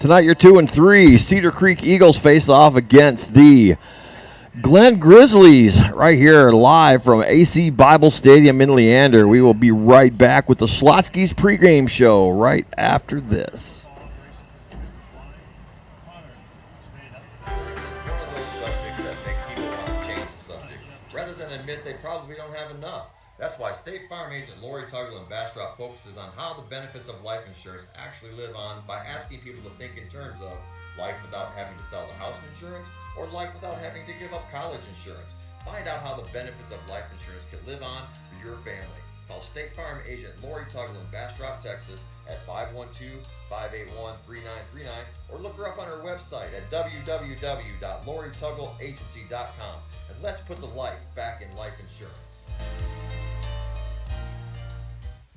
Tonight, you're 2-3. Cedar Creek Eagles face off against the Glen Grizzlies right here live from AC Bible Stadium in Leander. We will be right back with the Schlotzsky's pregame show right after this. One of those subjects that make people want to change the subject, rather than admit they probably don't have enough. That's why State Farm agent Lori Tuggle in Bastrop focuses on how the benefits of life insurance actually live on by asking people to think in terms of life without having to sell the house insurance or life without having to give up college insurance. Find out how the benefits of life insurance can live on for your family. Call State Farm agent Lori Tuggle in Bastrop, Texas at 512-581-3939 or look her up on her website at www.lorituggleagency.com. And let's put the life back in life insurance.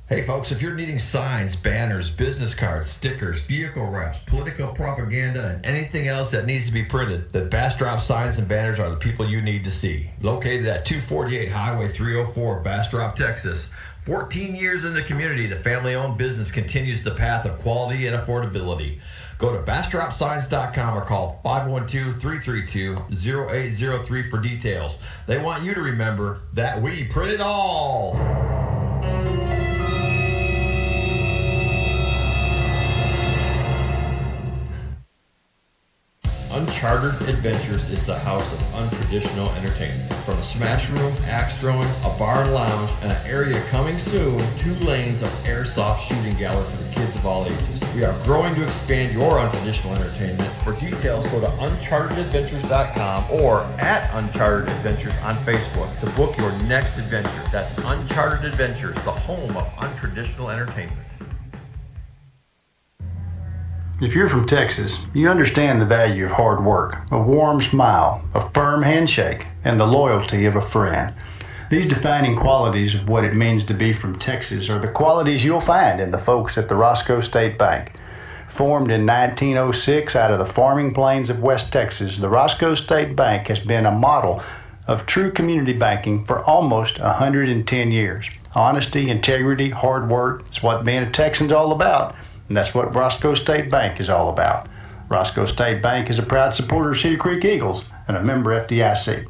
Hey folks, if you're needing signs, banners, business cards, stickers, vehicle wraps, political propaganda, and anything else that needs to be printed, then Bastrop Signs and Banners are the people you need to see. Located at 248 Highway 304, Bastrop, Texas. 14 years in the community, the family-owned business continues the path of quality and affordability. Go to BastropSigns.com or call 512-332-0803 for details. They want you to remember that we print it all. Uncharted Adventures is the house of untraditional entertainment. From a smash room, axe throwing, a bar and lounge, and an area coming soon, 2 lanes of airsoft shooting gallery for the kids of all ages. We are growing to expand your untraditional entertainment. For details, go to unchartedadventures.com or at Uncharted Adventures on Facebook to book your next adventure. That's Uncharted Adventures, the home of untraditional entertainment. If you're from Texas, you understand the value of hard work, a warm smile, a firm handshake, and the loyalty of a friend. These defining qualities of what it means to be from Texas are the qualities you'll find in the folks at the Roscoe State Bank. Formed in 1906 out of the farming plains of West Texas, the Roscoe State Bank has been a model of true community banking for almost 110 years. Honesty, integrity, hard work, it's what being a Texan's all about. And that's what Roscoe State Bank is all about. Roscoe State Bank is a proud supporter of Cedar Creek Eagles and a member FDIC.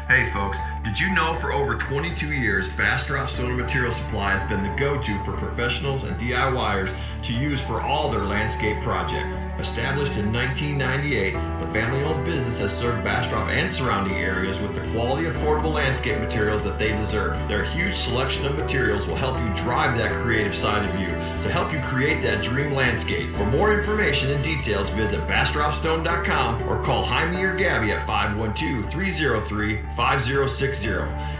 Hey folks, did you know for over 22 years, Bastrop Stone and Material Supply has been the go-to for professionals and DIYers to use for all their landscape projects. Established in 1998, the family-owned business has served Bastrop and surrounding areas with the quality, affordable landscape materials that they deserve. Their huge selection of materials will help you drive that creative side of you to help you create that dream landscape. For more information and details, visit BastropStone.com or call Jaime or Gabby at 512-303-5060.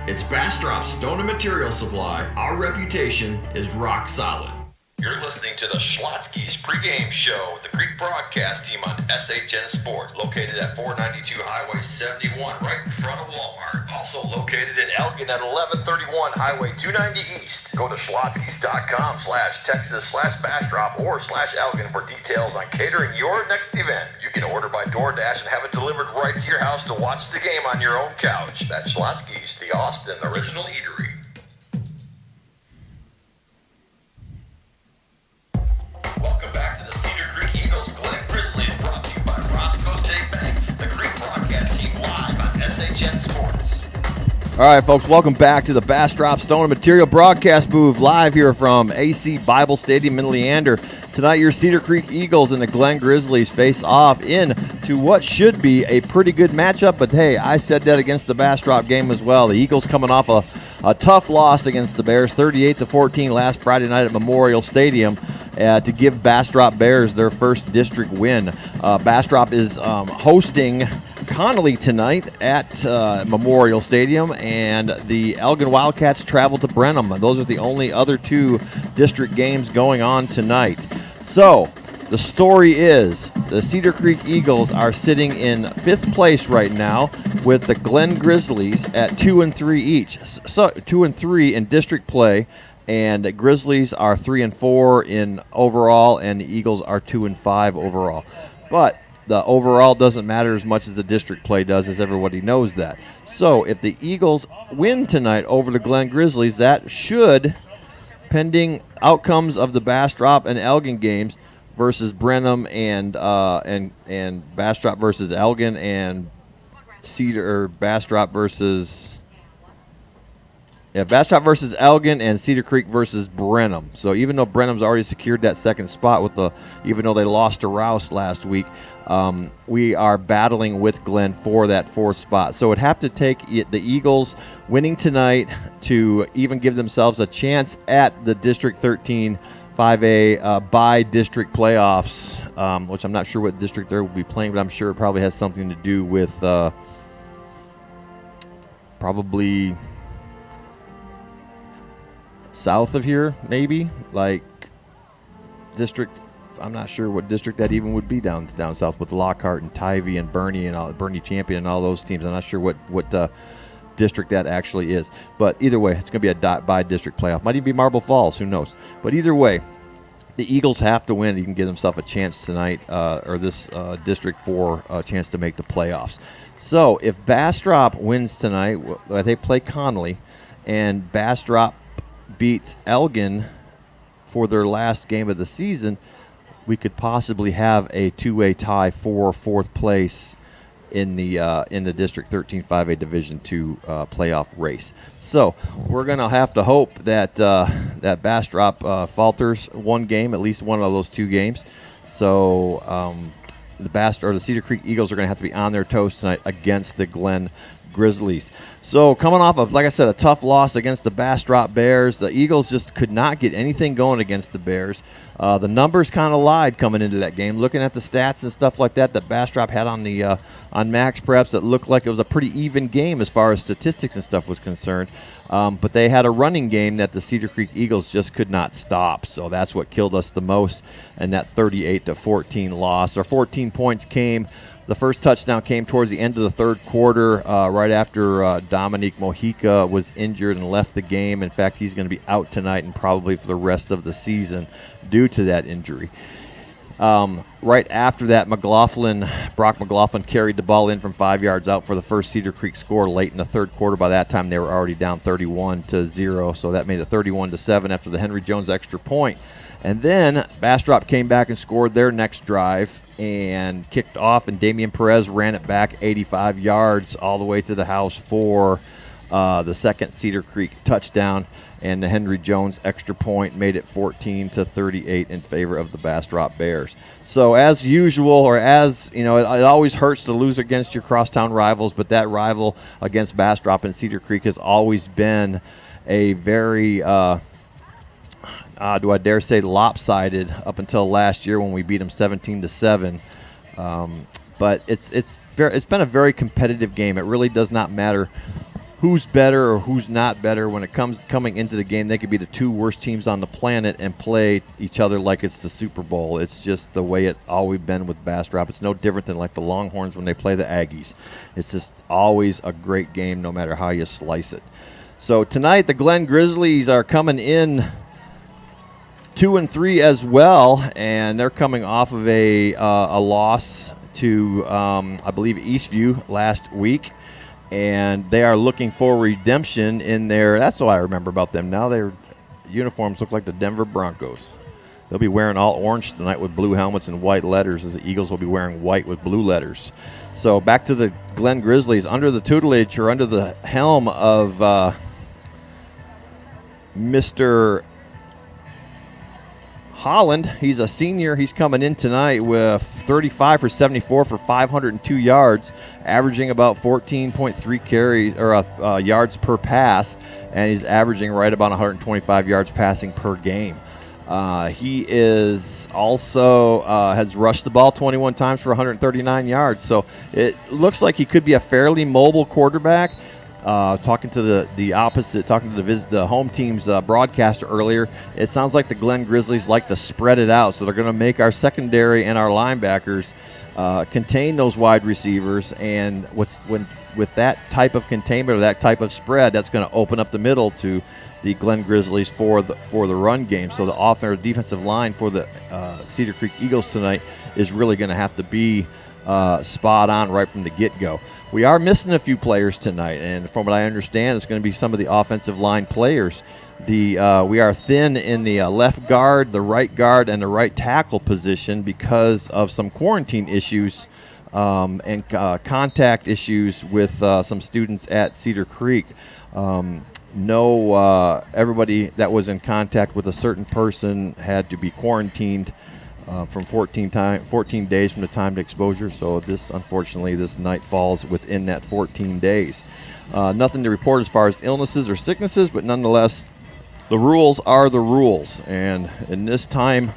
It's Bastrop Stone and Material Supply. Our reputation is rock solid. You're listening to the Schlotzsky's pregame show with the Greek broadcast team on SHN Sports, located at 492 Highway 71, right in front of Walmart. Also located in Elgin at 1131 Highway 290 East. Go to schlotzskys.com/Texas/Bastrop or /Elgin for details on catering your next event. You can order by DoorDash and have it delivered right to your house to watch the game on your own couch. That's Schlotzsky's, the Austin Original Eatery. Welcome back to the Cedar Creek Eagles Glen Grizzlies, brought to you by Roscoe State Bank, the Greek broadcast team live on SHN Sports. All right, folks, welcome back to the Bastrop Stone and Material broadcast booth, live here from AC Bible Stadium in Leander. Tonight, your Cedar Creek Eagles and the Glen Grizzlies face off into what should be a pretty good matchup, but hey, I said that against the Bastrop game as well. The Eagles coming off a tough loss against the Bears, 38-14 last Friday night at Memorial Stadium. To give Bastrop Bears their first district win. Bastrop is hosting Connolly tonight at Memorial Stadium, and the Elgin Wildcats travel to Brenham. Those are the only other 2 district games going on tonight. So the story is the Cedar Creek Eagles are sitting in 5th place right now with the Glen Grizzlies at 2-3 each. So 2-3 in district play. And the Grizzlies are 3-4 in overall, and the Eagles are 2-5 overall. But the overall doesn't matter as much as the district play does, as everybody knows that. So if the Eagles win tonight over the Glen Grizzlies, that should, pending outcomes of the Bastrop and Elgin games, versus Brenham, and Bastrop versus Elgin, and Cedar or Bastrop versus Bastrop versus Elgin, and Cedar Creek versus Brenham. So even though Brenham's already secured that second spot even though they lost to Rouse last week, we are battling with Glenn for that fourth spot. So it'd have to take the Eagles winning tonight to even give themselves a chance at the District 13 5A by district playoffs, which I'm not sure what district they will be playing, but I'm sure it probably has something to do with probably south of here, maybe, like district. I'm not sure what district that even would be down south with Lockhart and Tivy and Bernie Champion and all those teams. I'm not sure what district that actually is. But either way, it's going to be a by district playoff. Might even be Marble Falls. Who knows? But either way, the Eagles have to win. You can give themselves a chance tonight, or this District 4 a chance to make the playoffs. So if Bastrop wins tonight, they play Connolly, and Bastrop beats Elgin for their last game of the season, we could possibly have a two-way tie for fourth place in the District 13 5A Division II playoff race. So we're going to have to hope that that Bastrop falters one game, at least one of those two games. So the Cedar Creek Eagles are going to have to be on their toes tonight against the Glen Grizzlies. So coming off of, like I said, a tough loss against the Bastrop Bears, the Eagles just could not get anything going against the Bears. The numbers kind of lied coming into that game. Looking at the stats and stuff like that Bastrop had on the on Max Preps, it looked like it was a pretty even game as far as statistics and stuff was concerned. But they had a running game that the Cedar Creek Eagles just could not stop. So that's what killed us the most in that 38-14 loss. Our 14 points came. The first touchdown came towards the end of the third quarter, right after Dominique Mojica was injured and left the game. In fact, he's going to be out tonight and probably for the rest of the season due to that injury. Right after that, Brock McLaughlin carried the ball in from 5 yards out for the first Cedar Creek score late in the third quarter. By that time, they were already down 31-0, so that made it 31-7 after the Henry Jones extra point. And then Bastrop came back and scored their next drive and kicked off, and Damian Perez ran it back 85 yards all the way to the house for the second Cedar Creek touchdown. And the Henry Jones extra point made it 14-38 in favor of the Bastrop Bears. So as usual, or as you know, it always hurts to lose against your crosstown rivals, but that rival against Bastrop and Cedar Creek has always been a very do I dare say lopsided up until last year when we beat them 17-7. But it's been a very competitive game. It really does not matter who's better or who's not better when it comes coming into the game. They could be the two worst teams on the planet and play each other like it's the Super Bowl. It's just the way it's always been with Bastrop. It's no different than like the Longhorns when they play the Aggies. It's just always a great game no matter how you slice it. So tonight the Glen Grizzlies are coming in 2-3 as well, and they're coming off of a loss to I believe Eastview last week, and they are looking for redemption in their. That's what I remember about them. Now their uniforms look like the Denver Broncos. They'll be wearing all orange tonight with blue helmets and white letters, as the Eagles will be wearing white with blue letters. So back to the Glen Grizzlies under the tutelage or under the helm of Mr. Holland. He's a senior. He's coming in tonight with 35 for 74 for 502 yards, averaging about 14.3 carries or yards per pass, and he's averaging right about 125 yards passing per game. He is also has rushed the ball 21 times for 139 yards. So it looks like he could be a fairly mobile quarterback. Talking to the home team's broadcaster earlier, it sounds like the Glen Grizzlies like to spread it out, so they're going to make our secondary and our linebackers contain those wide receivers, and with that type of containment or that type of spread, that's going to open up the middle to the Glen Grizzlies for the run game. So the offensive or defensive line for the Cedar Creek Eagles tonight is really going to have to be spot on right from the get-go. We are missing a few players tonight, and from what I understand, it's going to be some of the offensive line players. We are thin in the left guard, the right guard, and the right tackle position because of some quarantine issues and contact issues with some students at Cedar Creek. Everybody that was in contact with a certain person had to be quarantined from 14 days from the time to exposure. So unfortunately, this night falls within that 14 days. Nothing to report as far as illnesses or sicknesses, but nonetheless, the rules are the rules. And in this time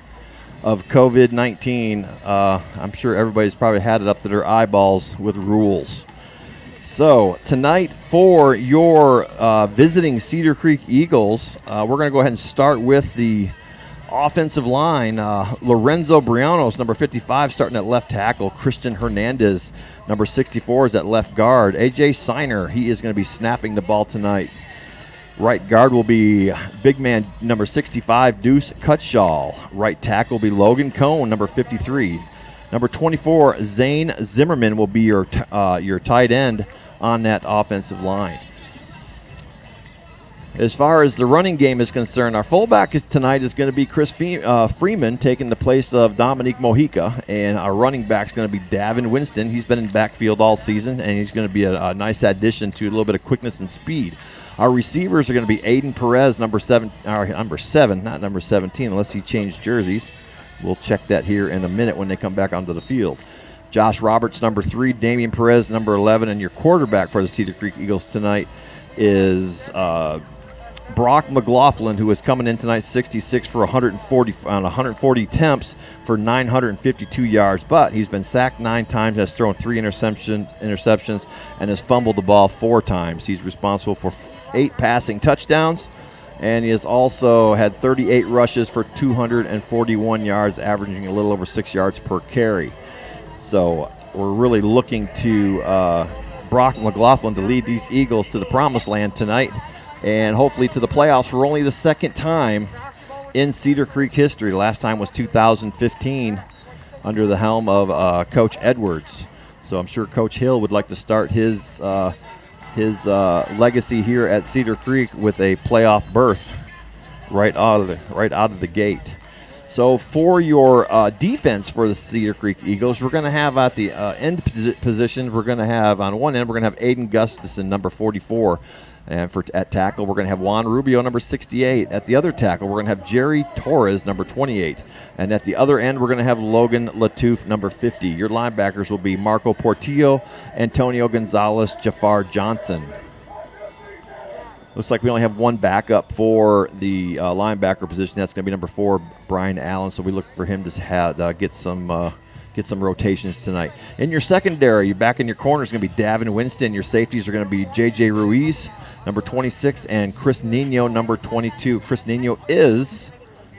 of COVID-19, I'm sure everybody's probably had it up to their eyeballs with rules. So tonight for your visiting Cedar Creek Eagles, we're going to go ahead and start with the offensive line. Lorenzo Brianos, number 55, starting at left tackle. Christian Hernandez, number 64, is at left guard. A.J. Seiner, he is going to be snapping the ball tonight. Right guard will be big man number 65, Deuce Cutshaw. Right tackle will be Logan Cohn, number 53. Number 24, Zane Zimmerman will be your tight end on that offensive line. As far as the running game is concerned, our fullback tonight is going to be Chris Freeman, taking the place of Dominique Mojica, and our running back is going to be Davin Winston. He's been in backfield all season, and he's going to be a nice addition to a little bit of quickness and speed. Our receivers are going to be Aiden Perez, number 7, not number 17, unless he changed jerseys. We'll check that here in a minute when they come back onto the field. Josh Roberts, number 3, Damian Perez, number 11, and your quarterback for the Cedar Creek Eagles tonight is Brock McLaughlin, who is coming in tonight 66 for 140 attempts for 952 yards. But he's been sacked 9 times, has thrown 3 interceptions, and has fumbled the ball 4 times. He's responsible for 8 passing touchdowns, and he has also had 38 rushes for 241 yards, averaging a little over 6 yards per carry. So we're really looking to Brock McLaughlin to lead these Eagles to the promised land tonight, and hopefully to the playoffs for only the second time in Cedar Creek history. The last time was 2015 under the helm of Coach Edwards. So I'm sure Coach Hill would like to start his legacy here at Cedar Creek with a playoff berth right out of the gate. So for your defense for the Cedar Creek Eagles, we're going to have at the end position, we're going to have on one end, we're going to have Aiden Gustafson, number 44. And at tackle, we're going to have Juan Rubio, number 68. At the other tackle, we're going to have Jerry Torres, number 28. And at the other end, we're going to have Logan Latouf, number 50. Your linebackers will be Marco Portillo, Antonio Gonzalez, Jafar Johnson. Looks like we only have one backup for the linebacker position. That's going to be number 4, Brian Allen. So we look for him to get some rotations tonight. In your secondary, you're back in your corner is going to be Davin Winston. Your safeties are going to be J.J. Ruiz, number 26, and Chris Nino, number 22. Chris Nino is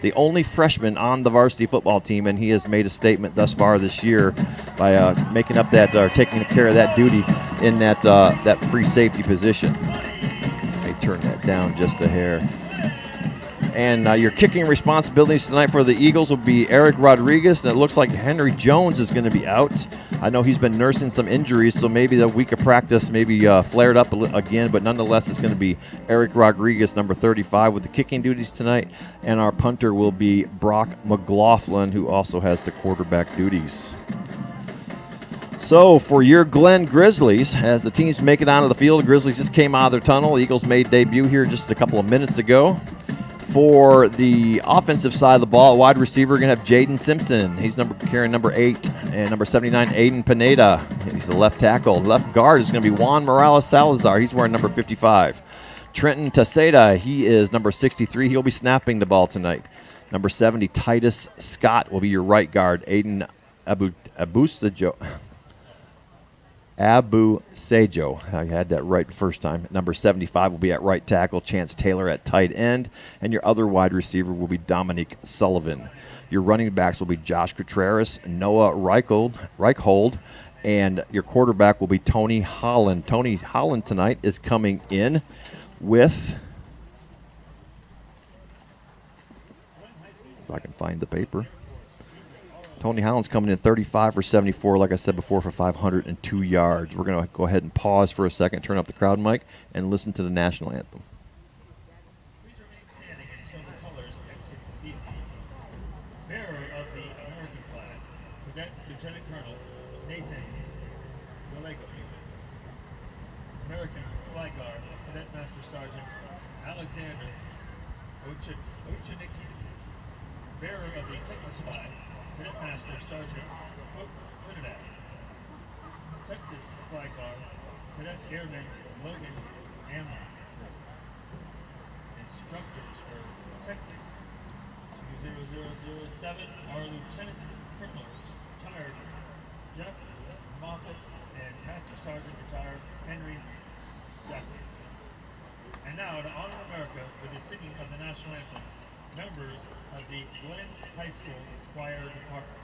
the only freshman on the varsity football team, and he has made a statement thus far this year by making up that, or taking care of that duty in that free safety position. Let me turn that down just a hair. And your kicking responsibilities tonight for the Eagles will be Eric Rodriguez, and it looks like Henry Jones is going to be out. I know he's been nursing some injuries, so maybe the week of practice maybe flared up again, but nonetheless it's going to be Eric Rodriguez, number 35, with the kicking duties tonight, and our punter will be Brock McLaughlin, who also has the quarterback duties. So for your Glen Grizzlies, as the teams make it onto the field, the Grizzlies just came out of their tunnel. The Eagles made debut here just a couple of minutes ago. For the offensive side of the ball, wide receiver, we're going to have Jaden Simpson. He's carrying number 8, and number 79, Aiden Pineda. He's the left tackle. Left guard is going to be Juan Morales Salazar. He's wearing number 55. Trenton Taceda, he is number 63. He'll be snapping the ball tonight. Number 70, Titus Scott will be your right guard. Aiden Abu Sejo. I had that right the first time. Number 75 will be at right tackle. Chance Taylor at tight end. And your other wide receiver will be Dominique Sullivan. Your running backs will be Josh Contreras, Noah Reichhold, and your quarterback will be Tony Holland. Tony Holland tonight is coming in with, if I can find the paper, Tony Holland's coming in 35 for 74, like I said before, for 502 yards. We're going to go ahead and pause for a second, turn up the crowd mic, and listen to the national anthem. Flag Guard, Cadet Master Sergeant Alexander Ochanicki, bearer of the Texas flag, Cadet Master Sergeant Trinidad. Texas Flag Guard, Cadet Airman Logan Amlin. Instructors for Texas 20007 are Lieutenant Colonel retired Jeff Moffett and Master Sergeant retired Henry Jackson. And now to honor America with the singing of the national anthem, members of the Glen High School Choir Department.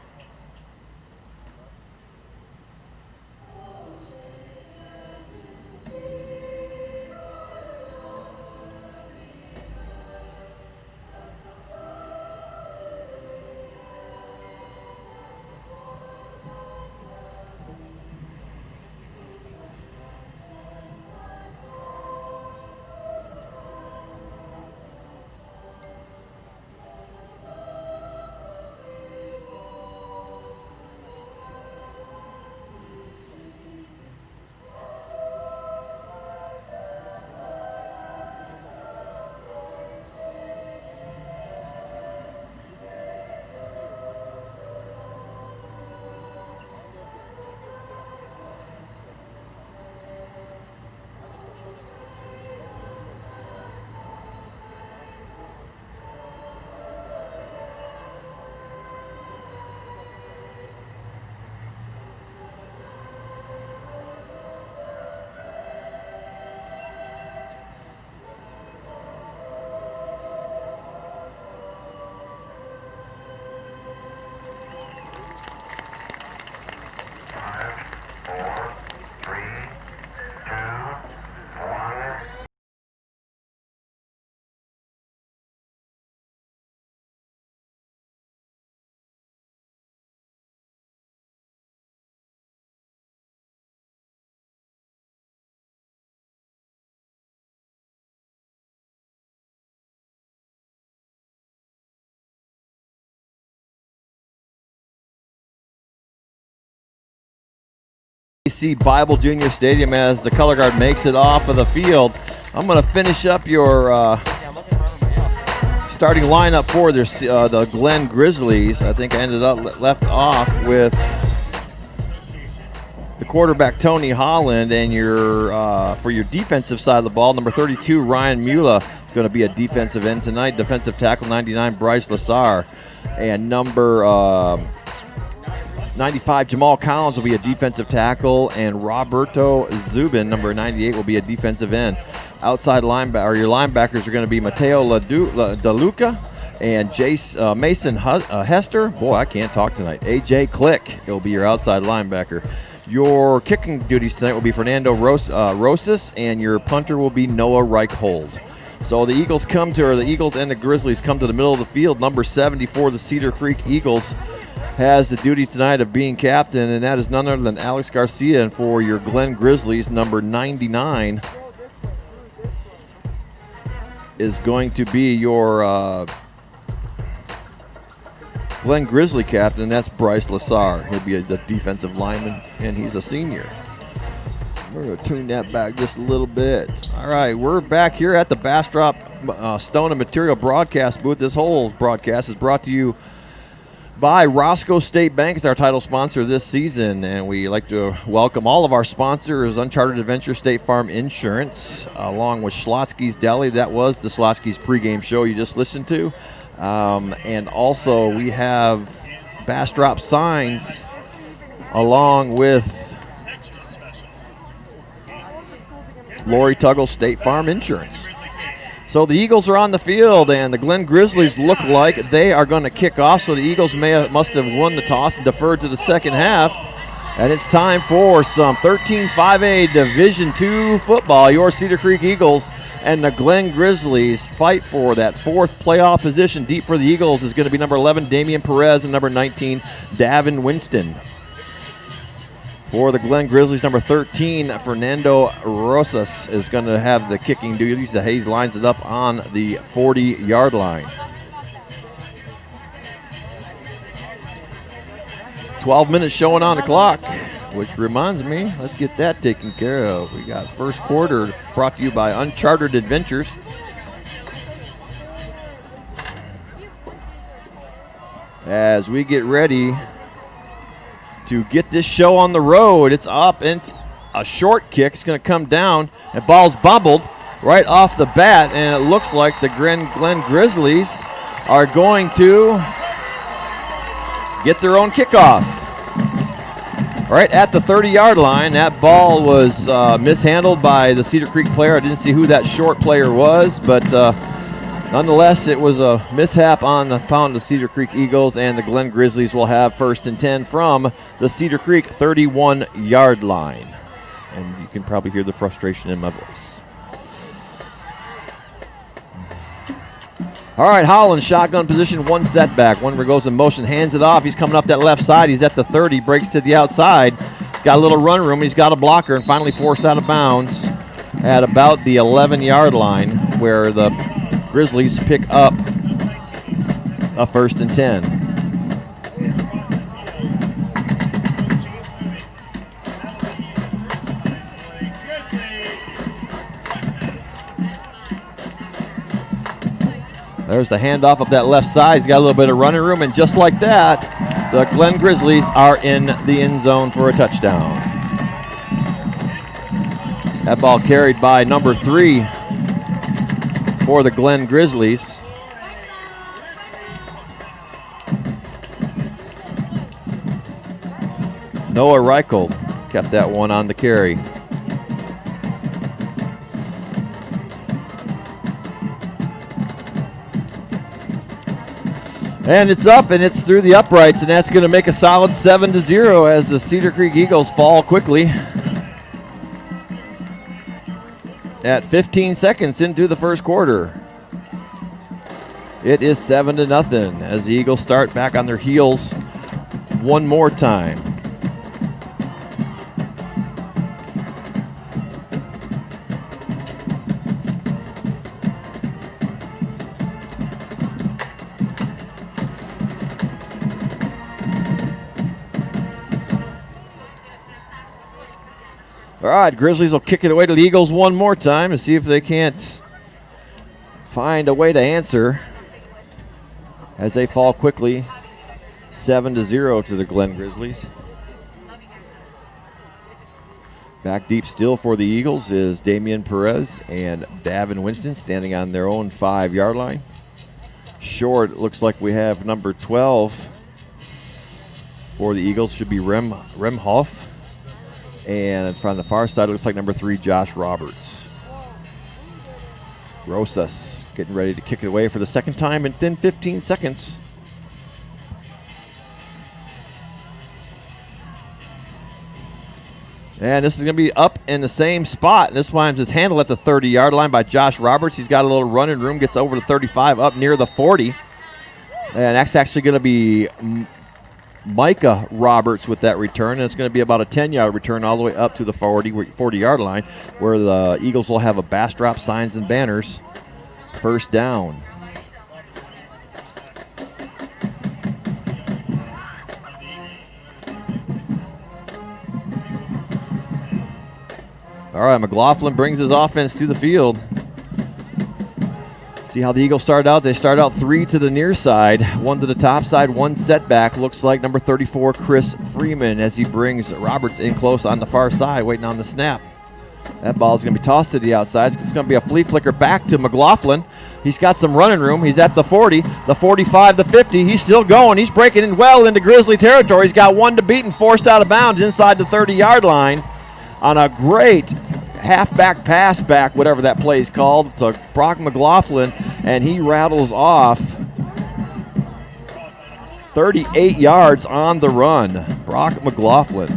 AC Bible Junior Stadium as the color guard makes it off of the field. I'm going to finish up your starting lineup for the Glen Grizzlies. I think I ended up left off with the quarterback Tony Holland, and your for your defensive side of the ball, number 32 Ryan Mula is going to be a defensive end tonight. Defensive tackle 99 Bryce Lassar, and number 95 Jamal Collins will be a defensive tackle, and Roberto Zubin, number 98, will be a defensive end. Outside linebacker, your linebackers are going to be Mateo DeLuca and Mason Hester. Boy, I can't talk tonight. AJ Click will be your outside linebacker. Your kicking duties tonight will be Fernando Rosas, and your punter will be Noah Reichhold. So the Eagles and the Grizzlies come to the middle of the field. Number 74, the Cedar Creek Eagles, has the duty tonight of being captain, and that is none other than Alex Garcia. And for your Glen Grizzlies, number 99 is going to be your Glen Grizzly captain, and that's Bryce Lassar. He'll be the defensive lineman, and he's a senior. We're going to tune that back just a little bit. All right, we're back here at the Bastrop Stone and Material broadcast booth. This whole broadcast is brought to you by Roscoe State Bank. Is our title sponsor this season, and we like to welcome all of our sponsors: Uncharted Adventure, State Farm Insurance, along with Schlotsky's Deli. That was the Schlotsky's pregame show you just listened to, and also we have Bastrop Signs, along with Lori Tuggle State Farm Insurance. So the Eagles are on the field, and the Glen Grizzlies look like they are going to kick off. So the Eagles must have won the toss and deferred to the second half. And it's time for some 13-5A Division II football. Your Cedar Creek Eagles and the Glen Grizzlies fight for that fourth playoff position. Deep for the Eagles is going to be number 11, Damian Perez, and number 19, Davin Winston. For the Glen Grizzlies, number 13, Fernando Rosas, is going to have the kicking duties. The Hayes lines it up on the 40-yard line. 12 minutes showing on the clock. which reminds me, let's get that taken care of. We got first quarter brought to you by Uncharted Adventures. As we get ready to get this show on the road, it's up and a short kick. It's going to come down, and ball's bumbled right off the bat, and it looks like the Glen Grizzlies are going to get their own kickoff. Right at the 30-yard line, that ball was mishandled by the Cedar Creek player. I didn't see who that short player was, but nonetheless, it was a mishap on the pound of the Cedar Creek Eagles, and the Glen Grizzlies will have 1st and 10 from the Cedar Creek 31-yard line. And you can probably hear the frustration in my voice. All right, Holland, shotgun position, 1 setback. One goes in motion, hands it off. He's coming up that left side. He's at the 30, breaks to the outside. He's got a little run room. He's got a blocker and finally forced out of bounds at about the 11-yard line, where the Grizzlies pick up a 1st and 10. There's the handoff up that left side. He's got a little bit of running room, and just like that, the Glen Grizzlies are in the end zone for a touchdown. That ball carried by number 3 for the Glen Grizzlies. Noah Reichel kept that one on the carry. And it's up, and it's through the uprights, and that's going to make a solid 7-0 as the Cedar Creek Eagles fall quickly at 15 seconds into the first quarter. It is 7-0 as the Eagles start back on their heels one more time. All right, Grizzlies will kick it away to the Eagles one more time to see if they can't find a way to answer as they fall quickly 7-0 to the Glen Grizzlies. Back deep still for the Eagles is Damian Perez and Davin Winston standing on their own 5-yard line. Short, it looks like we have number 12 for the Eagles, should be Remhoff. And from the far side, it looks like number 3, Josh Roberts. Rosas getting ready to kick it away for the second time in 15 seconds. And this is going to be up in the same spot. And this one's just handled at the 30-yard line by Josh Roberts. He's got a little running room, gets over to 35, up near the 40. And that's actually going to be Micah Roberts with that return, and it's going to be about a 10-yard return all the way up to the 40-yard line, where the Eagles will have a Bastrop signs and banners. First down. All right, McLaughlin brings his offense to the field. See how the Eagles start out. They start out 3 to the near side, 1 to the top side, 1 setback. Looks like number 34, Chris Freeman, as he brings Roberts in close on the far side, waiting on the snap. That ball is going to be tossed to the outside. It's going to be a flea flicker back to McLaughlin. He's got some running room. He's at the 40, the 45, the 50. He's still going. He's breaking in well into Grizzly territory. He's got 1 to beat and forced out of bounds inside the 30-yard line on a great halfback pass back, whatever that play is called, to Brock McLaughlin, and he rattles off 38 yards on the run. Brock McLaughlin.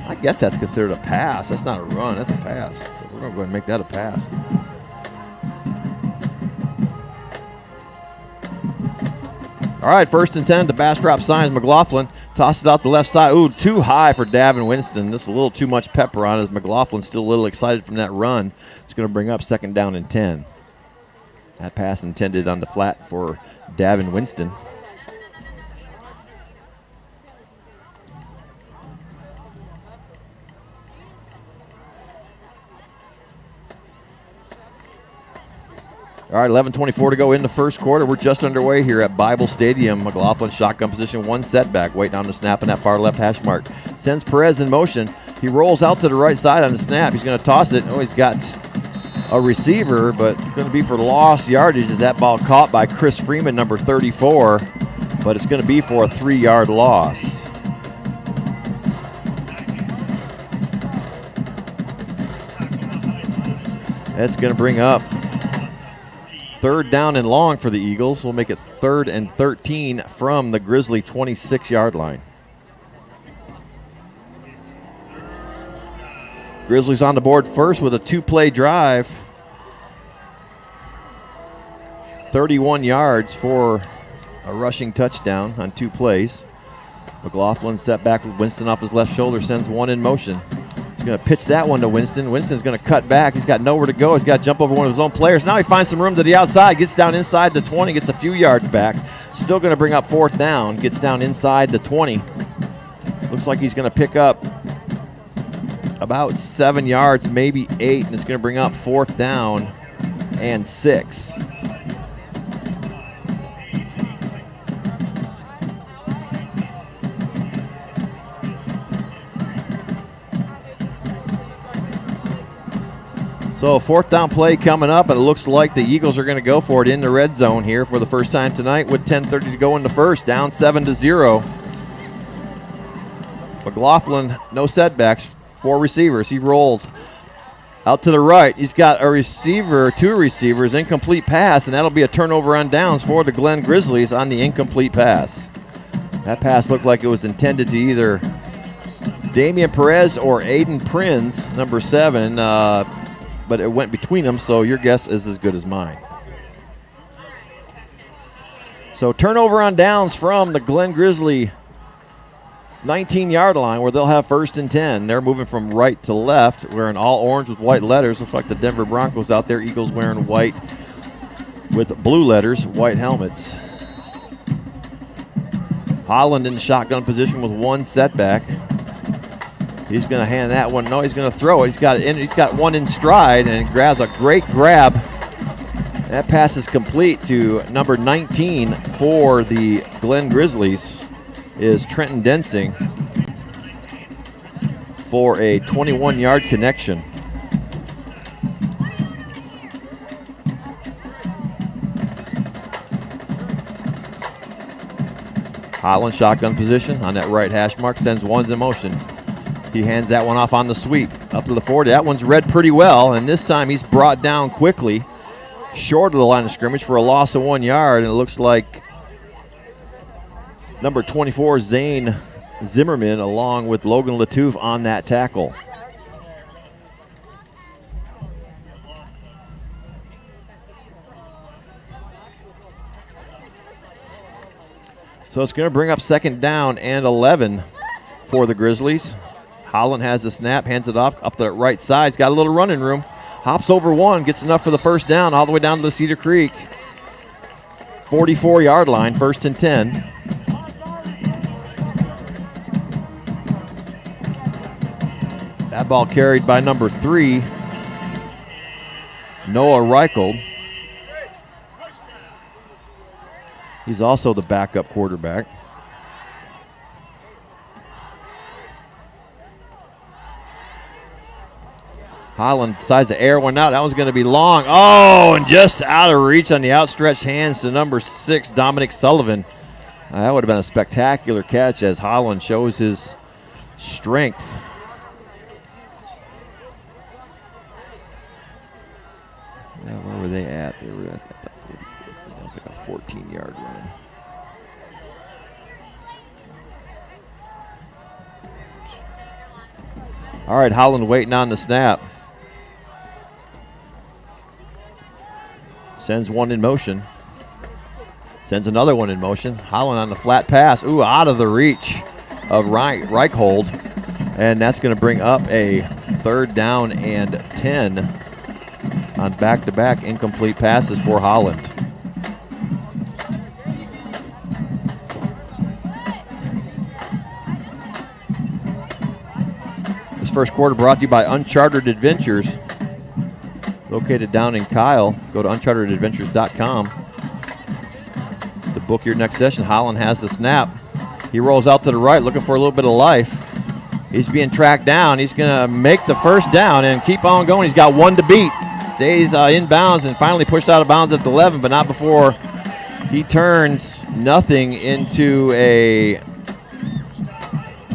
I guess that's considered a pass. That's not a run. That's a pass. We're going to go ahead and make that a pass. All right, 1st and 10 to Bastrop signs. McLaughlin tosses it out the left side. Ooh, too high for Davin Winston. Just a little too much pepper on it as McLaughlin's still a little excited from that run. It's going to bring up 2nd down and 10. That pass intended on the flat for Davin Winston. All right, 11:24 to go in the first quarter. We're just underway here at Bible Stadium. McLaughlin shotgun position, one setback. Waiting on the snap in that far left hash mark. Sends Perez in motion. He rolls out to the right side on the snap. He's going to toss it. Oh, he's got a receiver, but it's going to be for lost yardage as that ball caught by Chris Freeman, number 34. But it's going to be for a 3-yard loss. That's going to bring up third down and long for the Eagles. We'll make it 3rd and 13 from the Grizzly 26-yard line. Grizzlies on the board first with a 2-play drive. 31 yards for a rushing touchdown on 2 plays. McLaughlin set back with Winston off his left shoulder, sends one in motion. He's going to pitch that one to Winston. Winston's going to cut back. He's got nowhere to go. He's got to jump over one of his own players. Now he finds some room to the outside, gets down inside the 20, gets a few yards back. Still going to bring up 4th down, gets down inside the 20. Looks like he's going to pick up about 7 yards, maybe 8, and it's going to bring up 4th down and 6. So 4th down play coming up, and it looks like the Eagles are going to go for it in the red zone here for the first time tonight with 10:30 to go in the first, down 7-0. McLaughlin, no setbacks, 4 receivers. He rolls out to the right. He's got a receiver, 2 receivers, incomplete pass, and that'll be a turnover on downs for the Glen Grizzlies on the incomplete pass. That pass looked like it was intended to either Damian Perez or Aiden Prinz, number 7, but it went between them, so your guess is as good as mine. So turnover on downs from the Glen Grizzly 19-yard line where they'll have 1st and 10. They're moving from right to left, wearing all orange with white letters. Looks like the Denver Broncos out there. Eagles wearing white with blue letters, white helmets. Holland in the shotgun position with 1 setback. He's going to hand that one. No, he's going to throw it. He's got one in stride and grabs a great grab. That pass is complete to number 19 for the Glen Grizzlies is Trenton Densing for a 21-yard connection. Holland shotgun position on that right hash mark, sends one in motion. He hands that one off on the sweep up to the 40. That one's read pretty well, and this time he's brought down quickly short of the line of scrimmage for a loss of 1 yard, and it looks like number 24, Zane Zimmerman, along with Logan Latouf on that tackle. So it's going to bring up 2nd down and 11 for the Grizzlies. Holland has the snap, hands it off up to the right side. He's got a little running room. Hops over one, gets enough for the 1st down, all the way down to the Cedar Creek 44-yard line, 1st and 10. That ball carried by number 3, Noah Reichel. He's also the backup quarterback. Holland decides to air one out. That one's going to be long. Oh, and just out of reach on the outstretched hands to number 6, Dominic Sullivan. That would have been a spectacular catch as Holland shows his strength. Yeah, where were they at? They were at the 40. That was like a 14-yard run. All right, Holland waiting on the snap. Sends one in motion. Sends another one in motion. Holland on the flat pass. Ooh, out of the reach of Reichhold. And that's going to bring up a 3rd down and 10 on back-to-back incomplete passes for Holland. first quarter brought to you by Uncharted Adventures, located down in Kyle. Go to unchartedadventures.com to book your next session. Holland has the snap. He rolls out to the right looking for a little bit of life. He's being tracked down. He's going to make the first down and keep on going. He's got one to beat. Stays inbounds and finally pushed out of bounds at the 11, but not before he turns nothing into a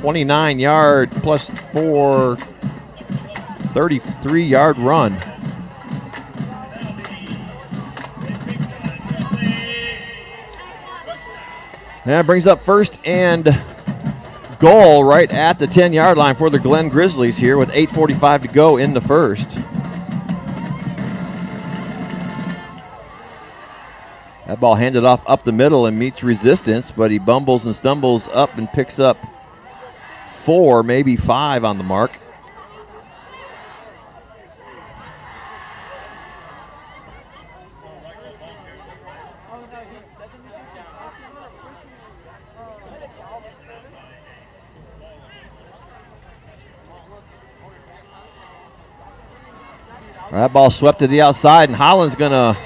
29-yard plus 4, 33-yard run. That brings up first and goal right at the 10-yard line for the Glen Grizzlies here with 8:45 to go in the first. That ball handed off up the middle and meets resistance, but he bumbles and stumbles up and picks up 4, maybe 5 on the mark. That ball swept to the outside, and Holland's going to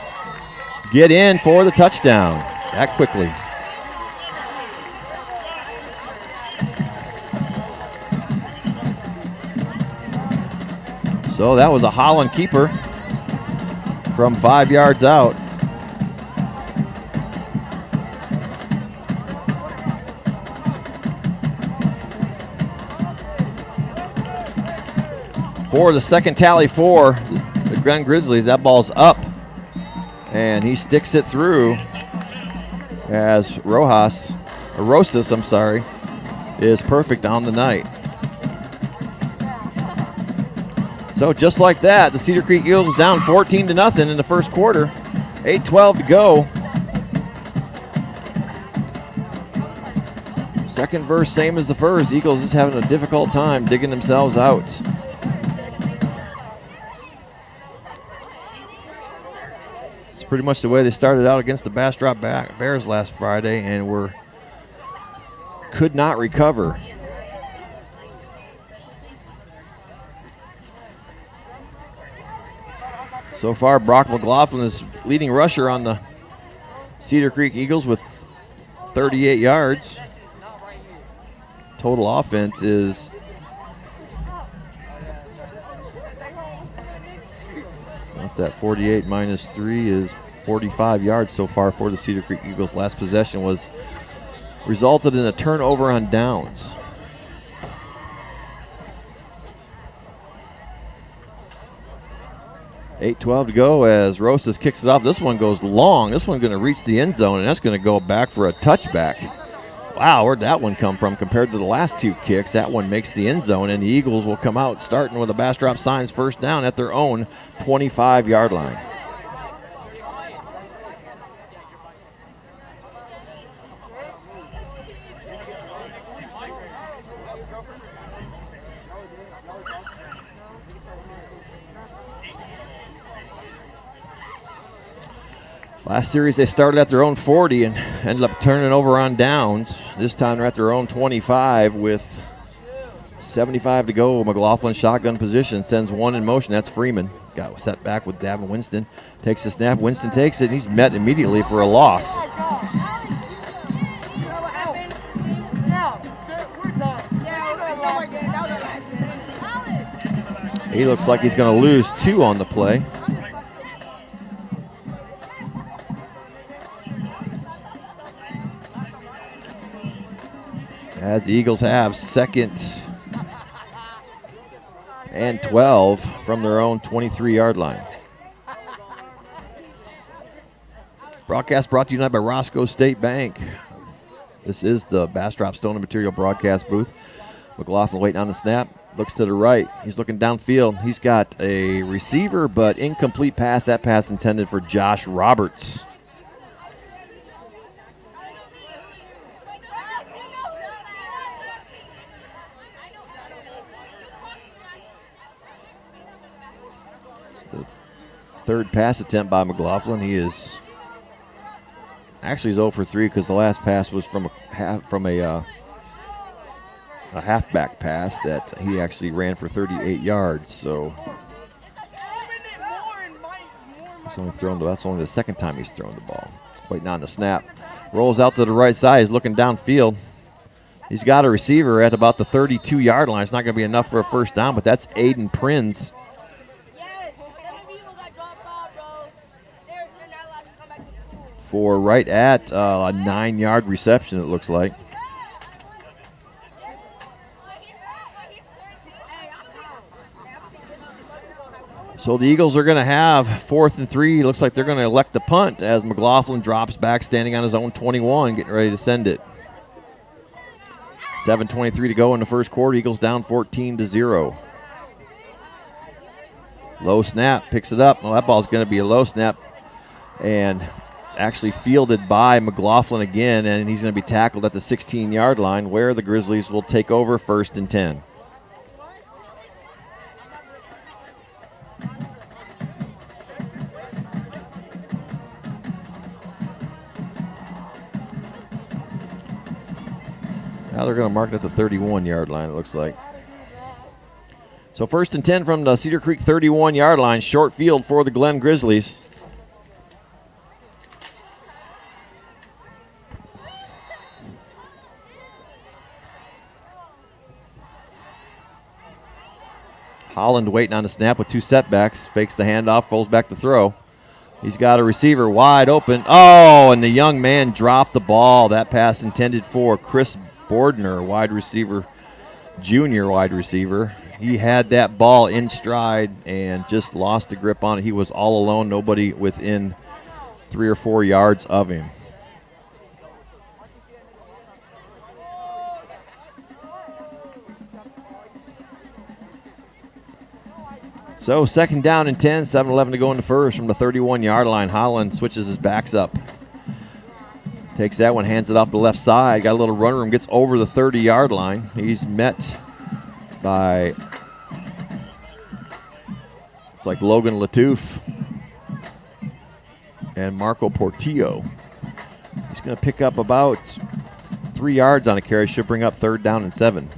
get in for the touchdown that quickly. So that was a Holland keeper from 5 yards out. For the second tally for the Glen Grizzlies, that ball's up, and he sticks it through as Rosas, is perfect on the night. So just like that, the Cedar Creek Eagles down 14-0 in the first quarter. 8:12 to go. Second verse, same as the first. Eagles just having a difficult time digging themselves out. It's pretty much the way they started out against the Bastrop Bears last Friday and could not recover. So far, Brock McLaughlin is leading rusher on the Cedar Creek Eagles with 38 yards. Total offense is what's that? 48 minus 3 is 45 yards so far for the Cedar Creek Eagles. Last possession resulted in a turnover on downs. $8:12 to go as Rosas kicks it off. This one goes long. This one's going to reach the end zone, and that's going to go back for a touchback. Wow, where'd that one come from compared to the last two kicks? That one makes the end zone, and the Eagles will come out starting with a Bastrop Signs first down at their own 25-yard line. Last series they started at their own 40 and ended up turning over on downs. This time they're at their own 25 with 75 to go. McLaughlin shotgun position, sends one in motion. That's Freeman. Got set back with Davin Winston. Takes the snap. Winston takes it. And he's met immediately for a loss. He looks like he's going to lose 2 on the play. As the Eagles have 2nd and 12 from their own 23-yard line. Broadcast brought to you tonight by Roscoe State Bank. This is the Bastrop Stone and Material broadcast booth. McLaughlin waiting on the snap. Looks to the right. He's looking downfield. He's got a receiver, but incomplete pass. That pass intended for Josh Roberts. The third pass attempt by McLaughlin. He is actually 0 for 3 because the last pass was from a a halfback pass that he actually ran for 38 yards. So that's only the second time he's thrown the ball. Waiting on the snap. Rolls out to the right side. He's looking downfield. He's got a receiver at about the 32-yard line. It's not going to be enough for a first down, but that's Aiden Prinz. For right at a 9-yard reception, it looks like. So the Eagles are going to have 4th and 3. Looks like they're going to elect the punt as McLaughlin drops back, standing on his own 21, getting ready to send it. 7:23 to go in the first quarter. Eagles down 14-0. Low snap, picks it up. Well, that ball's going to be a low snap. And actually fielded by McLaughlin again, and he's going to be tackled at the 16-yard line where the Grizzlies will take over 1st and 10. Now they're going to mark it at the 31-yard line, it looks like. So 1st and 10 from the Cedar Creek 31-yard line. Short field for the Glen Grizzlies. Holland waiting on the snap with 2 setbacks. Fakes the handoff, falls back to throw. He's got a receiver wide open. Oh, and the young man dropped the ball. That pass intended for Chris Bordner, wide receiver, junior wide receiver. He had that ball in stride and just lost the grip on it. He was all alone, nobody within 3 or 4 yards of him. So 2nd down and 10, 7:11 to go in the first from the 31-yard line. Holland switches his backs up. Takes that one, hands it off the left side. Got a little run room, gets over the 30-yard line. He's met by, it's like Logan Latouf and Marco Portillo. He's going to pick up about 3 yards on a carry. Should bring up 3rd down and 7.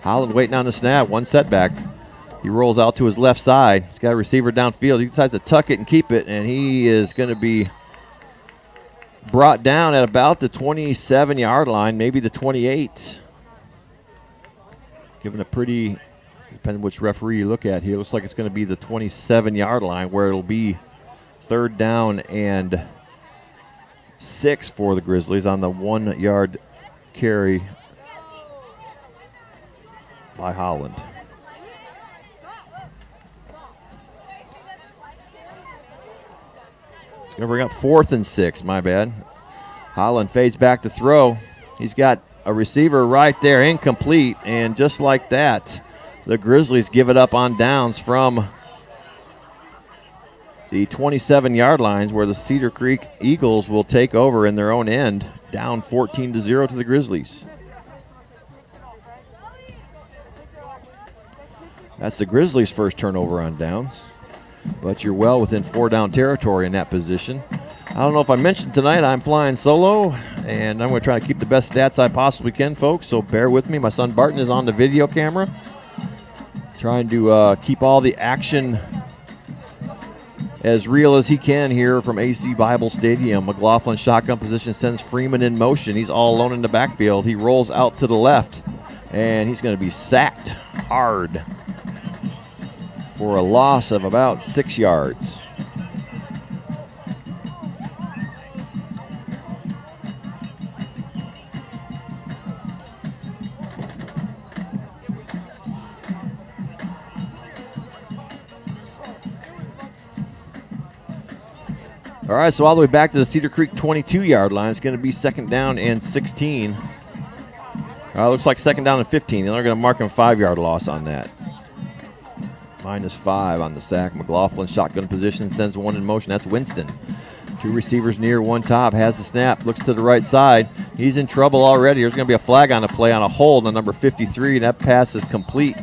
Holland waiting on the snap, 1 setback. He rolls out to his left side. He's got a receiver downfield. He decides to tuck it and keep it, and he is going to be brought down at about the 27-yard line, maybe the 28. Given a pretty, depending which referee you look at here, looks like it's going to be the 27-yard line where it'll be 3rd down and 6 for the Grizzlies on the 1-yard carry by Holland. It's going to bring up 4th and 6, my bad. Holland fades back to throw. He's got a receiver right there, incomplete, and just like that, the Grizzlies give it up on downs from the 27-yard lines where the Cedar Creek Eagles will take over in their own end, down 14-0 to the Grizzlies. That's the Grizzlies' first turnover on downs, but you're well within 4-down territory in that position. I don't know if I mentioned tonight I'm flying solo, and I'm going to try to keep the best stats I possibly can, folks, so bear with me. My son Barton is on the video camera, trying to keep all the action as real as he can here from AC Bible Stadium. McLaughlin shotgun position sends Freeman in motion. He's all alone in the backfield. He rolls out to the left, and he's going to be sacked hard for a loss of about 6 yards. All right, so all the way back to the Cedar Creek 22-yard line. It's going to be 2nd down and 16. Looks like 2nd down and 15. They're going to mark him a 5-yard loss on that. -5 on the sack. McLaughlin shotgun position, sends one in motion. That's Winston. 2 receivers near, 1 top. Has the snap, looks to the right side. He's in trouble already. There's going to be a flag on the play on a hold on number 53. That pass is complete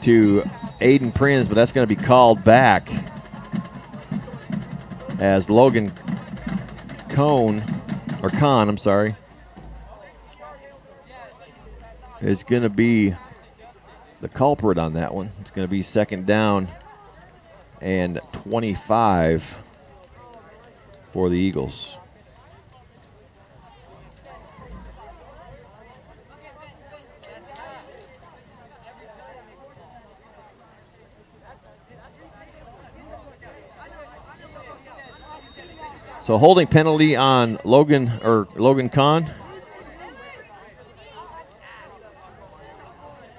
to Aiden Prinz, but that's going to be called back as Logan Kahn, is going to be the culprit on that one. It's going to be second down and 25 for the Eagles. So holding penalty on Logan Kahn.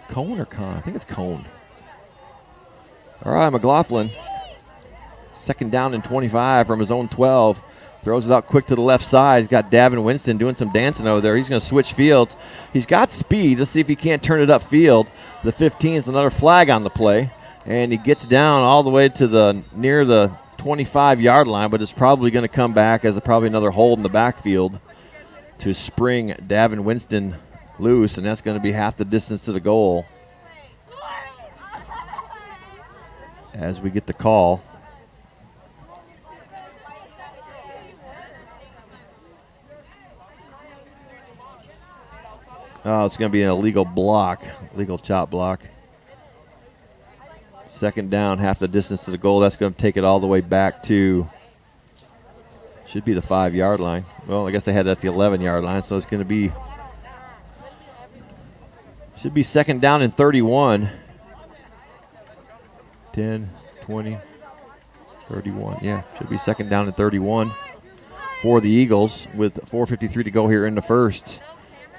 Cone or Kahn? I think it's Cone. All right, McLaughlin. Second down and 25 from his own 12. Throws it out quick to the left side. He's got Davin Winston doing some dancing over there. He's going to switch fields. He's got speed. Let's see if he can't turn it upfield. The 15 is another flag on the play. And he gets down all the way to near the 25-yard line, but it's probably going to come back as probably another hold in the backfield to spring Davin Winston loose, and that's going to be half the distance to the goal as we get the call. Oh, it's going to be an illegal chop block. Second down, half the distance to the goal. That's going to take it all the way back to, should be the 5-yard line. Well, I guess they had that at the 11-yard line, so it's going to be, should be second down and 31. 10, 20, 31. Yeah, should be second down and 31 for the Eagles with 4:53 to go here in the first,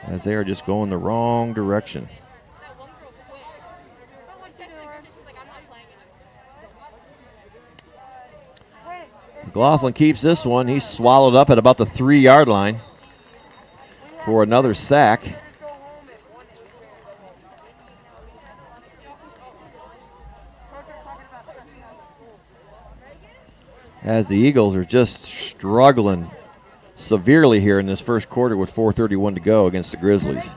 as they are just going the wrong direction. McLaughlin keeps this one. He's swallowed up at about the 3-yard line for another sack. As the Eagles are just struggling severely here in this first quarter with 4:31 to go against the Grizzlies.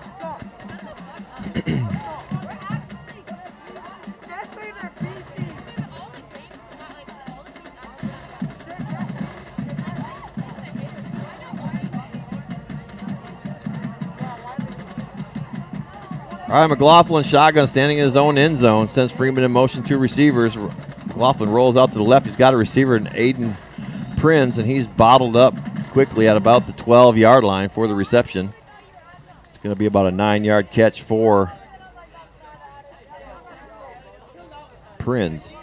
All right, McLaughlin shotgun standing in his own end zone. Sends Freeman in motion, 2 receivers. McLaughlin rolls out to the left. He's got a receiver in Aiden Prinz, and he's bottled up quickly at about the 12-yard line for the reception. It's going to be about a 9-yard catch for Prinz.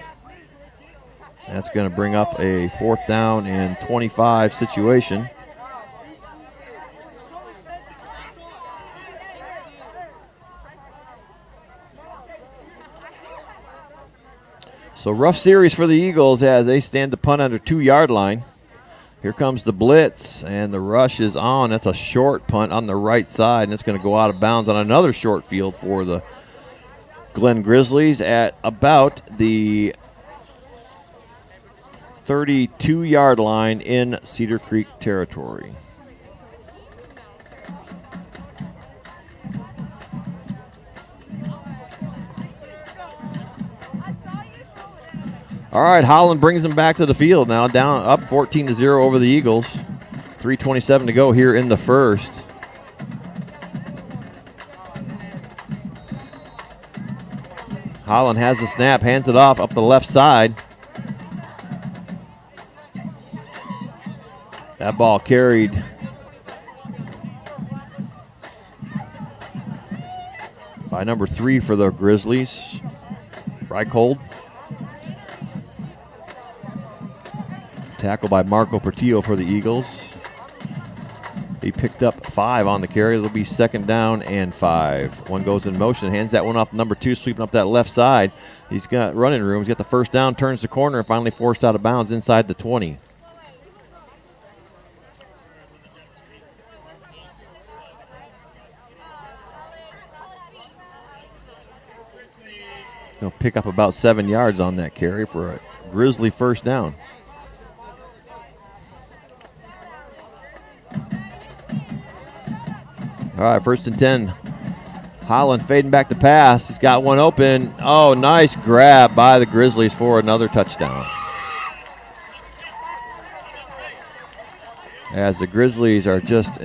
That's going to bring up a 4th down and 25 situation. So rough series for the Eagles as they stand to punt under 2-yard line. Here comes the blitz, and the rush is on. That's a short punt on the right side, and it's going to go out of bounds on another short field for the Glen Grizzlies at about the 32-yard line in Cedar Creek territory. All right, Holland brings them back to the field now, down up 14-0 over the Eagles. 3:27 to go here in the first. Holland has the snap, hands it off up the left side. That ball carried by number 3 for the Grizzlies, Reichhold. Tackle by Marco Portillo for the Eagles. He picked up 5 on the carry. It'll be second down and 5. One goes in motion, hands that one off number 2, sweeping up that left side. He's got running room. He's got the first down, turns the corner, and finally forced out of bounds inside the 20. He'll pick up about 7 yards on that carry for a Grizzly first down. All right, 1st and 10. Holland fading back to pass. He's got one open. Oh, nice grab by the Grizzlies for another touchdown. As the Grizzlies are just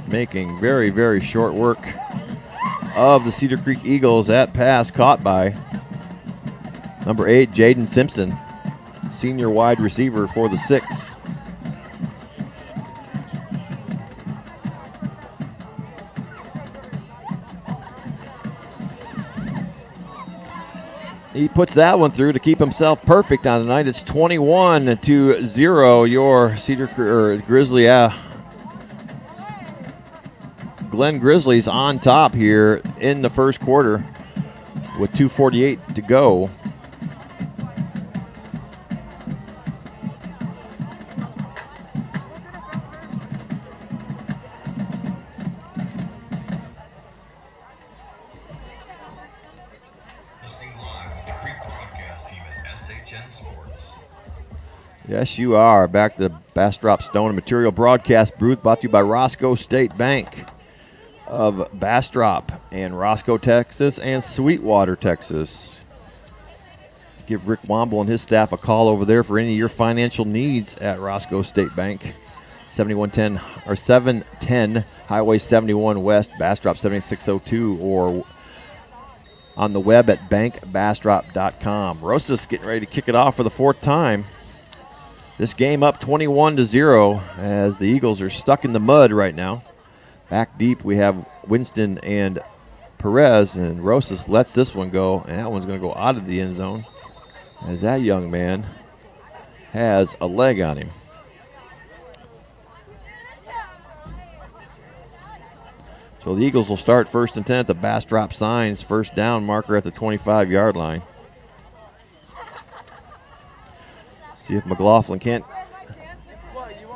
making very, very short work of the Cedar Creek Eagles. That pass caught by number 8, Jaden Simpson, senior wide receiver for the Six. He puts that one through to keep himself perfect on the night. It's 21-0. Your Grizzly, Glen Grizzlies on top here in the first quarter with 2:48 to go. Yes, you are. Back to the Bastrop Stone and Material broadcast booth, brought to you by Roscoe State Bank of Bastrop and Roscoe, Texas, and Sweetwater, Texas. Give Rick Womble and his staff a call over there for any of your financial needs at Roscoe State Bank. 710 Highway 71 West, Bastrop 7602, or on the web at bankbastrop.com. Rosas getting ready to kick it off for the fourth time. This game up 21-0 as the Eagles are stuck in the mud right now. Back deep we have Winston and Perez, and Rosas lets this one go, and that one's going to go out of the end zone as that young man has a leg on him. So the Eagles will start 1st and 10 at the Bastrop Signs first down marker at the 25-yard line. See if McLaughlin can't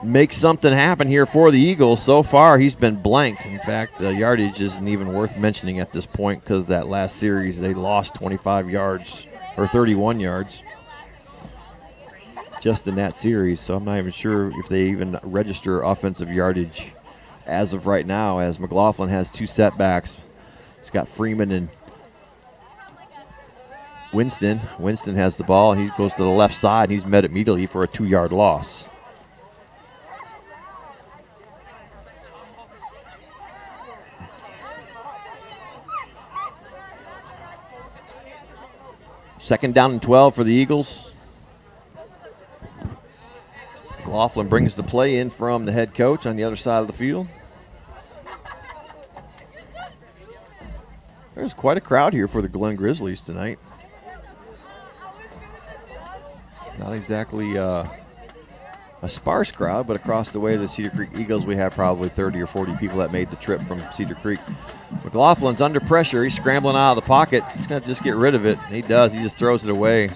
make something happen here for the Eagles. So far, he's been blanked. In fact, the yardage isn't even worth mentioning at this point because that last series they lost 25 yards or 31 yards just in that series. So I'm not even sure if they even register offensive yardage as of right now, as McLaughlin has 2 setbacks. He's got Freeman and Winston. Winston has the ball. He goes to the left side. He's met immediately for a 2-yard loss. Second down and 12 for the Eagles. McLaughlin brings the play in from the head coach on the other side of the field. There's quite a crowd here for the Glen Grizzlies tonight. Not exactly a sparse crowd, but across the way, the Cedar Creek Eagles, we have probably 30 or 40 people that made the trip from Cedar Creek. McLaughlin's under pressure. He's scrambling out of the pocket. He's going to just get rid of it. He does. He just throws it away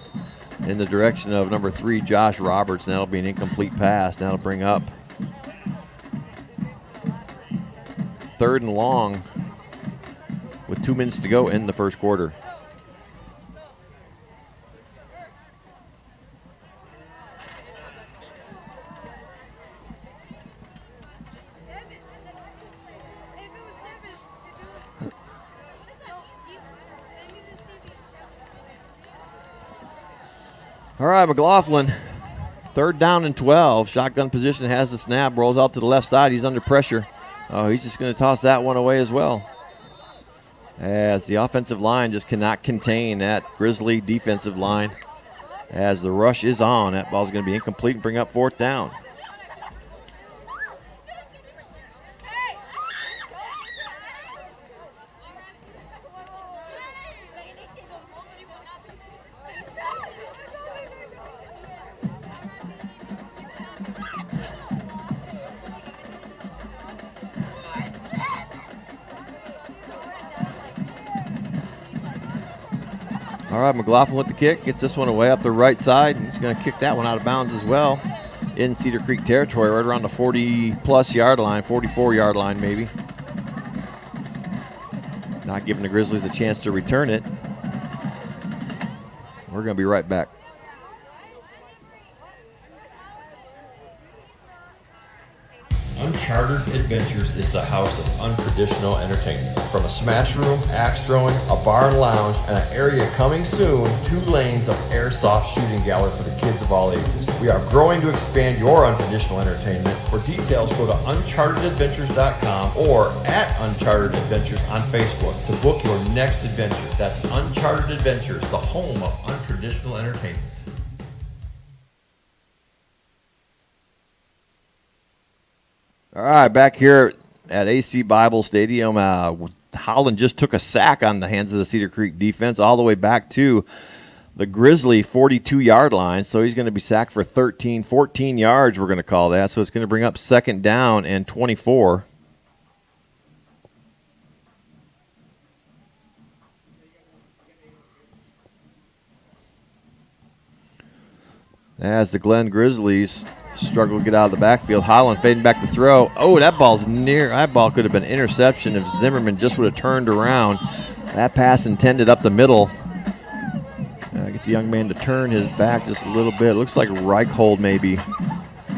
in the direction of number 3, Josh Roberts, and that'll be an incomplete pass. That'll bring up 3rd and long with 2 minutes to go in the first quarter. All right, McLaughlin, 3rd down and 12. Shotgun position, has the snap, rolls out to the left side. He's under pressure. Oh, he's just going to toss that one away as well, as the offensive line just cannot contain that Grizzly defensive line. As the rush is on, that ball's going to be incomplete and bring up 4th down. All right, McLaughlin with the kick, gets this one away up the right side, and he's going to kick that one out of bounds as well in Cedar Creek territory, right around the 40-plus yard line, 44-yard line maybe. Not giving the Grizzlies a chance to return it. We're going to be right back. Uncharted Adventures is the house of untraditional entertainment. From a smash room, axe throwing, a bar and lounge, and an area coming soon, 2 lanes of airsoft shooting gallery for the kids of all ages. We are growing to expand your untraditional entertainment. For details, go to unchartedadventures.com or at Uncharted Adventures on Facebook to book your next adventure. That's Uncharted Adventures, the home of untraditional entertainment. All right, back here at AC Bible Stadium, Holland just took a sack on the hands of the Cedar Creek defense all the way back to the Grizzly 42-yard line. So he's going to be sacked for 14 yards, we're going to call that. So it's going to bring up second down and 24. As the Glen Grizzlies struggle to get out of the backfield, Holland fading back to throw. Oh, that ball's near. That ball could have been interception if Zimmerman just would have turned around. That pass intended up the middle. Get the young man to turn his back just a little bit. Looks like Reichhold maybe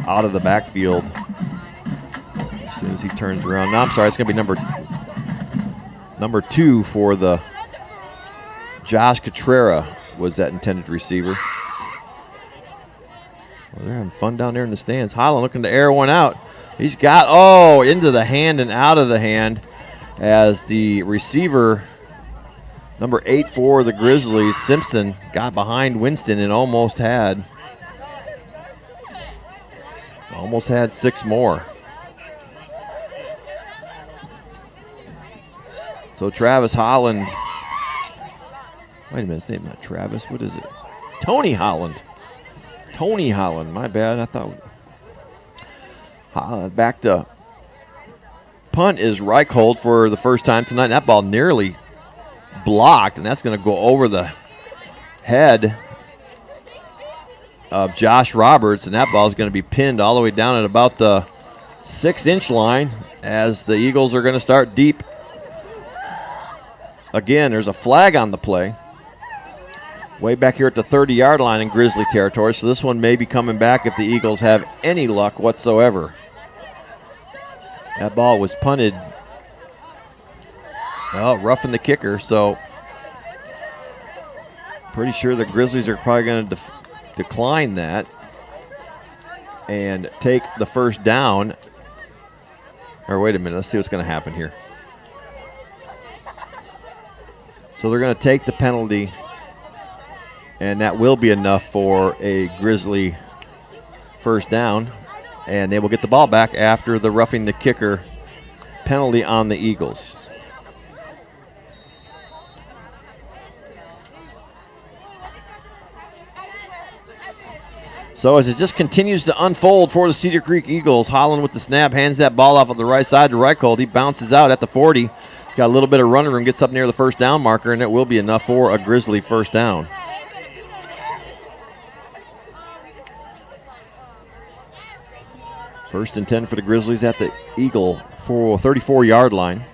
out of the backfield as soon as he turns around. No, I'm sorry. It's going to be number 2 for the Josh Catrera was that intended receiver. Well, they're having fun down there in the stands. Holland looking to air one out. He's got, into the hand and out of the hand as the receiver, number 8 for the Grizzlies, Simpson, got behind Winston and almost had 6 more. So Travis Holland, wait a minute, his name not Travis, what is it? Tony Holland, my bad. I thought back to punt is Reichhold for the first time tonight. That ball nearly blocked, and that's going to go over the head of Josh Roberts, and that ball is going to be pinned all the way down at about the 6-inch line as the Eagles are going to start deep. Again, there's a flag on the play. Way back here at the 30-yard line in Grizzly territory, so this one may be coming back if the Eagles have any luck whatsoever. That ball was punted, roughing the kicker, so pretty sure the Grizzlies are probably going to decline that and take the first down. Or wait a minute, let's see what's going to happen here. So they're going to take the penalty, and that will be enough for a Grizzly first down. And they will get the ball back after the roughing the kicker penalty on the Eagles. So as it just continues to unfold for the Cedar Creek Eagles, Holland with the snap, hands that ball off on the right side to Reichhold. He bounces out at the 40. He's got a little bit of running room, gets up near the first down marker, and it will be enough for a Grizzly first down. First and 10 for the Grizzlies at the Eagle for 34-yard line.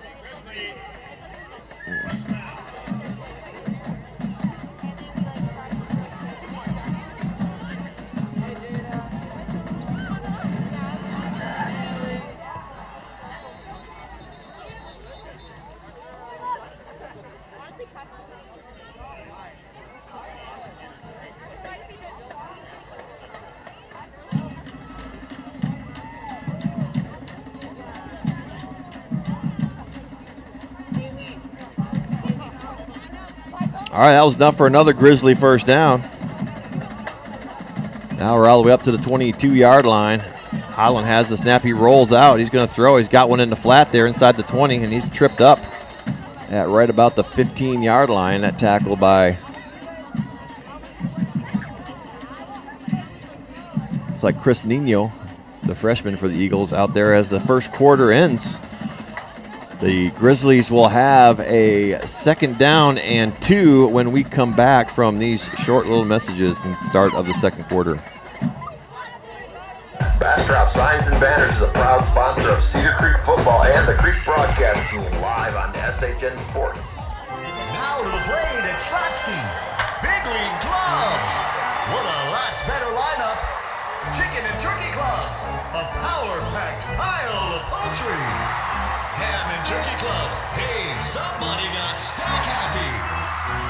All right, that was enough for another Grizzly first down. Now we're all the way up to the 22-yard line. Holland has the snap. He rolls out. He's going to throw. He's got one in the flat there inside the 20, and he's tripped up at right about the 15-yard line. That tackle by, it's like Chris Nino, the freshman for the Eagles, out there as the first quarter ends. The Grizzlies will have a second down and 2 when we come back from these short little messages and start of the second quarter. Bastrop Signs and Banners is a proud sponsor of Cedar Creek football and the Creek broadcast team live on SHN Sports. Now to the plate at Schlotsky's Big League Gloves. What a lots better lineup. chicken and turkey clubs. A power-packed pile of poultry. Ham and turkey clubs. Hey, somebody got stack happy.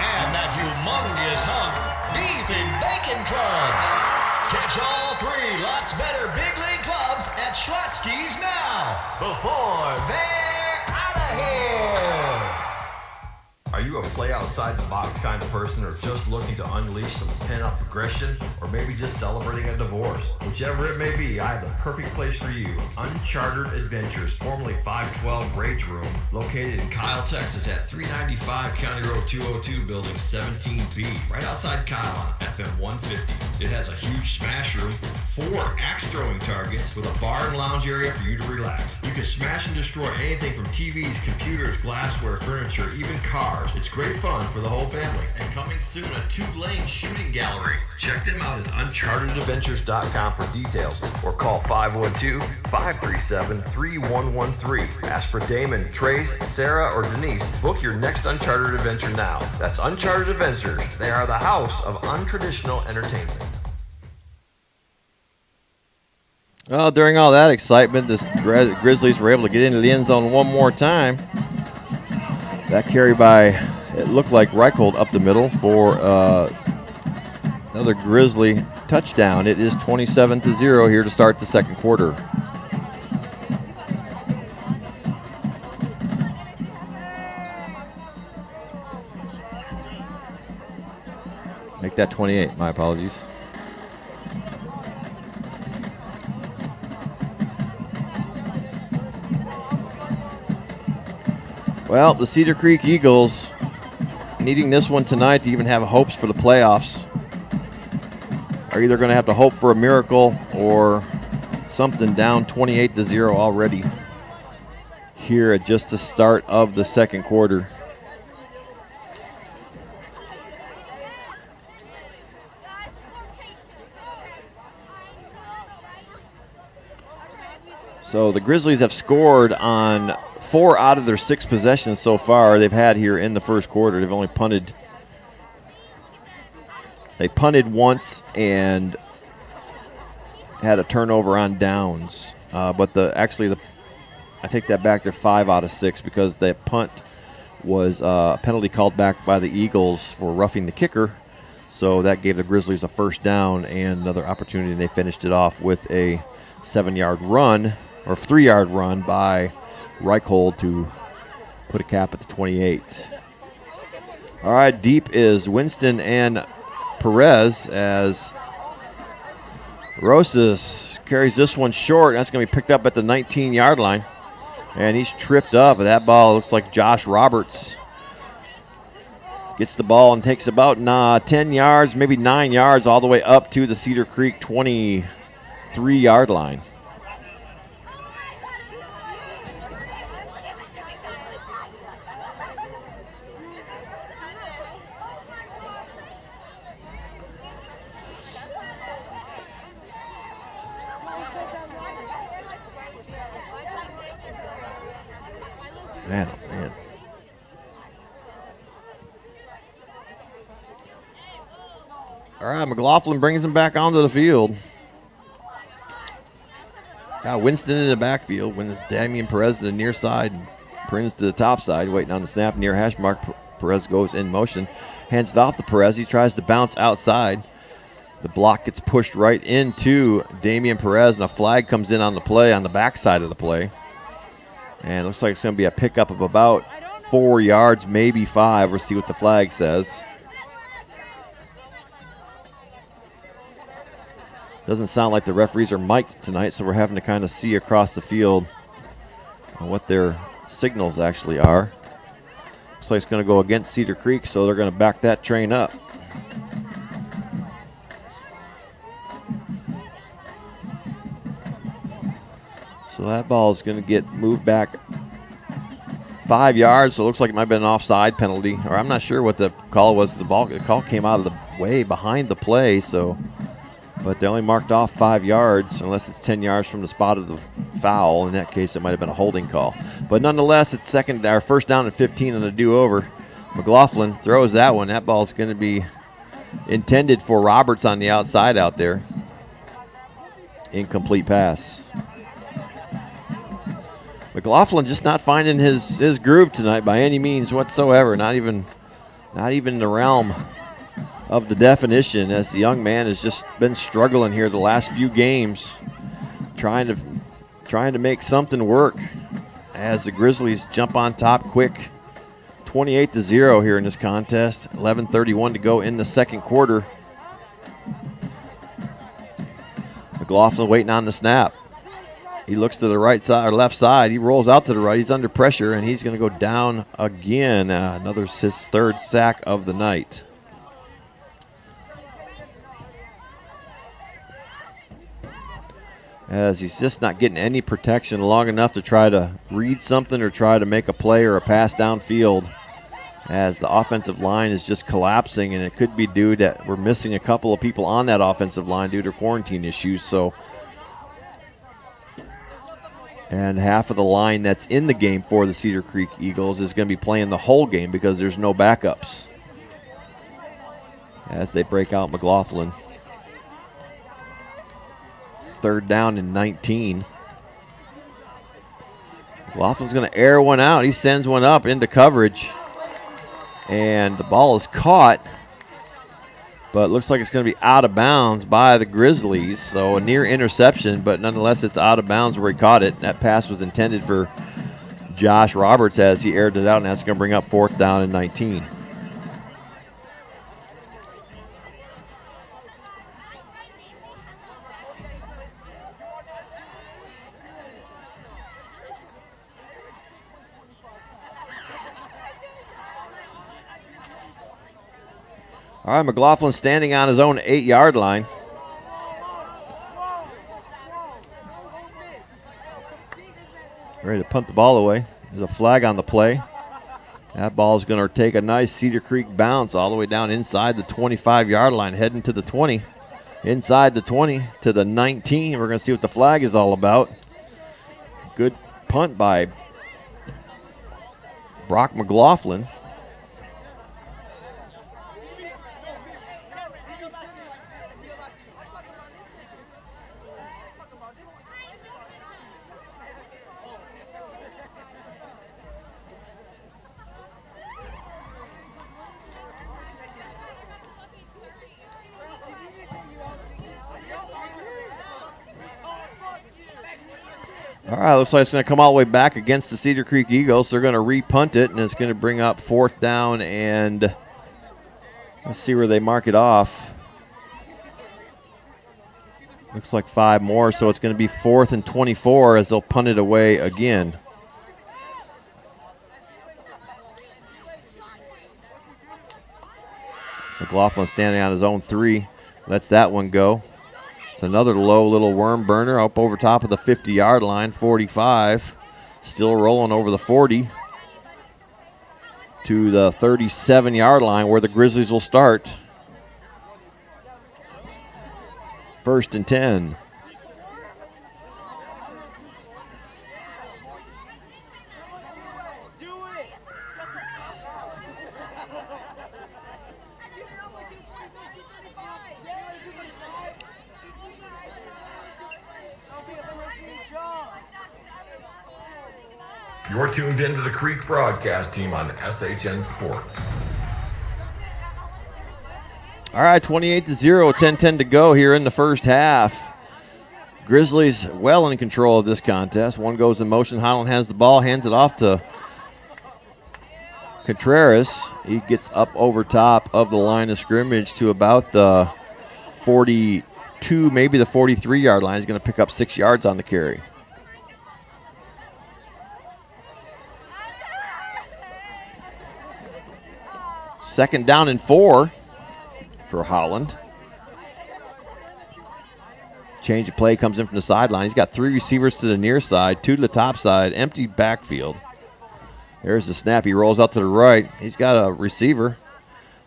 And that humongous hunk, beef and bacon clubs. Catch all three lots better big league clubs at Schlotsky's now, before they're out of here. Are you a play outside the box kind of person, or just looking to unleash some pent-up aggression, or maybe just celebrating a divorce? Whichever it may be, I have the perfect place for you. Uncharted Adventures, formerly 512 Rage Room, located in Kyle, Texas at 395 County Road 202, Building 17B, right outside Kyle on FM 150. It has a huge smash room, 4 axe-throwing targets, with a bar and lounge area for you to relax. You can smash and destroy anything from TVs, computers, glassware, furniture, even cars. It's great fun for the whole family. And coming soon, a 2-lane shooting gallery. Check them out at unchartedadventures.com for details, or call 512-537-3113. Ask for Damon, Trace, Sarah, or Denise. Book your next Uncharted adventure now. That's Uncharted Adventures. They are the house of untraditional entertainment. Well, during all that excitement, the Grizzlies were able to get into the end zone one more time. That carry by, it looked like Reichold up the middle for another Grizzly touchdown. It is 27-0 here to start the second quarter. Make that 28, my apologies. Well, the Cedar Creek Eagles needing this one tonight to even have hopes for the playoffs are either going to have to hope for a miracle or something, down 28-0 already here at just the start of the second quarter. So the Grizzlies have scored on 4 out of their 6 possessions so far they've had here in the first quarter. They've only punted. They punted once and had a turnover on downs. But I take that back. They're 5 out of 6 because the punt was a penalty called back by the Eagles for roughing the kicker. So that gave the Grizzlies a first down and another opportunity. And they finished it off with a 7-yard run or 3-yard run by Reichold to put a cap at the 28. All right, deep is Winston and Perez as Rosas carries this one short. That's going to be picked up at the 19-yard line. And he's tripped up. That ball looks like Josh Roberts gets the ball and takes about 10 yards, maybe 9 yards, all the way up to the Cedar Creek 23-yard line. Man, oh man. All right, McLaughlin brings him back onto the field. Got Winston in the backfield when Damian Perez to the near side, Prince to the top side, waiting on the snap near hash mark. Perez goes in motion, hands it off to Perez. He tries to bounce outside. The block gets pushed right into Damian Perez, and a flag comes in on the play, on the backside of the play. And it looks like it's going to be a pickup of about 4 yards, maybe 5. We'll see what the flag says. Doesn't sound like the referees are mic'd tonight, so we're having to kind of see across the field what their signals actually are. Looks like it's going to go against Cedar Creek, so they're going to back that train up. So that ball is going to get moved back 5 yards. So it looks like it might have been an offside penalty. Or I'm not sure what the call was. The call came out of the way behind the play. But they only marked off 5 yards unless it's 10 yards from the spot of the foul. In that case, it might have been a holding call. But nonetheless, it's first down and 15 on the do-over. McLaughlin throws that one. That ball is going to be intended for Roberts on the outside out there. Incomplete pass. McLaughlin just not finding his groove tonight by any means whatsoever. Not even in the realm of the definition, as the young man has just been struggling here the last few games, trying to make something work as the Grizzlies jump on top quick. 28-0 here in this contest. 11:31 to go in the second quarter. McLaughlin waiting on the snap. He looks to the right side or left side. He rolls out to the right. He's under pressure, and he's going to go down again. His third sack of the night. As he's just not getting any protection long enough to try to read something or try to make a play or a pass downfield, as the offensive line is just collapsing, and it could be due that we're missing a couple of people on that offensive line due to quarantine issues. So, and half of the line that's in the game for the Cedar Creek Eagles is going to be playing the whole game because there's no backups as they break out McLaughlin. Third down and 19. McLaughlin's going to air one out. He sends one up into coverage, and the ball is caught, but it looks like it's going to be out of bounds by the Grizzlies. So a near interception, but nonetheless it's out of bounds where he caught it. That pass was intended for Josh Roberts as he aired it out, and that's going to bring up fourth down and 19. All right, McLaughlin standing on his own 8-yard line. Ready to punt the ball away. There's a flag on the play. That ball is going to take a nice Cedar Creek bounce all the way down inside the 25-yard line, heading to the 20. Inside the 20 to the 19. We're going to see what the flag is all about. Good punt by Brock McLaughlin. All right, looks like it's going to come all the way back against the Cedar Creek Eagles. They're going to re-punt it, and it's going to bring up fourth down, and let's see where they mark it off. Looks like 5 more, so it's going to be 4th and 24 as they'll punt it away again. McLaughlin standing on his own 3. Lets that one go. It's another low little worm burner up over top of the 50-yard line, 45. Still rolling over the 40 to the 37-yard line where the Grizzlies will start. 1st and 10. You're tuned into the Creek broadcast team on SHN Sports. All right, 28-0, 10-10 to go here in the first half. Grizzlies well in control of this contest. One goes in motion. Highland has the ball, hands it off to Contreras. He gets up over top of the line of scrimmage to about the 42, maybe the 43-yard line. He's going to pick up 6 yards on the carry. Second down and 4 for Holland. Change of play comes in from the sideline. He's got 3 receivers to the near side, 2 to the top side, empty backfield. There's the snap. He rolls out to the right. He's got a receiver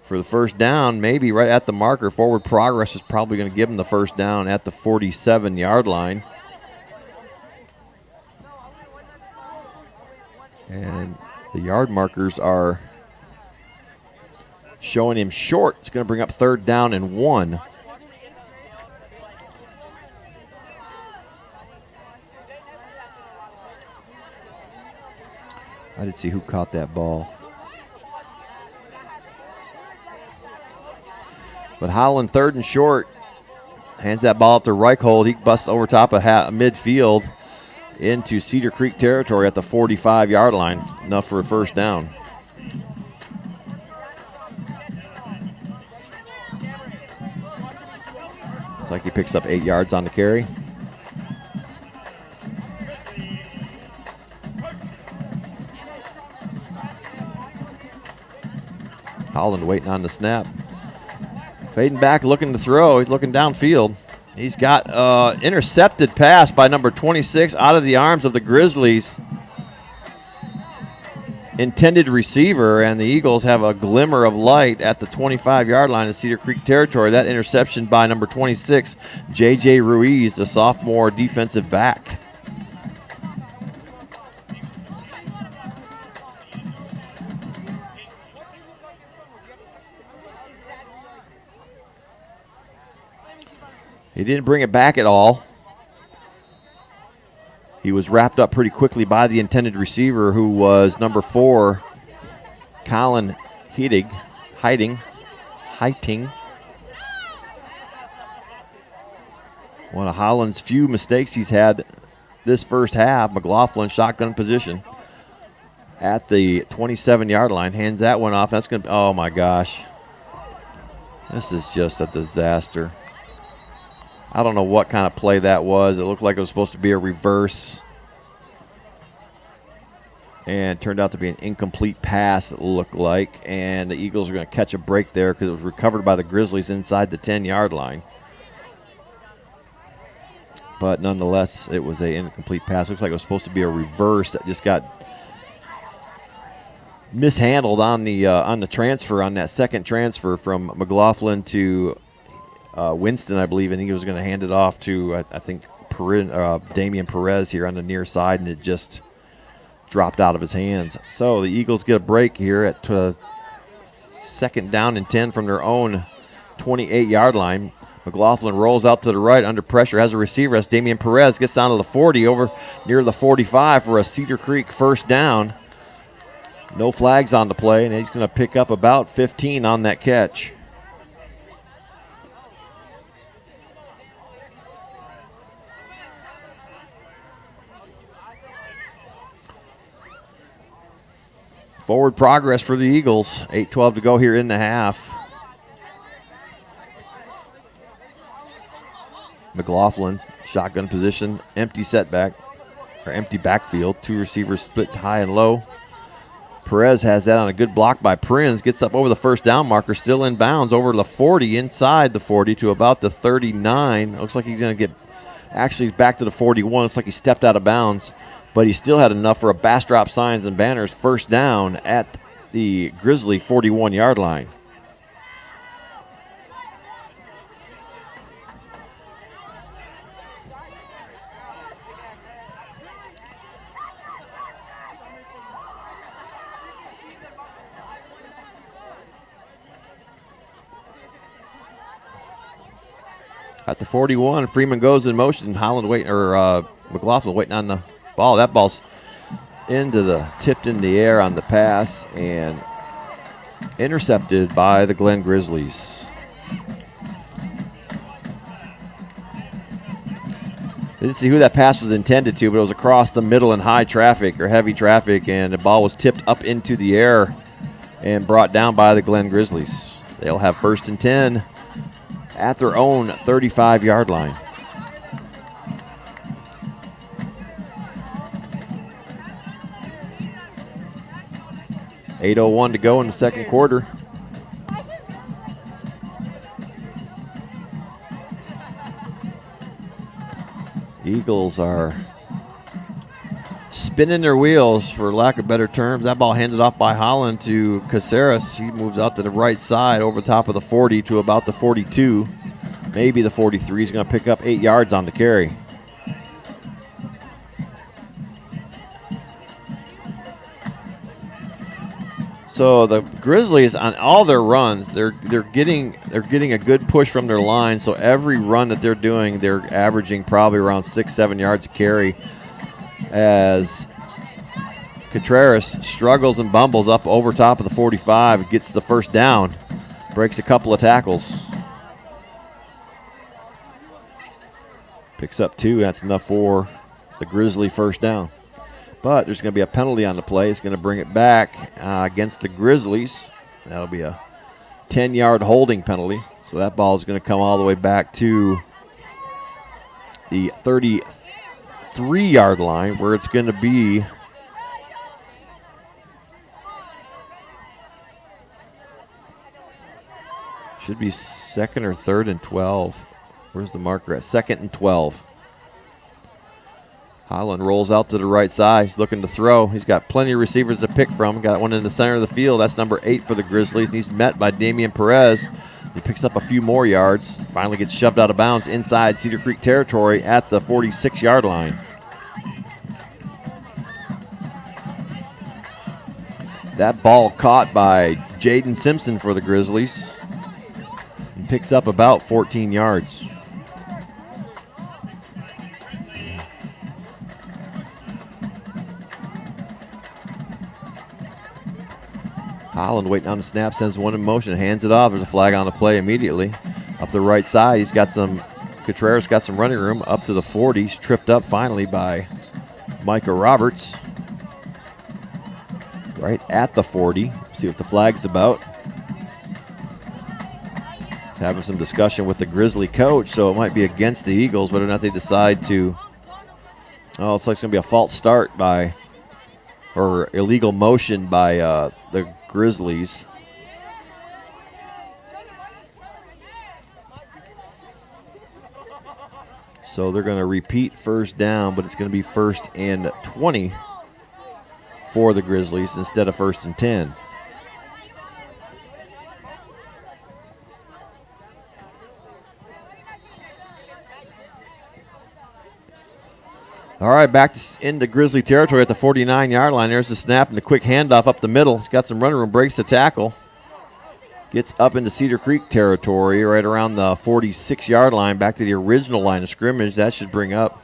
for the first down, maybe right at the marker. Forward progress is probably going to give him the first down at the 47-yard line. And the yard markers are showing him short. It's going to bring up 3rd down and 1. I didn't see who caught that ball. But Holland, 3rd and short, hands that ball up to Reichhold. He busts over top of midfield into Cedar Creek territory at the 45-yard line. Enough for a first down. Looks like he picks up 8 yards on the carry. Holland waiting on the snap. Fading back, looking to throw. He's looking downfield. He's got intercepted pass by number 26 out of the arms of the Grizzlies. Intended receiver, and the Eagles have a glimmer of light at the 25-yard line of Cedar Creek territory. That interception by number 26, J.J. Ruiz, the sophomore defensive back. He didn't bring it back at all. He was wrapped up pretty quickly by the intended receiver, who was number 4, Colin Heiting. One of Holland's few mistakes he's had this first half. McLaughlin, shotgun position at the 27-yard line. Hands that one off. That's going to, oh my gosh. This is just a disaster. I don't know what kind of play that was. It looked like it was supposed to be a reverse. And it turned out to be an incomplete pass, it looked like. And the Eagles are going to catch a break there because it was recovered by the Grizzlies inside the 10-yard line. But nonetheless, it was an incomplete pass. Looks like it was supposed to be a reverse that just got mishandled on the transfer, on that second transfer from McLaughlin to Winston, I believe, and he was going to hand it off to, I think, Damian Perez here on the near side, and it just dropped out of his hands. So the Eagles get a break here at 2nd down and 10 from their own 28-yard line. McLaughlin rolls out to the right under pressure, has a receiver. That's Damian Perez, gets down to the 40, over near the 45 for a Cedar Creek first down. No flags on the play, and he's going to pick up about 15 on that catch. Forward progress for the Eagles. 8:12 to go here in the half. McLaughlin, shotgun position, empty setback, or empty backfield. 2 receivers split high and low. Perez has that on a good block by Prinz. Gets up over the first down marker, still in bounds, over the 40, inside the 40 to about the 39. Looks like he's going to get, actually he's back to the 41. Looks like he stepped out of bounds. But he still had enough for a Bastrop signs and banners first down at the Grizzly 41-yard line. At the 41, Freeman goes in motion. Holland waiting, or McLaughlin waiting on the ball. That ball's tipped in the air on the pass and intercepted by the Glen Grizzlies. Didn't see who that pass was intended to, but it was across the middle in high traffic or heavy traffic, and the ball was tipped up into the air and brought down by the Glen Grizzlies. They'll have 1st and 10 at their own 35-yard line. .801 to go in the second quarter. Eagles are spinning their wheels, for lack of better terms. That ball handed off by Holland to Caceres. He moves out to the right side over top of the 40 to about the 42, maybe the 43. He's going to pick up 8 yards on the carry. So the Grizzlies, on all their runs, they're getting a good push from their line. So every run that they're doing, they're averaging probably around 6-7 yards a carry. As Contreras struggles and bumbles up over top of the 45, gets the first down, breaks a couple of tackles. Picks up 2, that's enough for the Grizzly first down. But there's going to be a penalty on the play. It's going to bring it back against the Grizzlies. That'll be a 10-yard holding penalty. So that ball is going to come all the way back to the 33-yard line, where it's going to be should be 2nd or 3rd and 12. Where's the marker at? 2nd and 12. Holland rolls out to the right side, looking to throw. He's got plenty of receivers to pick from. Got one in the center of the field. That's number 8 for the Grizzlies. He's met by Damian Perez. He picks up a few more yards. Finally gets shoved out of bounds inside Cedar Creek territory at the 46-yard line. That ball caught by Jaden Simpson for the Grizzlies. And picks up about 14 yards. Holland waiting on the snap, sends one in motion, hands it off. There's a flag on the play immediately. Up the right side, Contreras got some running room up to the 40. He's tripped up finally by Micah Roberts. Right at the 40. See what the flag's about. He's having some discussion with the Grizzly coach, so it might be against the Eagles, whether or not they decide to. Oh, it's like it's going to be a false start or illegal motion by the Grizzlies. So they're going to repeat first down, but it's going to be 1st and 20 for the Grizzlies instead of 1st and 10. All right, back into Grizzly territory at the 49-yard line. There's the snap and the quick handoff up the middle. He's got some running room, breaks the tackle. Gets up into Cedar Creek territory right around the 46-yard line, back to the original line of scrimmage. That should bring up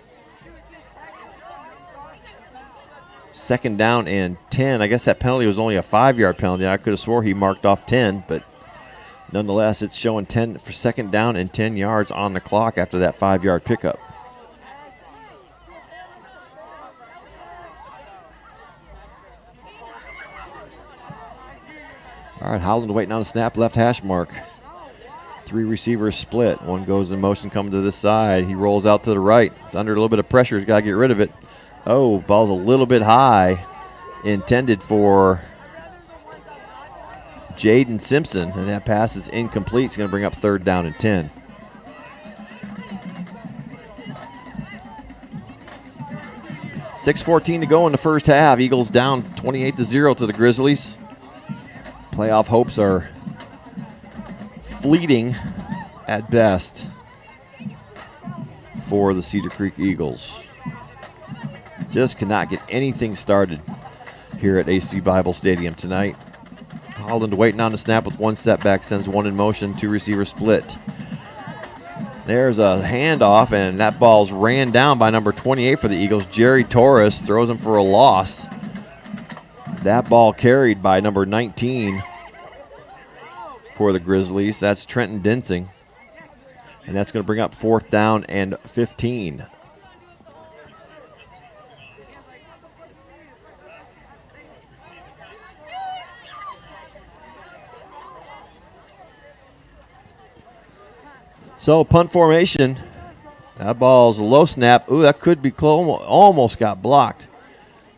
2nd down and 10. I guess that penalty was only a 5-yard penalty. I could have swore he marked off 10, but nonetheless, it's showing 10 for 2nd down and 10 yards on the clock after that 5-yard pickup. All right, Holland waiting on a snap, left hash mark. 3 receivers split. One goes in motion, coming to this side. He rolls out to the right. It's under a little bit of pressure. He's got to get rid of it. Oh, ball's a little bit high. Intended for Jaden Simpson, and that pass is incomplete. It's going to bring up 3rd down and 10. .6:14 to go in the first half. Eagles down 28-0 to the Grizzlies. Playoff hopes are fleeting at best for the Cedar Creek Eagles. Just cannot get anything started here at AC Bible Stadium tonight. Holland waiting on the snap with 1 setback, sends 1 in motion, 2 receiver split. There's a handoff, and that ball's ran down by number 28 for the Eagles. Jerry Torres throws him for a loss. That ball carried by number 19 for the Grizzlies. That's Trenton Densing. And that's going to bring up 4th down and 15. So punt formation. That ball's a low snap. Ooh, that could be close. Almost got blocked.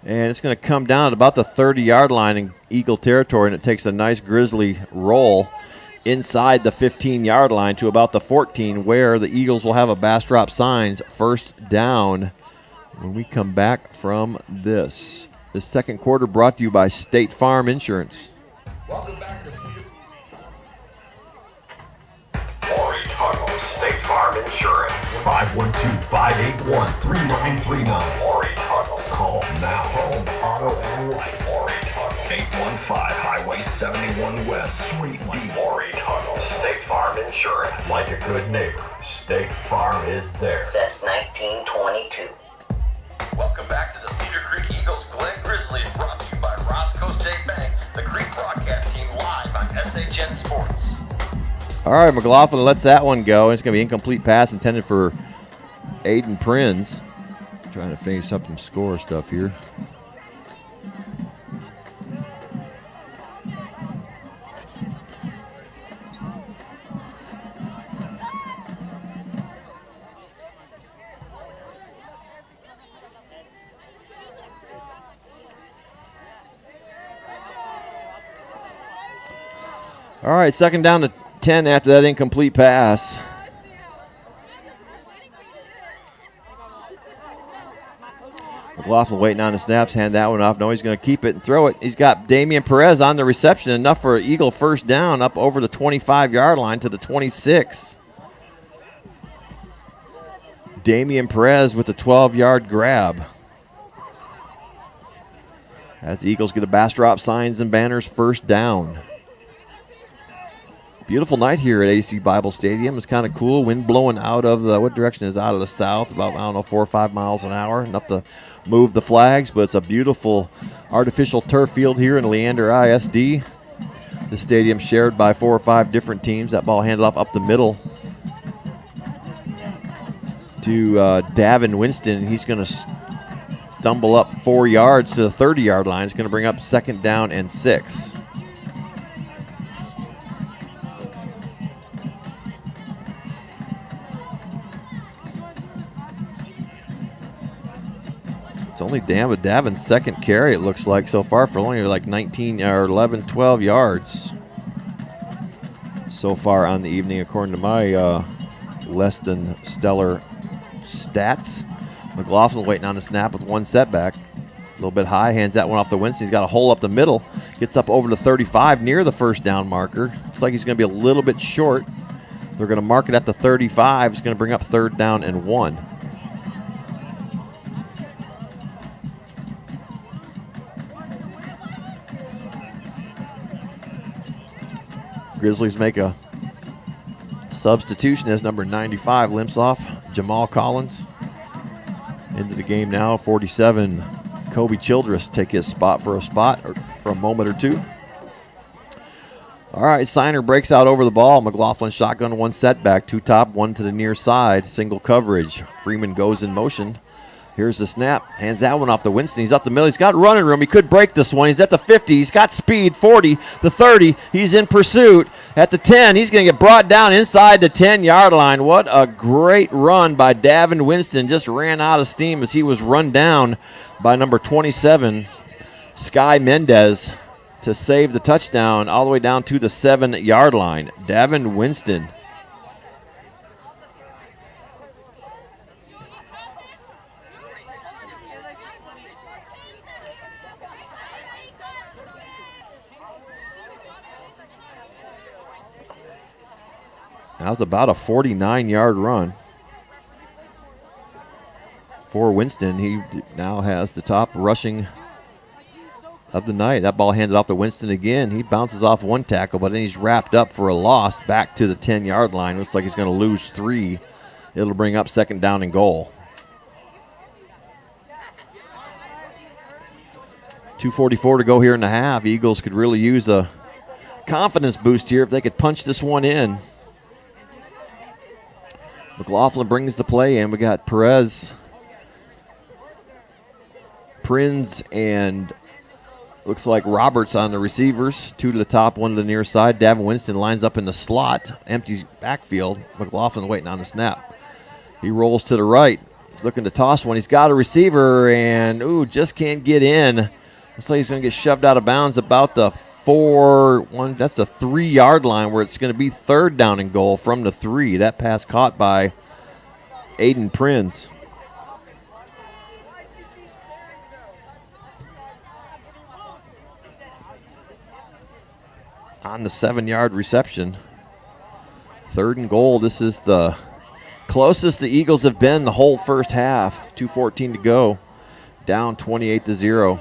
And it's going to come down at about the 30-yard line in Eagle territory, and it takes a nice Grizzly roll inside the 15-yard line to about the 14, where the Eagles will have a Bastrop signs 1st down when we come back from this. The second quarter brought to you by State Farm Insurance. Welcome back to Cedar. Lori Tuttle, State Farm Insurance. 512-581-3939. Lori Tuttle. Call now. Home, auto, and life. Lori Tuttle. 815 Highway 71 West, Suite D. Lori Tuttle, State Farm Insurance. Like a good neighbor, State Farm is there. Since 1922. Welcome back to the Cedar Creek Eagles Glen Grizzlies, brought to USA Jet Sports. All right, McLaughlin lets that one go. It's going to be incomplete pass intended for Aiden Prinz. Trying to finish up some score stuff here. All right, second down to 10 after that incomplete pass. McLaughlin waiting on the snaps, hand that one off. No, he's going to keep it and throw it. He's got Damian Perez on the reception, enough for an Eagle first down up over the 25-yard line to the 26. Damian Perez with the 12-yard grab. As the Eagles get a Bastrop signs and banners first down. Beautiful night here at AC Bible Stadium. It's kind of cool. Wind blowing out of the, what direction is out of the south? About, 4 or 5 miles an hour. Enough to move the flags, but it's a beautiful artificial turf field here in Leander ISD. The stadium shared by 4 or 5 different teams. That ball handed off up the middle to Davin Winston. He's going to stumble up 4 yards to the 30-yard line. It's going to bring up second down and 6. It's only Davin's second carry, it looks like, so far, for only like 19 or 11, 12 yards so far on the evening, according to my less than stellar stats. McLaughlin waiting on the snap with one setback. A little bit high, hands that one off to Winston. He's got a hole up the middle. Gets up over the 35 near the first down marker. Looks like he's going to be a little bit short. They're going to mark it at the 35. It's going to bring up third down and 1. Grizzlies make a substitution as number 95 limps off. Jamal Collins into the game now. 47, Kobe Childress take his spot for a moment or two. All right, Signer breaks out over the ball. McLaughlin shotgun, one setback, 2 top, 1 to the near side. Single coverage. Freeman goes in motion. Here's the snap. Hands that one off to Winston. He's up the middle. He's got running room. He could break this one. He's at the 50. He's got speed. 40, the 30. He's in pursuit. At the 10, he's going to get brought down inside the 10-yard line. What a great run by Davin Winston. Just ran out of steam as he was run down by number 27, Sky Mendez, to save the touchdown all the way down to the 7-yard line. Davin Winston. That was about a 49-yard run for Winston. He now has the top rushing of the night. That ball handed off to Winston again. He bounces off one tackle, but then he's wrapped up for a loss back to the 10-yard line. Looks like he's going to lose 3. It'll bring up second down and goal. 2:44 to go here in the half. Eagles could really use a confidence boost here if they could punch this one in. McLaughlin brings the play in. We got Perez, Prinz, and looks like Roberts on the receivers. 2 to the top, 1 to the near side. Davin Winston lines up in the slot. Empty backfield. McLaughlin waiting on the snap. He rolls to the right. He's looking to toss one. He's got a receiver and, just can't get in. Looks like he's going to get shoved out of bounds about the 4-1. That's the 3-yard line where it's going to be third down and goal from the 3. That pass caught by Aiden Prinz. On the 7-yard reception. 3rd and goal. This is the closest the Eagles have been the whole first half. 2:14 to go. Down 28-0.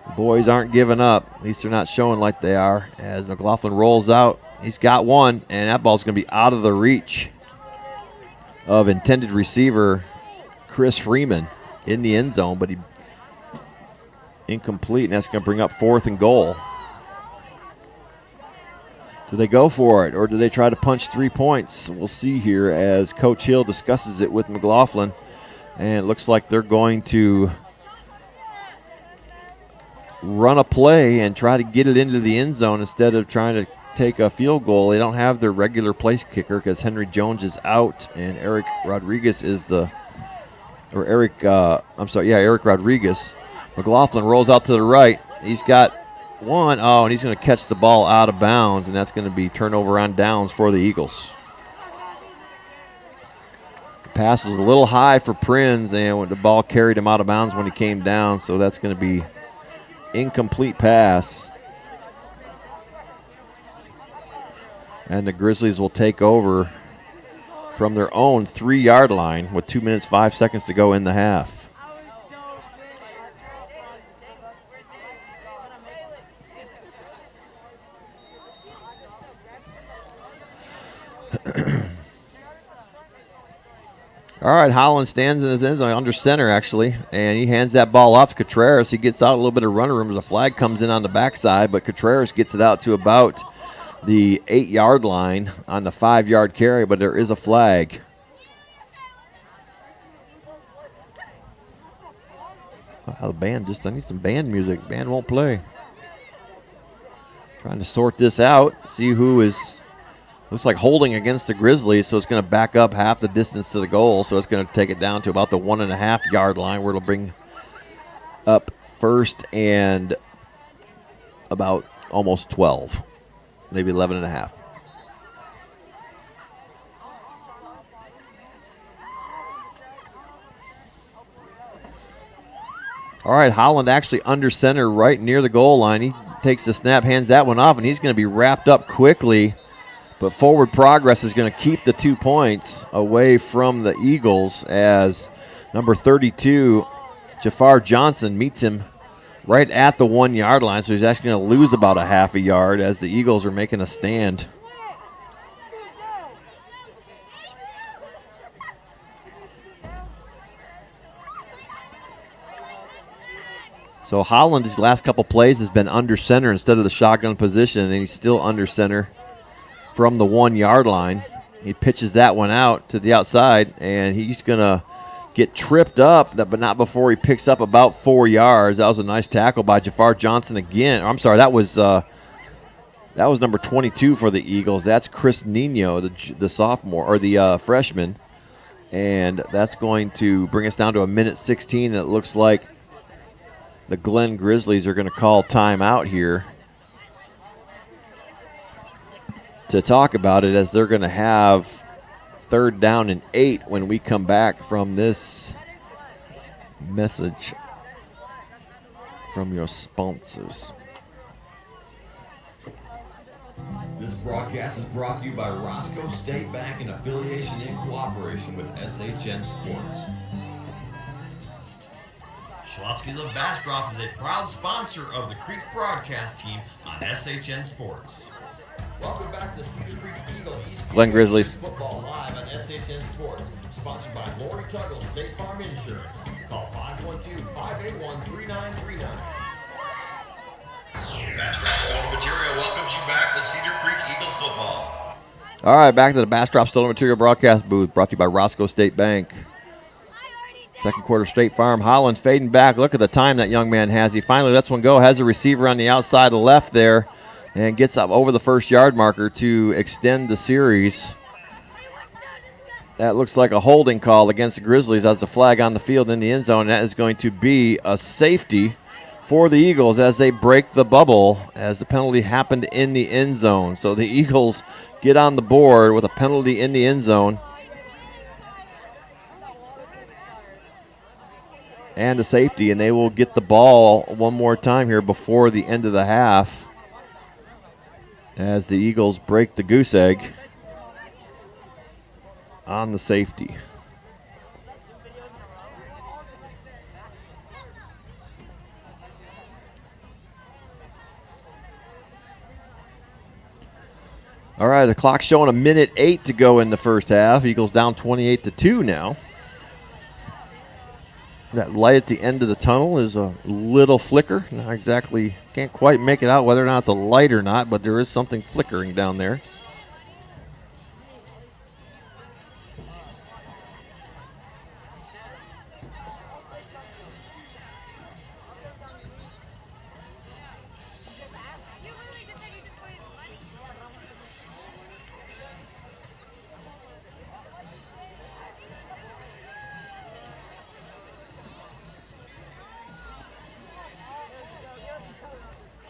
The boys aren't giving up. At least they're not showing like they are. As McLaughlin rolls out, he's got one, and that ball's going to be out of the reach of intended receiver Chris Freeman in the end zone, but he incomplete, and that's going to bring up 4th and goal. Do they go for it, or do they try to punch 3 points? We'll see here as Coach Hill discusses it with McLaughlin. And it looks like they're going to run a play and try to get it into the end zone instead of trying to take a field goal. They don't have their regular place kicker because Henry Jones is out, and Eric Rodriguez Eric Rodriguez. McLaughlin rolls out to the right. He's got one. Oh, and he's going to catch the ball out of bounds, and that's going to be turnover on downs for the Eagles. The pass was a little high for Prinz, and the ball carried him out of bounds when he came down, so that's going to be incomplete pass. And the Grizzlies will take over from their own 3-yard line with 2 minutes, 5 seconds to go in the half. All right, Holland stands in his end zone, under center actually, and he hands that ball off to Contreras. He gets out a little bit of running room as a flag comes in on the backside, but Contreras gets it out to about the 8-yard line on the 5-yard carry, but there is a flag. The band I need some band music. Band won't play. Trying to sort this out, see who is, looks like holding against the Grizzlies, so it's going to back up half the distance to the goal, so it's going to take it down to about the 1.5-yard line where it'll bring up first and about almost 12. Maybe 11 and a half. All right, Holland actually under center right near the goal line. He takes the snap, hands that one off, and he's going to be wrapped up quickly. But forward progress is going to keep the 2 points away from the Eagles as number 32, Jafar Johnson, meets him right at the 1-yard line, so he's actually going to lose about a half a yard as the Eagles are making a stand. So Holland, his last couple plays, has been under center instead of the shotgun position, and he's still under center from the 1-yard line. He pitches that one out to the outside, and he's going to get tripped up, but not before he picks up about 4 yards. That was a nice tackle by Jafar Johnson again. I'm sorry, that was number 22 for the Eagles. That's Chris Nino, the sophomore, or the freshman. And that's going to bring us down to 1:16, and it looks like the Glen Grizzlies are going to call timeout here to talk about it, as they're going to have 3rd down and 8 when we come back from this message from your sponsors. This broadcast is brought to you by Roscoe State Bank in affiliation in cooperation with SHN Sports. Schlotsky's of Bastrop is a proud sponsor of the Creek broadcast team on SHN Sports. Welcome back to Cedar Creek Eagle East Glen Grizzlies. Football live on SHN Sports. Sponsored by Lori Tuggle State Farm Insurance. Call 512-581-3939. Bastrop Stone Material welcomes you back to Cedar Creek Eagle football. All right, back to the Bastrop Stolen Material broadcast booth, brought to you by Roscoe State Bank. Second quarter, State Farm. Holland fading back. Look at the time that young man has. He finally lets one go, has a receiver on the outside of the left there, and gets up over the 1st-yard marker to extend the series. That looks like a holding call against the Grizzlies as the flag on the field in the end zone. That is going to be a safety for the Eagles as they break the bubble, as the penalty happened in the end zone. So the Eagles get on the board with a penalty in the end zone. And a safety, and they will get the ball one more time here before the end of the half as the Eagles break the goose egg on the safety. All right, the clock's showing 1:08 to go in the first half. Eagles down 28-2 now. That light at the end of the tunnel is a little flicker. Not exactly, can't quite make it out whether or not it's a light or not, but there is something flickering down there.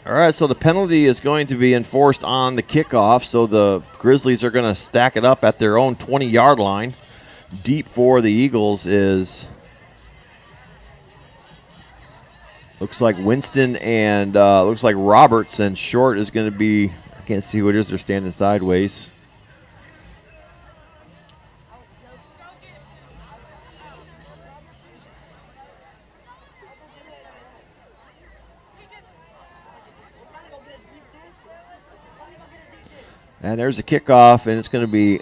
All right, so the penalty is going to be enforced on the kickoff, so the Grizzlies are going to stack it up at their own 20-yard line. Deep for the Eagles is, looks like Winston and looks like Roberts, and short is going to be, I can't see who it is, they're standing sideways. And there's a kickoff, and it's going to be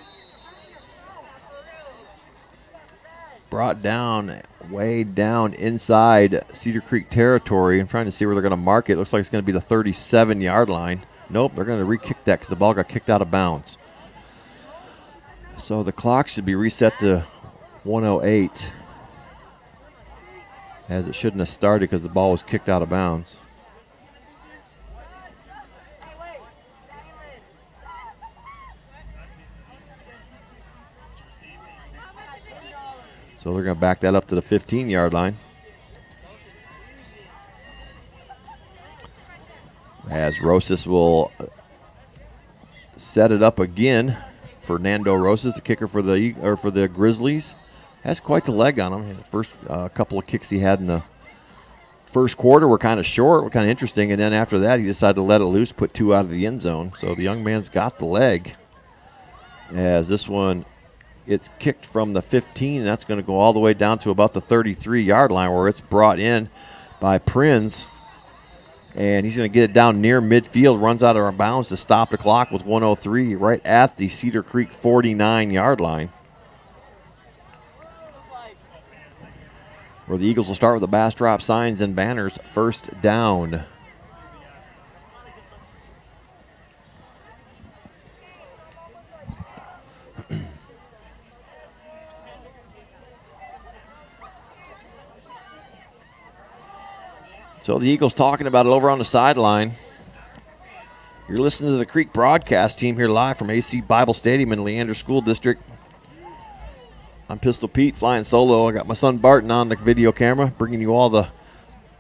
brought down, way down inside Cedar Creek territory. I'm trying to see where they're going to mark it. Looks like it's going to be the 37-yard line. Nope, they're going to re-kick that because the ball got kicked out of bounds. So the clock should be reset to 1:08, as it shouldn't have started because the ball was kicked out of bounds. So they're going to back that up to the 15-yard line. As Rosas will set it up again. Fernando Rosas, the kicker for the Grizzlies, has quite the leg on him. The first couple of kicks he had in the first quarter were kind of short, were kind of interesting, and then after that he decided to let it loose, put two out of the end zone. So the young man's got the leg. As this one, it's kicked from the 15, and that's going to go all the way down to about the 33-yard line, where it's brought in by Prinz. And he's going to get it down near midfield, runs out of bounds to stop the clock with 1:03 right at the Cedar Creek 49-yard line. Where the Eagles will start with the Bastrop signs and banners, first down. So the Eagles talking about it over on the sideline. You're listening to the Creek broadcast team here live from AC Bible Stadium in Leander School District. I'm Pistol Pete flying solo. I got my son Barton on the video camera, bringing you all the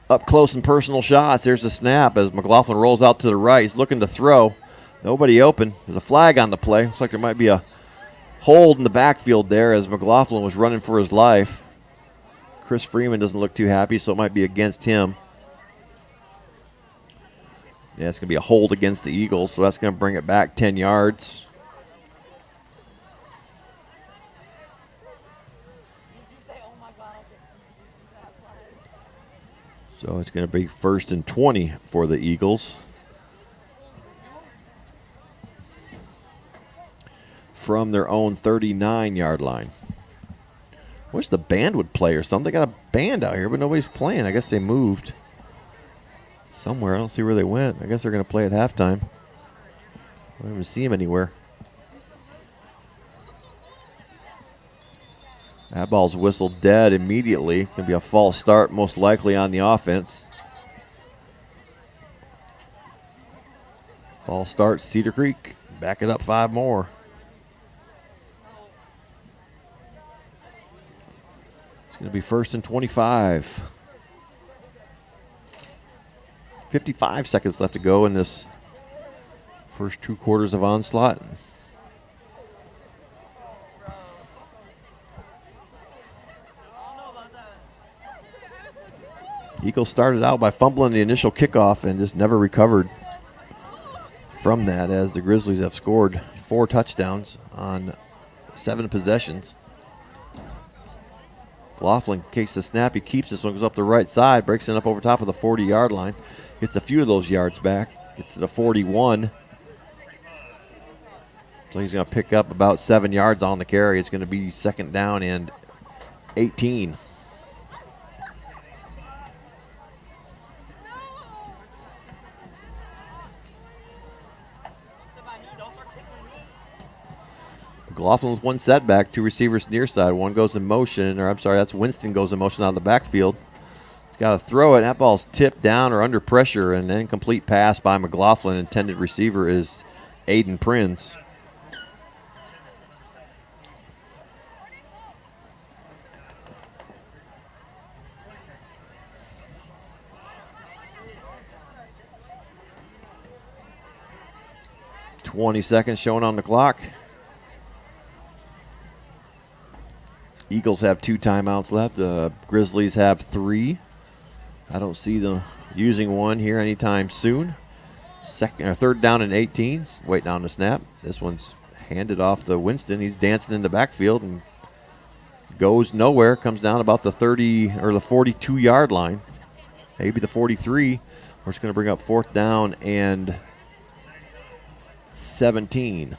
up close and personal shots. There's the snap as McLaughlin rolls out to the right. He's looking to throw. Nobody open. There's a flag on the play. Looks like there might be a hold in the backfield there as McLaughlin was running for his life. Chris Freeman doesn't look too happy, so it might be against him. Yeah, it's going to be a hold against the Eagles, so that's going to bring it back 10 yards. So it's going to be 1st and 20 for the Eagles. From their own 39-yard line. Wish the band would play or something. They got a band out here, but nobody's playing. I guess they moved somewhere. I don't see where they went. I guess they're going to play at halftime. I don't even see them anywhere. That ball's whistled dead immediately. Going to be a false start most likely on the offense. False start, Cedar Creek. Back it up 5 more. It's going to be 1st and 25. 55 seconds left to go in this first 2 quarters of onslaught. Eagles started out by fumbling the initial kickoff and just never recovered from that, as the Grizzlies have scored 4 touchdowns on 7 possessions. McLaughlin takes the snap. He keeps this one, goes up the right side, breaks it up over top of the 40-yard line. Gets a few of those yards back. Gets to the 41. So he's going to pick up about 7 yards on the carry. It's going to be 2nd down and 18. McLaughlin's one setback, 2 receivers near side. One goes in motion, or I'm sorry, that's Winston goes in motion out of the backfield. He's got to throw it. That ball's tipped down or under pressure, and an incomplete pass by McLaughlin. Intended receiver is Aiden Prinz. .20 seconds showing on the clock. Eagles have 2 timeouts left. Grizzlies have 3. I don't see them using one here anytime soon. Third down and 18. Waiting on the snap. This one's handed off to Winston. He's dancing in the backfield and goes nowhere. Comes down about the 30 or the 42-yard line. Maybe the 43. We're just going to bring up 4th down and 17.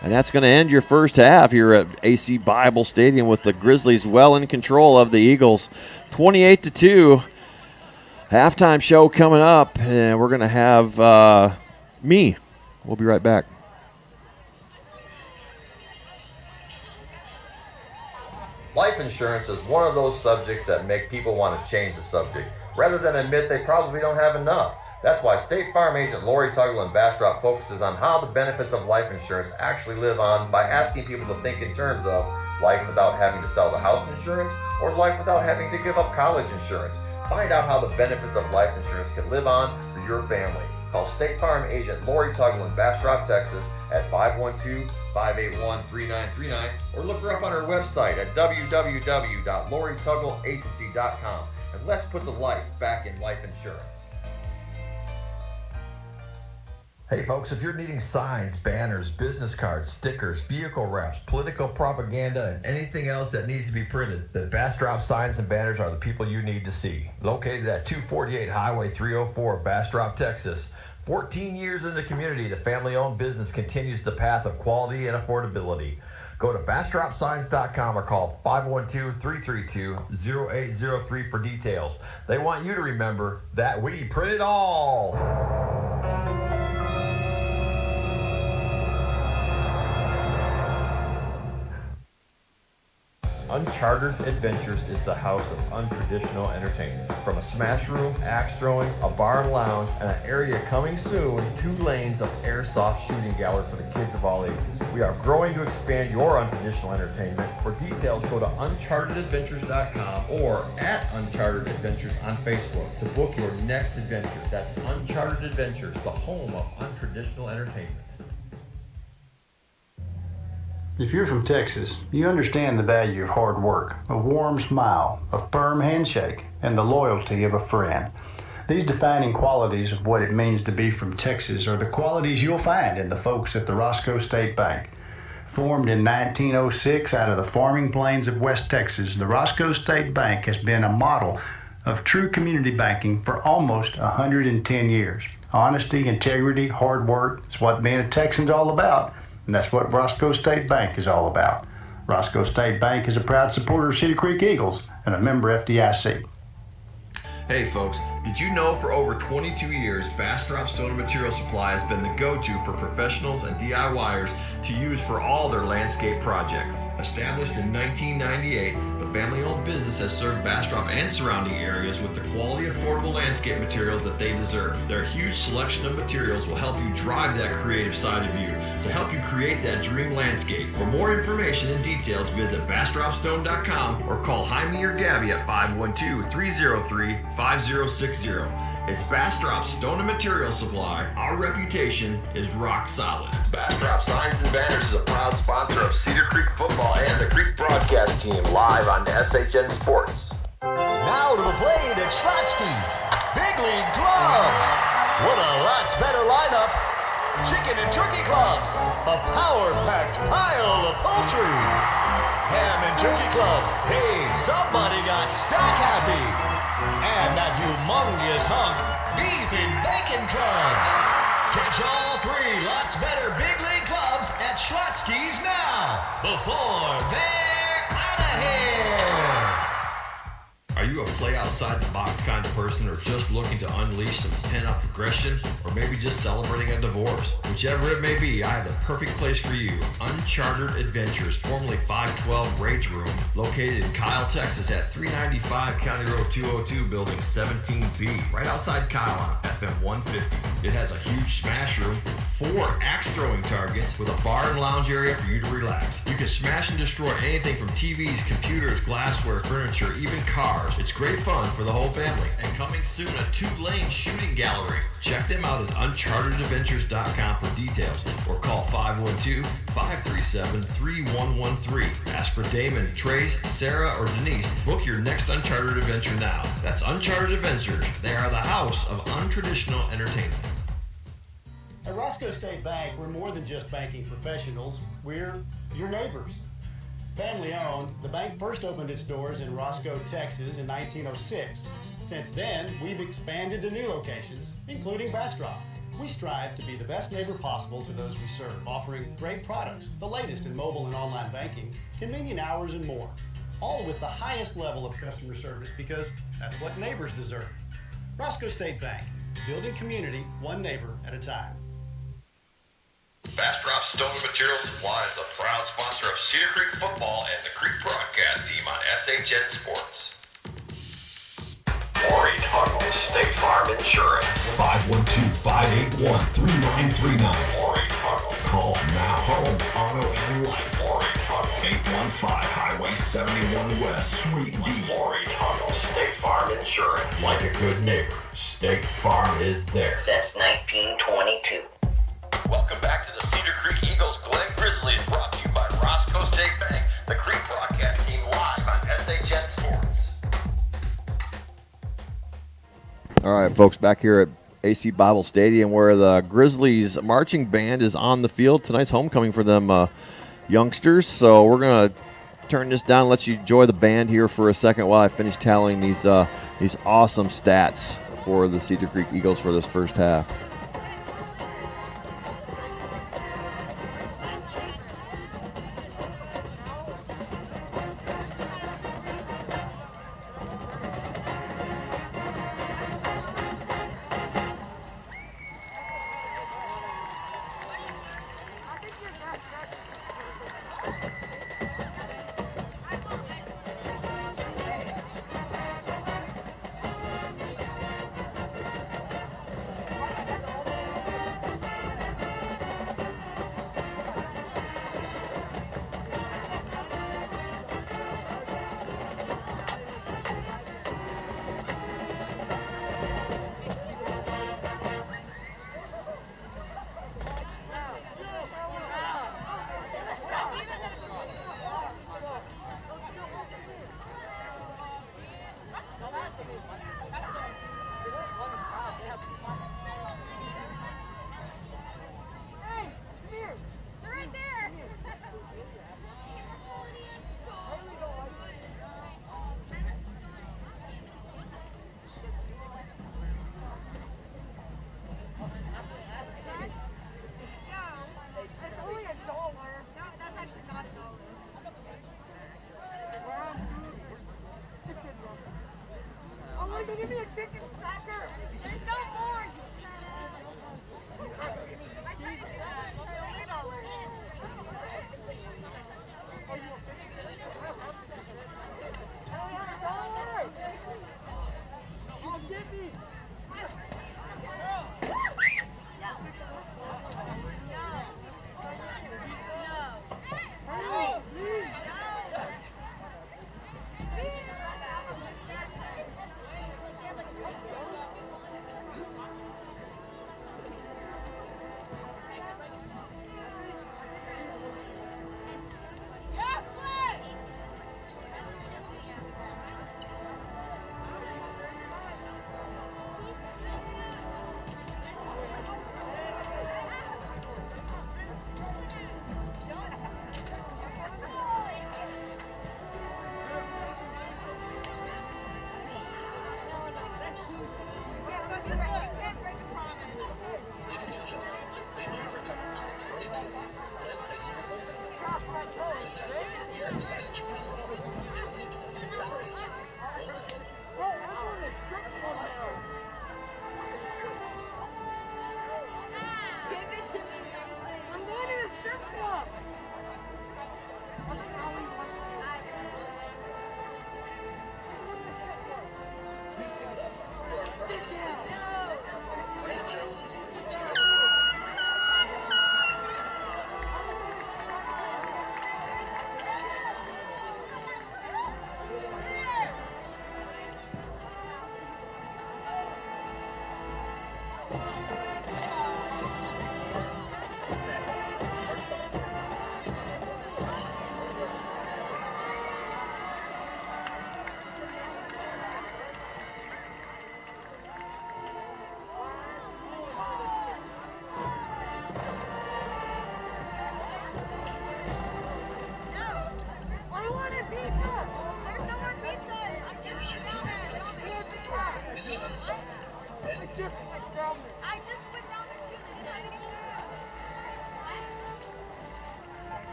And that's going to end your first half here at AC Bible Stadium with the Grizzlies well in control of the Eagles. 28-2. Halftime show coming up, and we're going to have me. We'll be right back. Life insurance is one of those subjects that make people want to change the subject, rather than admit they probably don't have enough. That's why State Farm agent Lori Tuggle in Bastrop focuses on how the benefits of life insurance actually live on by asking people to think in terms of life without having to sell the house insurance or life without having to give up college insurance. Find out how the benefits of life insurance can live on for your family. Call State Farm agent Lori Tuggle in Bastrop, Texas at 512-581-3939 or look her up on her website at www.lorituggleagency.com. And let's put the life back in life insurance. Hey folks, if you're needing signs, banners, business cards, stickers, vehicle wraps, political propaganda, and anything else that needs to be printed, then Bastrop Signs and Banners are the people you need to see. Located at 248 Highway 304, Bastrop, Texas. 14 years in the community, the family-owned business continues the path of quality and affordability. Go to BastropSigns.com or call 512-332-0803 for details. They want you to remember that we print it all. Uncharted Adventures is the house of untraditional entertainment. From a smash room, axe throwing, a barn lounge, and an area coming soon, 2 lanes of airsoft shooting gallery for the kids of all ages. We are growing to expand your untraditional entertainment. For details, go to unchartedadventures.com or at Uncharted Adventures on Facebook to book your next adventure. That's Uncharted Adventures, the home of untraditional entertainment. If you're from Texas, you understand the value of hard work, a warm smile, a firm handshake, and the loyalty of a friend. These defining qualities of what it means to be from Texas are the qualities you'll find in the folks at the Roscoe State Bank. Formed in 1906 out of the farming plains of West Texas, the Roscoe State Bank has been a model of true community banking for almost 110 years. Honesty, integrity, hard work, it's what being a Texan's all about. And that's what Roscoe State Bank is all about. Roscoe State Bank is a proud supporter of Cedar Creek Eagles and a member FDIC. Hey folks, did you know for over 22 years, Bastrop Stone and Material Supply has been the go-to for professionals and DIYers to use for all their landscape projects. Established in 1998, the family-owned business has served Bastrop and surrounding areas with the quality, affordable landscape materials that they deserve. Their huge selection of materials will help you drive that creative side of you to help you create that dream landscape. For more information and details, visit BastropStone.com or call Jaime or Gabby at 512-303-5060. It's Bastrop Stone and Material Supply. Our reputation is rock solid. Bastrop Signs and Banners is a proud sponsor of Cedar Creek Football and the Creek Broadcast Team live on SHN Sports. Now to the plate at Schlotzsky's Big League Clubs. What a lots better lineup. Chicken and turkey clubs, a power-packed pile of poultry. Ham and turkey clubs, hey, somebody got stack happy. And that humongous hunk, beef and bacon clubs. Catch all 3 lots better big league clubs at Schlotzsky's now, before they're out of here. Are you a play outside the box kind of person, or just looking to unleash some pent-up aggression, or maybe just celebrating a divorce? Whichever it may be, I have the perfect place for you. Uncharted Adventures, formerly 512 Rage Room, located in Kyle, Texas at 395 County Road 202, Building 17B, right outside Kyle on FM 150. It has a huge smash room, 4 axe throwing targets, with a bar and lounge area for you to relax. You can smash and destroy anything from TVs, computers, glassware, furniture, even cars. It's great fun for the whole family. And coming soon, a 2-lane shooting gallery. Check them out at unchartedadventures.com for details, or call 512-537-3113. Ask for Damon, Trace, Sarah, or Denise. Book your next Uncharted adventure now. That's Uncharted Adventures. They are the house of untraditional entertainment. At Roscoe State Bank, we're more than just banking professionals. We're your neighbors. Family owned, the bank first opened its doors in Roscoe, Texas in 1906. Since then, we've expanded to new locations, including Bastrop. We strive to be the best neighbor possible to those we serve, offering great products, the latest in mobile and online banking, convenient hours, and more. All with the highest level of customer service, because that's what neighbors deserve. Roscoe State Bank, building community one neighbor at a time. Bastrop Stone Material Supply is a proud sponsor of Cedar Creek football and the Creek broadcast team on SHN Sports. Maury Tuttle, State Farm Insurance. 512-581-3939. Maury Tuttle. Call now. Home, auto, and life. Maury Tuttle. 815 Highway 71 West, Suite D. Maury Tuttle, State Farm Insurance. Like a good neighbor, State Farm is there. Since 1922. Welcome back to the Cedar Creek Eagles Glen Grizzlies, brought to you by Roscoe State Bank, the Creek broadcast team, live on SHN Sports. All right, folks, back here at AC Bible Stadium, where the Grizzlies marching band is on the field. Tonight's homecoming for them youngsters, so we're going to turn this down and let you enjoy the band here for a second while I finish tallying these awesome stats for the Cedar Creek Eagles for this first half.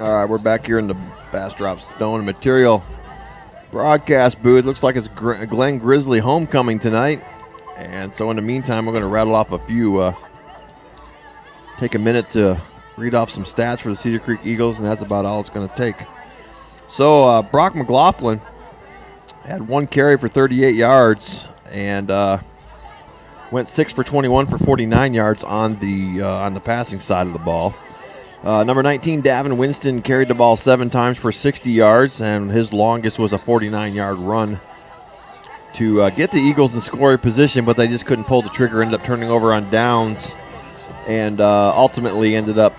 All right, we're back here in the Bastrop Stone Material broadcast booth. Looks like it's Glen Grizzly homecoming tonight. And so in the meantime, we're going to rattle off a few, take a minute to read off some stats for the Cedar Creek Eagles, and that's about all it's going to take. So Brock McLaughlin had one carry for 38 yards and went 6 for 21 for 49 yards on the passing side of the ball. Number 19, Davin Winston, carried the ball 7 times for 60 yards, and his longest was a 49-yard run to get the Eagles in scoring position, but they just couldn't pull the trigger, ended up turning over on downs, and ultimately ended up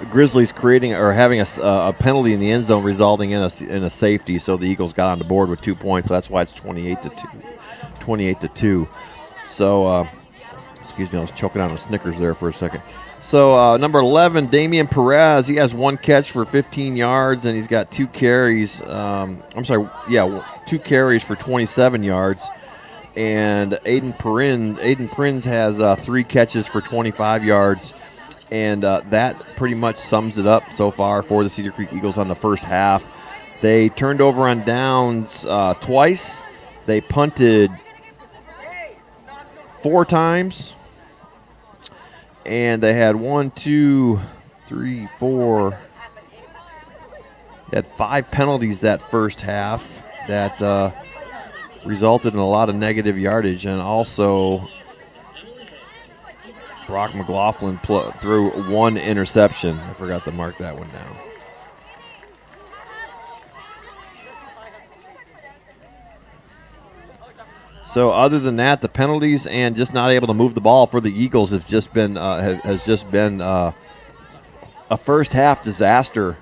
Grizzlies creating or having a penalty in the end zone, resulting in a safety, so the Eagles got on the board with 2 points, so that's why it's 28-2. So, excuse me, I was choking on a Snickers there for a second. So number 11, Damian Perez, he has one catch for 15 yards, and he's got 2 carries. 2 carries for 27 yards. And Aiden Prinz has 3 catches for 25 yards. And that pretty much sums it up so far for the Cedar Creek Eagles on the first half. They turned over on downs twice. They punted 4 times. And they had 4. They had 5 penalties that first half that resulted in a lot of negative yardage. And also, Brock McLaughlin threw 1 interception. I forgot to mark that one down. So other than that, the penalties and just not able to move the ball for the Eagles has just been a first half disaster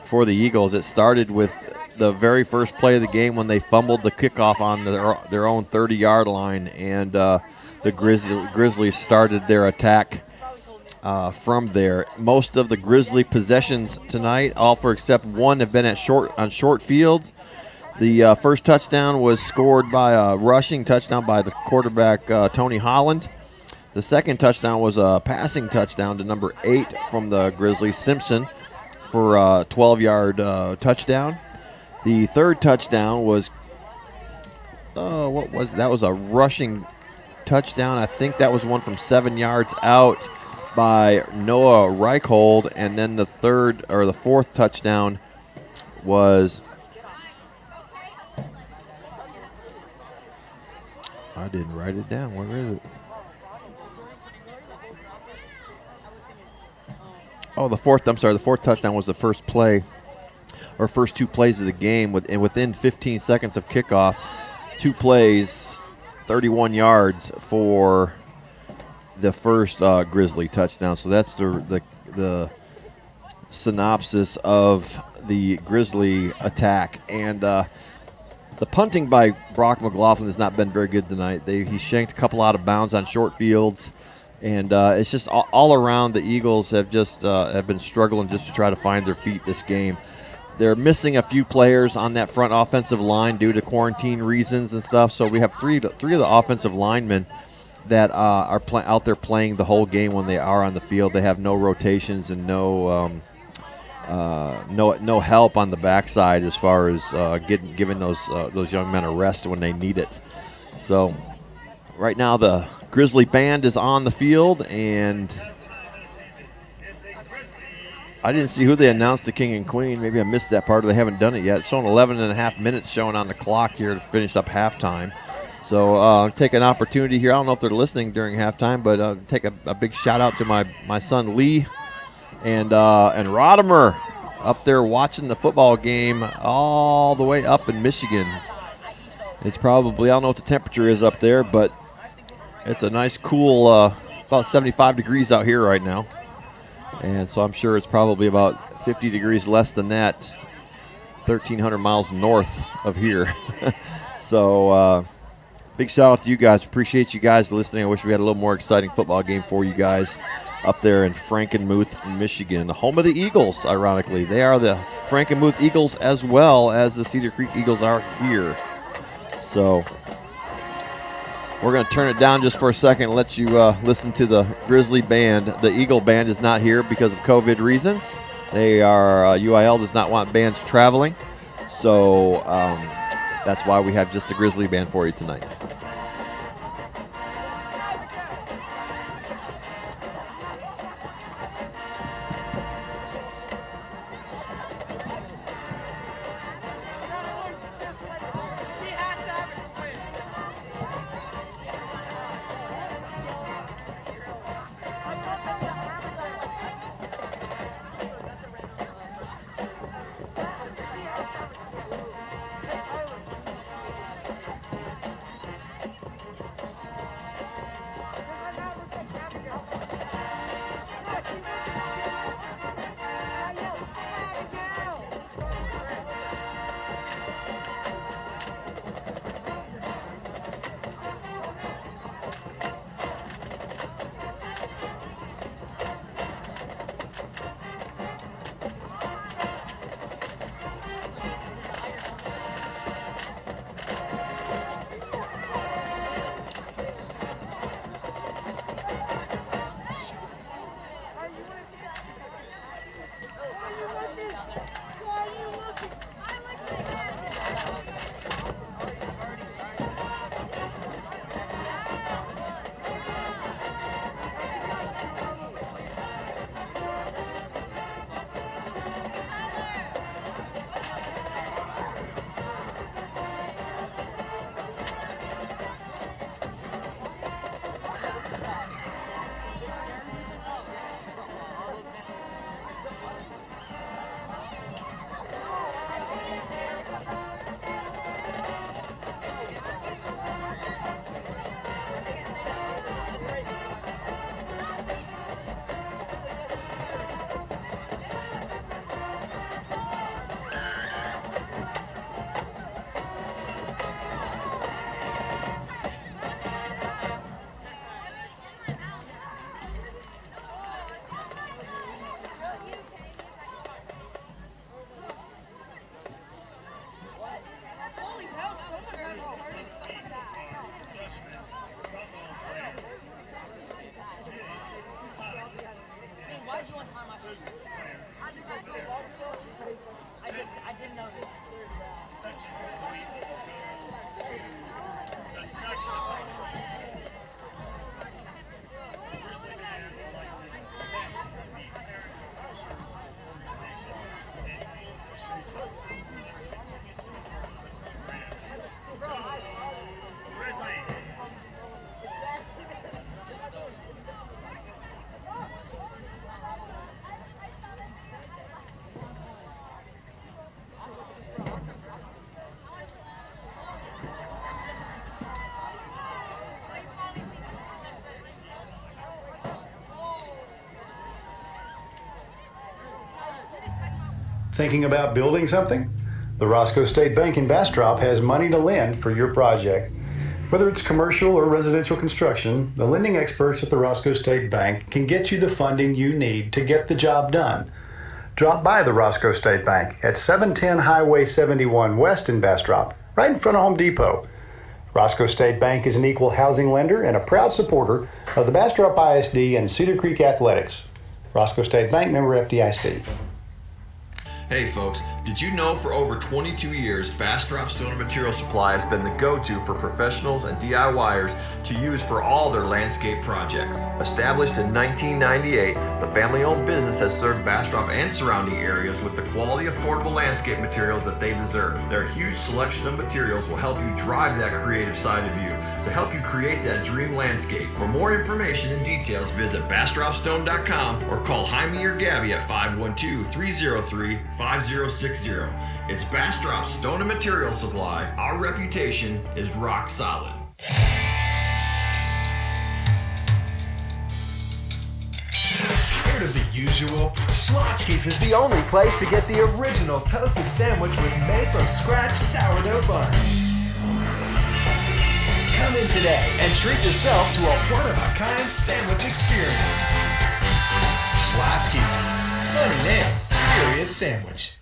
for the Eagles. It started with the very first play of the game when they fumbled the kickoff on their own 30-yard line, and the Grizzlies started their attack from there. Most of the Grizzly possessions tonight, all for except one, have been on short fields. The first touchdown was scored by a rushing touchdown by the quarterback, Tony Holland. The second touchdown was a passing touchdown to number 8 from the Grizzlies, Simpson, for a 12-yard touchdown. The third touchdown was, that was a rushing touchdown. I think that was one from 7 yards out by Noah Reichhold. And then the fourth touchdown was, I didn't write it down. Where is it? Oh, the fourth touchdown was the first play, or first 2 plays of the game. And within 15 seconds of kickoff, 2 plays, 31 yards for the first Grizzly touchdown. So that's the synopsis of the Grizzly attack. And the punting by Brock McLaughlin has not been very good tonight. He shanked a couple out of bounds on short fields. And it's just all around, the Eagles have just have been struggling just to try to find their feet this game. They're missing a few players on that front offensive line due to quarantine reasons and stuff. So we have three of the offensive linemen that are out there playing the whole game when they are on the field. They have no rotations and no help on the backside as far as giving those young men a rest when they need it. So right now the Grizzly band is on the field, and I didn't see who they announced the king and queen. Maybe I missed that part, or they haven't done it yet. It's showing 11 and a half minutes showing on the clock here to finish up halftime. So take an opportunity here. I don't know if they're listening during halftime, but take a big shout out to my son Lee and Rodimer up there watching the football game all the way up in Michigan. It's probably, I don't know what the temperature is up there, but it's a nice cool, about 75 degrees out here right now. And so I'm sure it's probably about 50 degrees less than that, 1,300 miles north of here. So big shout out to you guys. Appreciate you guys listening. I wish we had a little more exciting football game for you guys up there in Frankenmuth, Michigan, the home of the Eagles, ironically. They are the Frankenmuth Eagles as well as the Cedar Creek Eagles are here. So we're going to turn it down just for a second and let you listen to the Grizzly band. The Eagle band is not here because of COVID reasons. They are, UIL does not want bands traveling. So that's why we have just the Grizzly band for you tonight. Thinking about building something? The Roscoe State Bank in Bastrop has money to lend for your project. Whether it's commercial or residential construction, the lending experts at the Roscoe State Bank can get you the funding you need to get the job done. Drop by the Roscoe State Bank at 710 Highway 71 West in Bastrop, right in front of Home Depot. Roscoe State Bank is an equal housing lender and a proud supporter of the Bastrop ISD and Cedar Creek Athletics. Roscoe State Bank, member FDIC. Hey folks, did you know for over 22 years, Bastrop Stone and Material Supply has been the go-to for professionals and DIYers to use for all their landscape projects. Established in 1998, the family-owned business has served Bastrop and surrounding areas with the quality, affordable landscape materials that they deserve. Their huge selection of materials will help you drive that creative side of you to help you create that dream landscape. For more information and details, visit bastropstone.com or call Jaime or Gabby at 512-303-5060. It's Bastrop Stone and Material Supply. Our reputation is rock solid. Tired of the usual? Schlotzky's is the only place to get the original toasted sandwich with made-from-scratch sourdough buns. Come in today and treat yourself to a one-of-a-kind sandwich experience. Schlotzky's. Funny name, serious sandwich.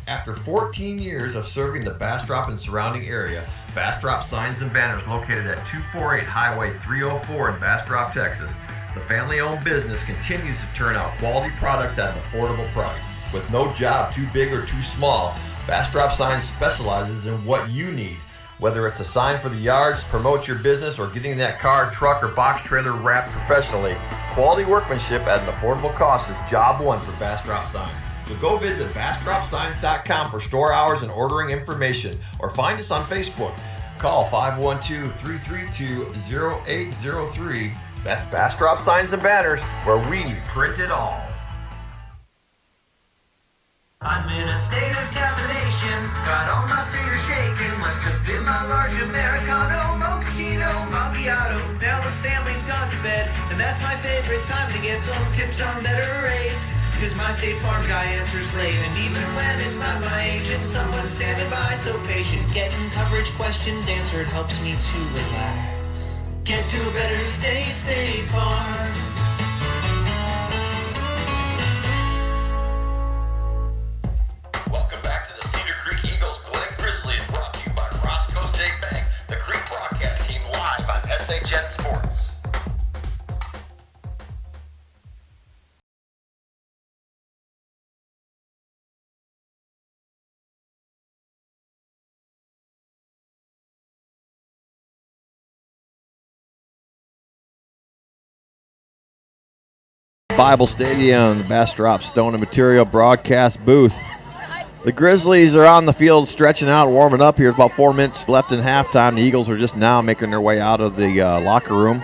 After 14 years of serving the Bastrop and surrounding area, Bastrop Signs and Banners, located at 248 Highway 304 in Bastrop, Texas, the family-owned business continues to turn out quality products at an affordable price. With no job too big or too small, Bastrop Signs specializes in what you need. Whether it's a sign for the yards, promote your business, or getting that car, truck, or box trailer wrapped professionally, quality workmanship at an affordable cost is job one for Bastrop Signs. So go visit bastropsigns.com for store hours and ordering information, or find us on Facebook. Call 512-332-0803. That's Bastrop Signs and Banners, where we print it all. I'm in a state of caffeination, got all my fingers shaking. Must have been my large Americano, mochaccino, macchiato. Now the family's gone to bed, and that's my favorite time to get some tips on better rates. Cause my State Farm guy answers late, and even when it's not my agent, someone's standing by so patient. Getting coverage questions answered helps me to relax. Get to a better state, State Farm. Welcome back to the Cedar Creek Eagles Glen Grizzlies, brought to you by Roscoe State Bank, the Creek broadcast team live on SHN Sports. Bible Stadium, the Bastrop Stone and Material broadcast booth. The Grizzlies are on the field stretching out, warming up here. About 4 minutes left in halftime. The Eagles are just now making their way out of the locker room.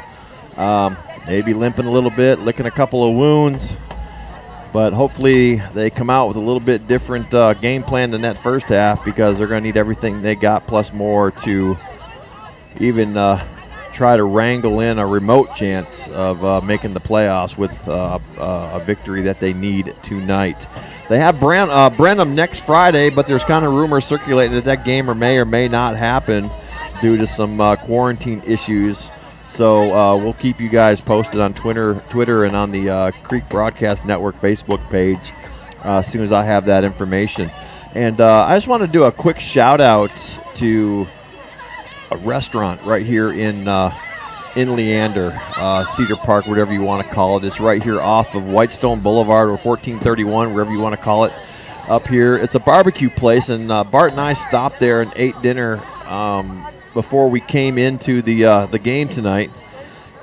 Maybe limping a little bit, licking a couple of wounds. But hopefully they come out with a little bit different game plan than that first half, because they're going to need everything they got plus more to even try to wrangle in a remote chance of making the playoffs with a victory that they need tonight. They have Brenham next Friday, but there's kind of rumors circulating that that game may or may not happen due to some quarantine issues. So we'll keep you guys posted on Twitter and on the Creek Broadcast Network Facebook page as soon as I have that information. And I just want to do a quick shout out to a restaurant right here in in Leander, Cedar Park, whatever you want to call it. It's right here off of Whitestone Boulevard, or 1431, wherever you want to call it, up here. It's a barbecue place, and Bart and I stopped there and ate dinner before we came into the game tonight.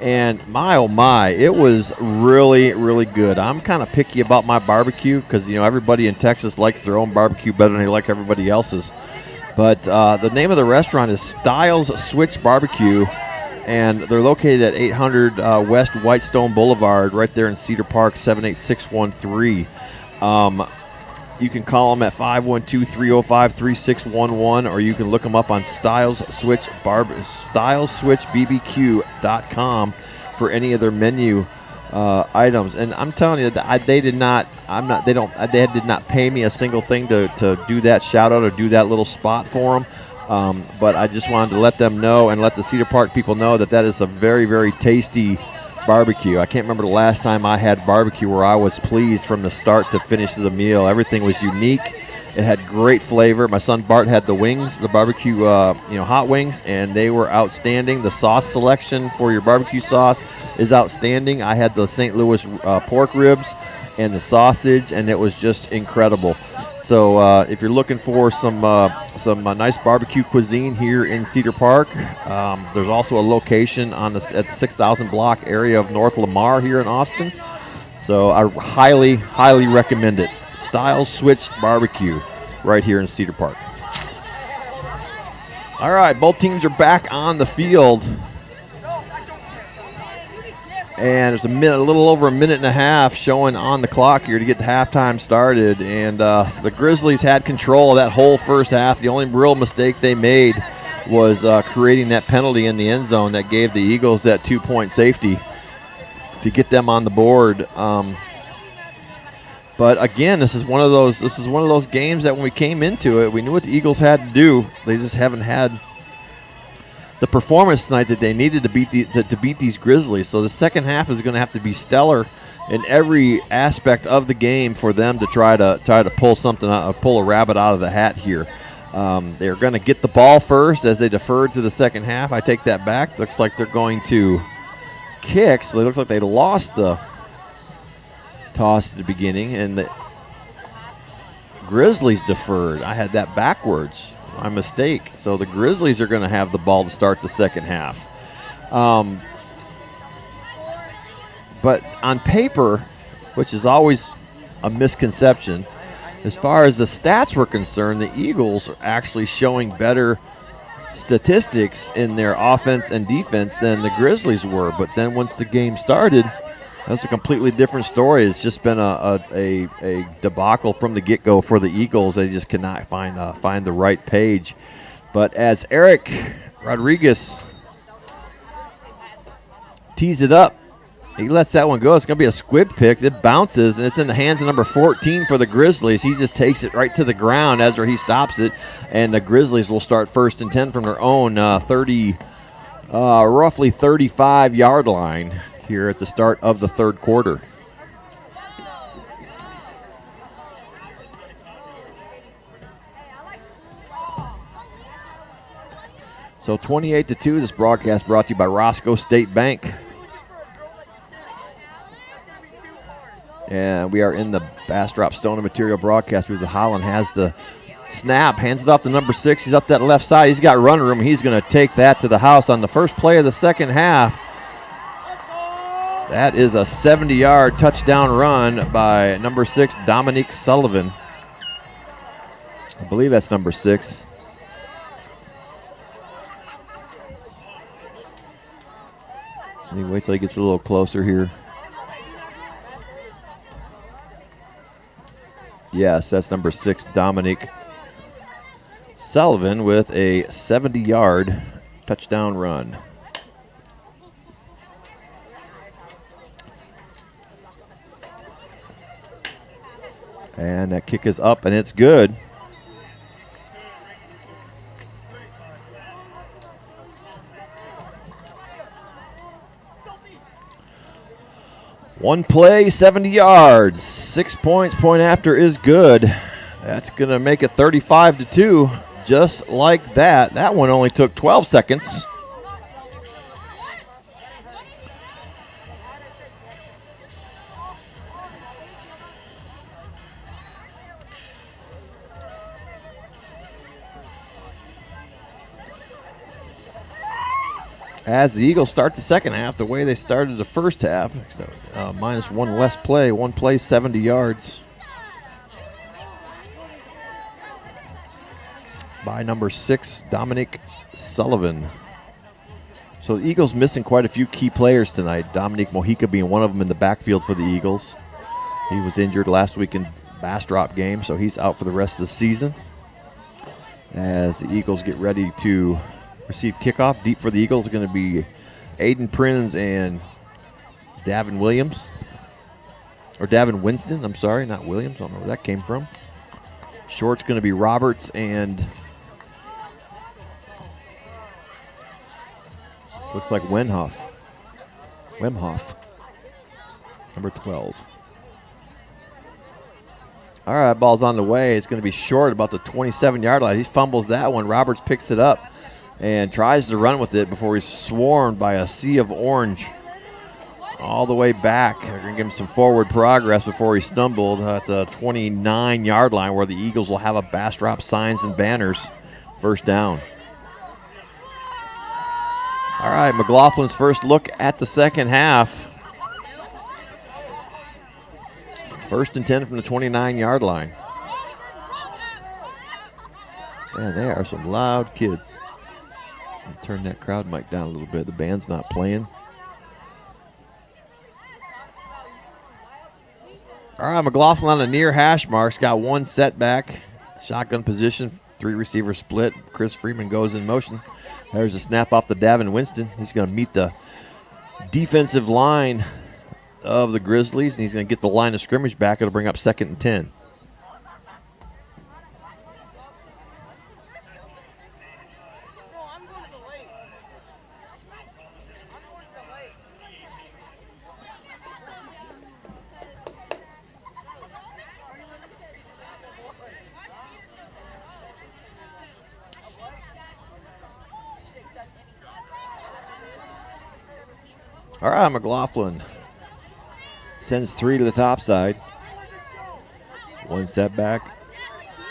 And my, oh my, it was really, really good. I'm kind of picky about my barbecue because, everybody in Texas likes their own barbecue better than they like everybody else's. But the name of the restaurant is Styles Switch Barbecue, and they're located at 800 West Whitestone Boulevard, right there in Cedar Park, 78613. You can call them at 512-305-3611, or you can look them up on styleswitchbbq.com for any of their menu items. And I'm telling you, they did not pay me a single thing to do that shout out or do that little spot for them. But I just wanted to let them know and let the Cedar Park people know that is a very, very tasty barbecue. I can't remember the last time I had barbecue where I was pleased from the start to finish of the meal. Everything was unique. It had great flavor. My son Bart had the wings, the barbecue, hot wings, and they were outstanding. The sauce selection for your barbecue sauce is outstanding. I had the St. Louis pork ribs and the sausage, and it was just incredible. So if you're looking for some nice barbecue cuisine here in Cedar Park, there's also a location at the 6,000 block area of North Lamar here in Austin. So I highly, highly recommend it. Styles Switch Barbecue right here in Cedar Park. All right, both teams are back on the field. And there's a little over a minute and a half showing on the clock here to get the halftime started. And the Grizzlies had control of that whole first half. The only real mistake they made was creating that penalty in the end zone that gave the Eagles that 2-point safety to get them on the board. But again, this is one of those games that when we came into it, we knew what the Eagles had to do. They just haven't had the performance tonight that they needed to beat these Grizzlies. So the second half is going to have to be stellar in every aspect of the game for them to try to pull a rabbit out of the hat here. They're going to get the ball first as they deferred to the second half. I take that back. Looks like they're going to kick. So it looks like they lost the toss at the beginning, and the Grizzlies deferred. I had that backwards. My mistake. So the Grizzlies are going to have the ball to start the second half. But on paper, which is always a misconception, as far as the stats were concerned, the Eagles are actually showing better statistics in their offense and defense than the Grizzlies were. But then once the game started, that's a completely different story. It's just been a debacle from the get-go for the Eagles. They just cannot find the right page. But as Eric Rodriguez tees it up, he lets that one go. It's going to be a squib pick. It bounces, and it's in the hands of number 14 for the Grizzlies. He just takes it right to the ground after he stops it, and the Grizzlies will start 1st and 10 from their own roughly 35-yard line here at the start of the third quarter. So 28-2, this broadcast brought to you by Roscoe State Bank. And we are in the Bastrop Stone and Material broadcast booth. Holland has the snap, hands it off to number 6. He's up that left side. He's got run room. He's going to take that to the house on the first play of the second half. That is a 70-yard touchdown run by number 6, Dominique Sullivan. I believe that's number 6. Let me wait till he gets a little closer here. Yes, that's number 6, Dominique Sullivan with a 70-yard touchdown run. And that kick is up, and it's good. One play, 70 yards, 6 points. Point after is good. That's going to make it 35-2, just like that. That one only took 12 seconds. as the Eagles start the second half the way they started the first half, except minus one less play. One play, 70 yards. By number 6, Dominic Sullivan. So the Eagles missing quite a few key players tonight. Dominic Mojica being one of them in the backfield for the Eagles. He was injured last week in Bastrop game, so he's out for the rest of the season. As the Eagles get ready to receive kickoff, deep for the Eagles are going to be Aiden Prinz and Davin Williams. Or Davin Winston, I'm sorry, not Williams. I don't know where that came from. Short's going to be Roberts and looks like Wemhoff, number 12. All right, ball's on the way. It's going to be short about the 27-yard line. He fumbles that one. Roberts picks it up and tries to run with it before he's swarmed by a sea of orange all the way back. They're going to give him some forward progress before he stumbled at the 29-yard line where the Eagles will have a Bastrop signs and banners. First down. All right, McLaughlin's first look at the second half. First and 10 from the 29-yard line. Man, they are some loud kids. I'll turn that crowd mic down a little bit. The band's not playing. All right, McLaughlin on the near hash marks. Got one setback. Shotgun position, 3 receiver split. Chris Freeman goes in motion. There's a snap off the Davin Winston. He's going to meet the defensive line of the Grizzlies, and he's going to get the line of scrimmage back. It'll bring up 2nd and 10. All right, McLaughlin sends 3 to the top side. One setback.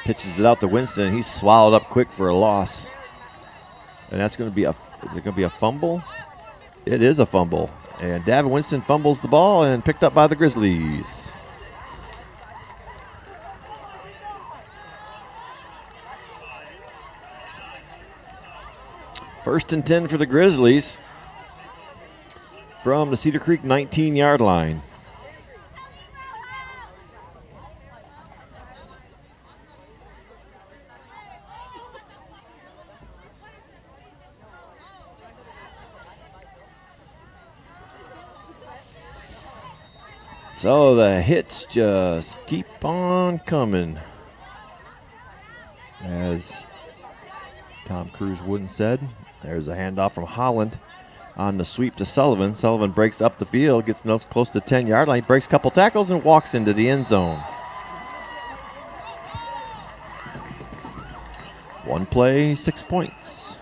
Pitches it out to Winston, and he's swallowed up quick for a loss. And that's going to be is it going to be a fumble? It is a fumble. And Davin Winston fumbles the ball and picked up by the Grizzlies. First and 10 for the Grizzlies from the Cedar Creek 19-yard line. So the hits just keep on coming, as Tom Cruise wouldn't said. There's a handoff from Holland on the sweep to Sullivan. Sullivan breaks up the field, gets close to the 10-yard line, breaks a couple tackles, and walks into the end zone. One play, 6 points.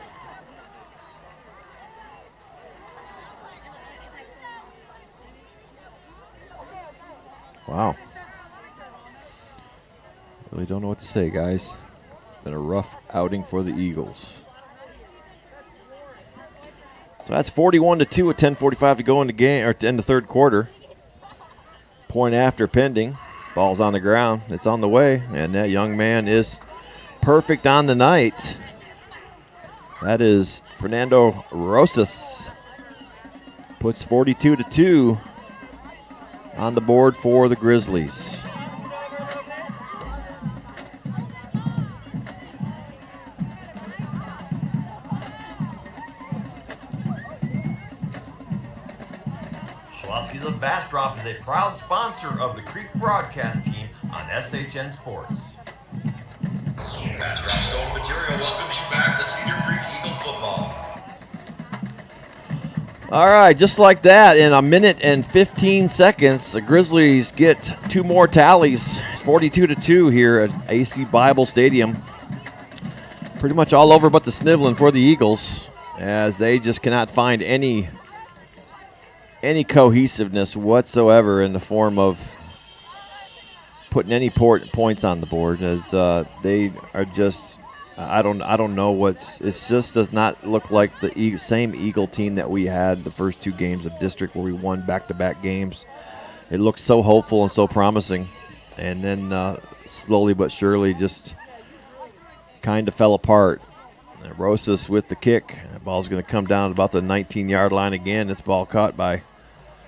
Wow. Really don't know what to say, guys. It's been a rough outing for the Eagles. So that's 41-2 with 10:45 to go in the game, or to end the third quarter. Point after pending. Ball's on the ground. It's on the way, and that young man is perfect on the night. That is Fernando Rosas. Puts 42-2 on the board for the Grizzlies. Schlotsky's of Bastrop is a proud sponsor of the Creek broadcast team on SHN Sports. Bastrop Stone Material welcomes you back to Cedar Creek Eagle football. All right, just like that, in a minute and 15 seconds, the Grizzlies get 2 more tallies. 42-2 here at AC Bible Stadium. Pretty much all over but the sniveling for the Eagles, as they just cannot find any cohesiveness whatsoever in the form of putting any points on the board, as they are just, I don't know what's. It just does not look like the same Eagle team that we had the first 2 games of district where we won back-to-back games. It looked so hopeful and so promising, and then slowly but surely just kind of fell apart. Rosas with the kick. The ball's going to come down about the 19-yard line again. This ball caught by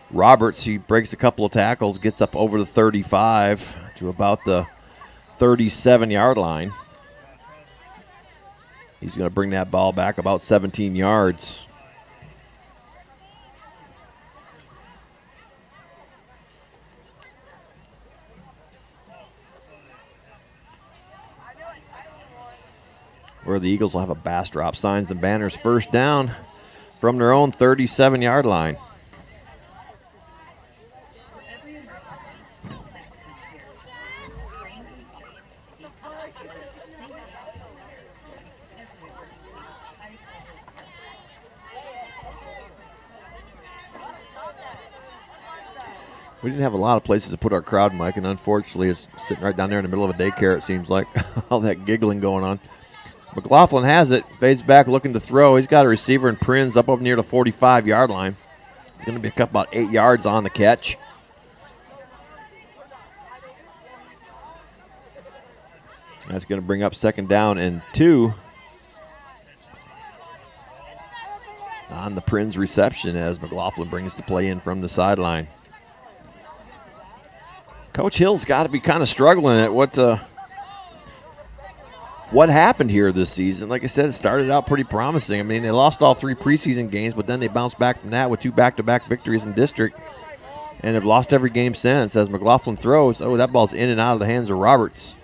Roberts. He breaks a couple of tackles, gets up over the 35 to about the 37-yard line. He's going to bring that ball back about 17 yards. Where the Eagles will have a bass drop, signs and banners, first down from their own 37-yard line. We didn't have a lot of places to put our crowd mic, and unfortunately it's sitting right down there in the middle of a daycare, it seems like. All that giggling going on. McLaughlin has it, fades back looking to throw. He's got a receiver in Prinz up near the 45-yard line. It's going to be about 8 yards on the catch. That's going to bring up second down and 2 on the Prinz reception as McLaughlin brings the play in from the sideline. Coach Hill's got to be kind of struggling at what happened here this season. Like I said, it started out pretty promising. I mean, they lost all 3 preseason games, but then they bounced back from that with 2 back-to-back victories in district and have lost every game since as McLaughlin throws. Oh, that ball's in and out of the hands of Roberts.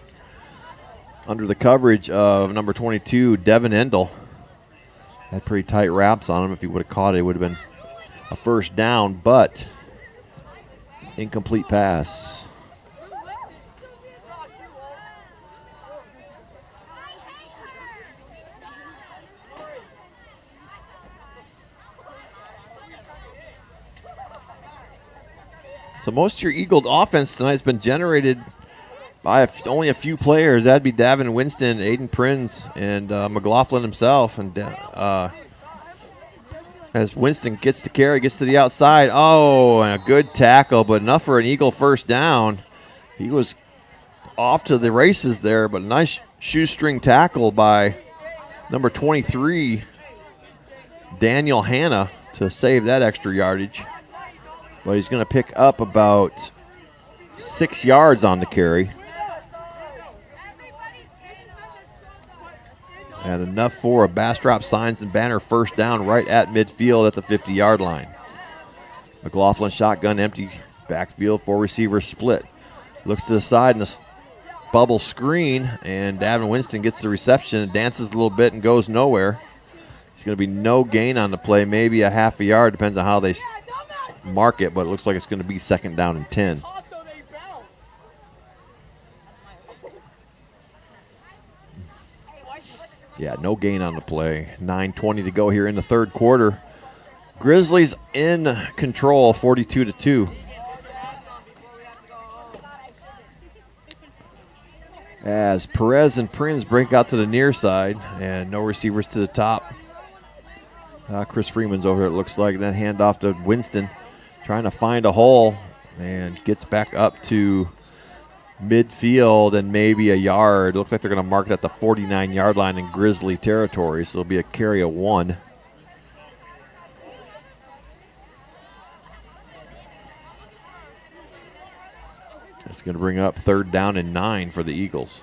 Under the coverage of number 22, Devin Endel. Had pretty tight wraps on him. If he would have caught it, it would have been a first down, but incomplete pass. So most of your Eagle offense tonight has been generated by only a few players. That'd be Davin Winston, Aiden Prinz, and McLaughlin himself. And as Winston gets the carry, gets to the outside. Oh, and a good tackle, but enough for an Eagle first down. He was off to the races there, but a nice shoestring tackle by number 23, Daniel Hanna, to save that extra yardage. But he's going to pick up about 6 yards on the carry. And enough for a bass drop, signs and banner first down right at midfield at the 50-yard line. McLaughlin shotgun empty backfield, 4 receivers split. Looks to the side in the bubble screen, and Davin Winston gets the reception and dances a little bit and goes nowhere. It's going to be no gain on the play, maybe a half a yard, depends on how they mark it, but it looks like it's going to be second down and 10. Yeah, no gain on the play. 9:20 to go here in the third quarter. Grizzlies in control, 42-2. As Perez and Prinz break out to the near side, and no receivers to the top. Chris Freeman's over here, it looks like. Then hand off to Winston, trying to find a hole, and gets back up to midfield and maybe a yard. Looks like they're going to mark it at the 49-yard line in Grizzly territory, so it'll be a carry of 1. That's going to bring up third down and 9 for the Eagles.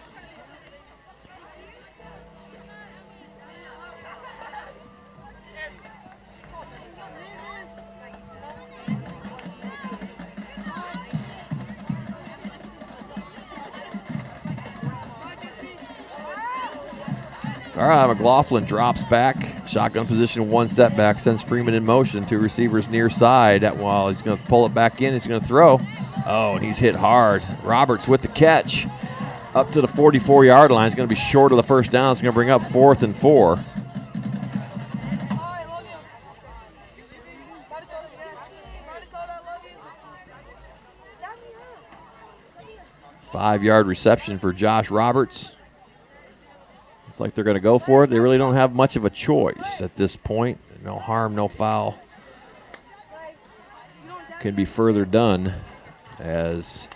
All right, McLaughlin drops back. Shotgun position, 1 setback, sends Freeman in motion. 2 receivers near side. While he's going to pull it back in, he's going to throw. Oh, and he's hit hard. Roberts with the catch. Up to the 44-yard line. It's going to be short of the first down. It's going to bring up 4th and 4. Five-yard reception for Josh Roberts. Looks like they're going to go for it. They really don't have much of a choice at this point. No harm, no foul. Can be further done as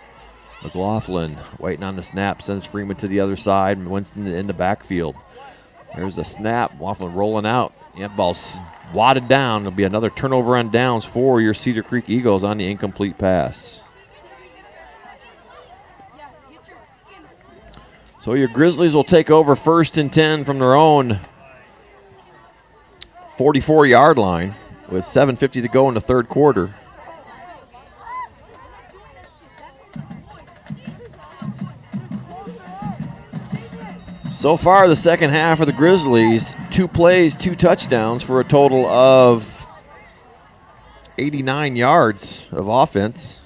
McLaughlin waiting on the snap, sends Freeman to the other side, and Winston in the backfield. There's a snap. McLaughlin rolling out. Yeah, ball's wadded down. There'll be another turnover on downs for your Cedar Creek Eagles on the incomplete pass. So your Grizzlies will take over 1st and 10 from their own 44-yard line with 7:50 to go in the third quarter. So far, the second half of the Grizzlies, 2 plays, 2 touchdowns for a total of 89 yards of offense.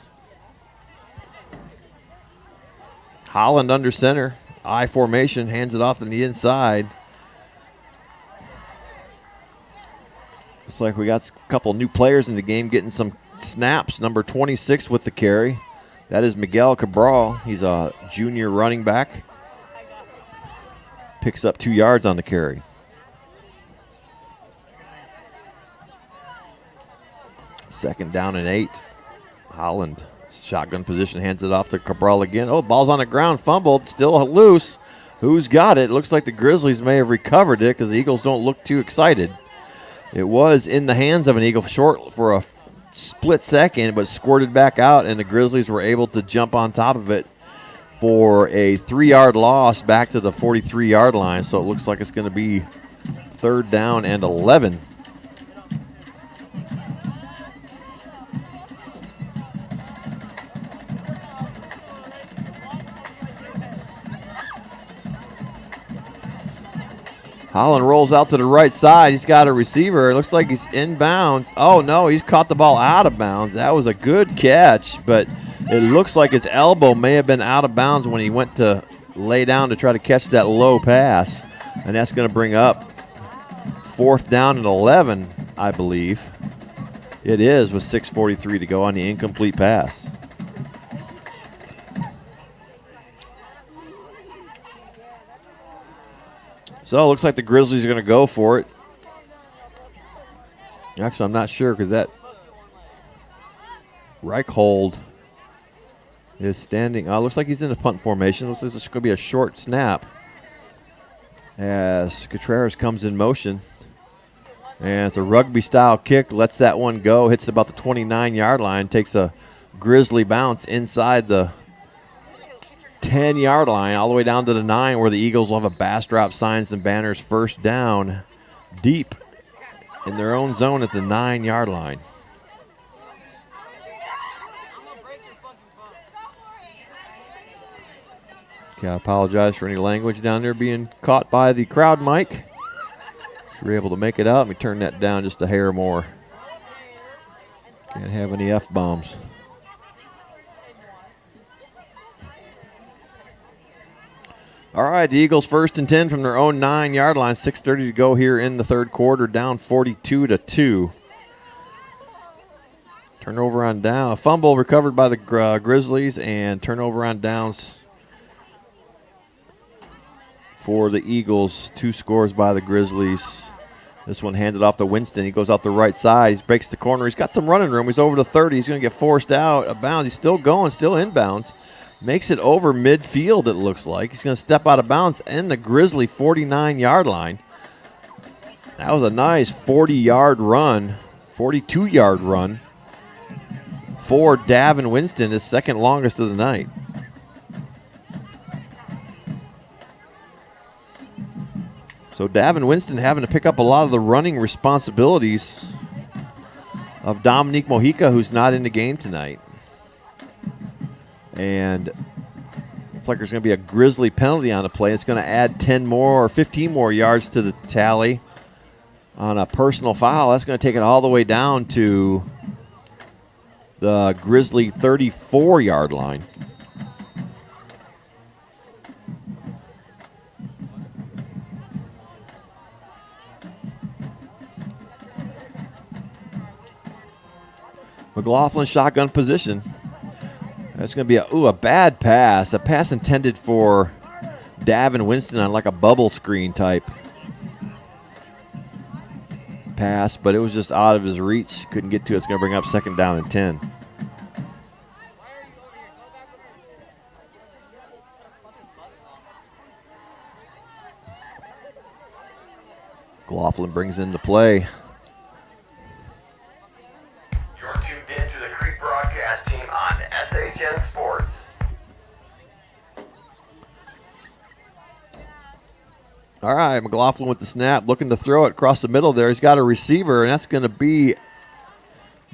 Holland under center, I formation, hands it off to the inside. Looks like we got a couple new players in the game getting some snaps. Number 26 with the carry. That is Miguel Cabral. He's a junior running back. Picks up 2 yards on the carry. Second down and 8. Holland, shotgun position, hands it off to Cabral again. Oh, ball's on the ground, fumbled, still loose. Who's got it? Looks like the Grizzlies may have recovered it because the Eagles don't look too excited. It was in the hands of an Eagle short for a split second, but squirted back out, and the Grizzlies were able to jump on top of it for a 3-yard loss back to the 43-yard line. So it looks like it's going to be 3rd down and 11. Holland rolls out to the right side. He's got a receiver. It looks like he's inbounds. Oh, no, he's caught the ball out of bounds. That was a good catch, but it looks like his elbow may have been out of bounds when he went to lay down to try to catch that low pass. And that's going to bring up 4th down and 11, I believe. It is with 6:43 to go on the incomplete pass. So it looks like the Grizzlies are going to go for it. Actually, I'm not sure because that Reichhold is standing. Looks like he's in the punt formation. Looks like it's going to be a short snap as Contreras comes in motion. And it's a rugby-style kick. Lets that one go. Hits about the 29-yard line. Takes a Grizzly bounce inside the 10-yard line all the way down to the 9 where the Eagles will have a bass drop, signs and banners, 1st down deep in their own zone at the 9-yard line. Okay, I apologize for any language down there being caught by the crowd mic. If you're able to make it out, let me turn that down just a hair more. Can't have any F-bombs. All right, the Eagles 1st and 10 from their own 9-yard line. 6:30 to go here in the third quarter, down 42-2. Turnover on down. A fumble recovered by the Grizzlies, and turnover on downs for the Eagles. 2 scores by the Grizzlies. This one handed off to Winston. He goes out the right side. He breaks the corner. He's got some running room. He's over to 30. He's going to get forced out of bounds. He's still going, still inbounds. Makes it over midfield, it looks like. He's going to step out of bounds in the Grizzly 49-yard line. That was a nice 40-yard run, 42-yard run for Davin Winston, his second longest of the night. So Davin Winston having to pick up a lot of the running responsibilities of Dominique Mojica, who's not in the game tonight. And it's like there's going to be a Grizzly penalty on the play. It's going to add 10 more or 15 more yards to the tally on a personal foul. That's going to take it all the way down to the Grizzly 34-yard line. McLaughlin shotgun position. That's going to be a bad pass. A pass intended for Davin Winston on like a bubble screen type pass, but it was just out of his reach. Couldn't get to it. It's going to bring up 2nd down and 10. McLaughlin brings in the play. You're tuned in to the Creek broadcast team on SHN Sports. All right, McLaughlin with the snap, looking to throw it across the middle there. He's got a receiver, and that's going to be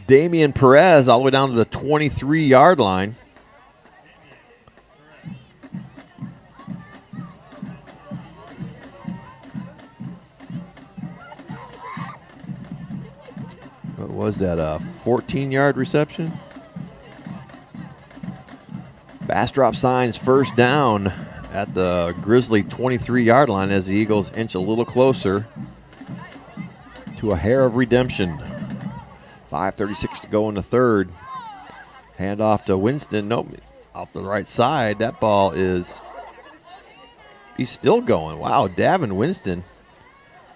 Damian Perez all the way down to the 23-yard line. What was that, a 14-yard reception? Bastrop signs 1st down at the Grizzly 23-yard line as the Eagles inch a little closer to a hair of redemption. 5:36 to go in the 3rd. Hand off to Winston. Nope, off the right side. That ball is, he's still going. Wow, Davin Winston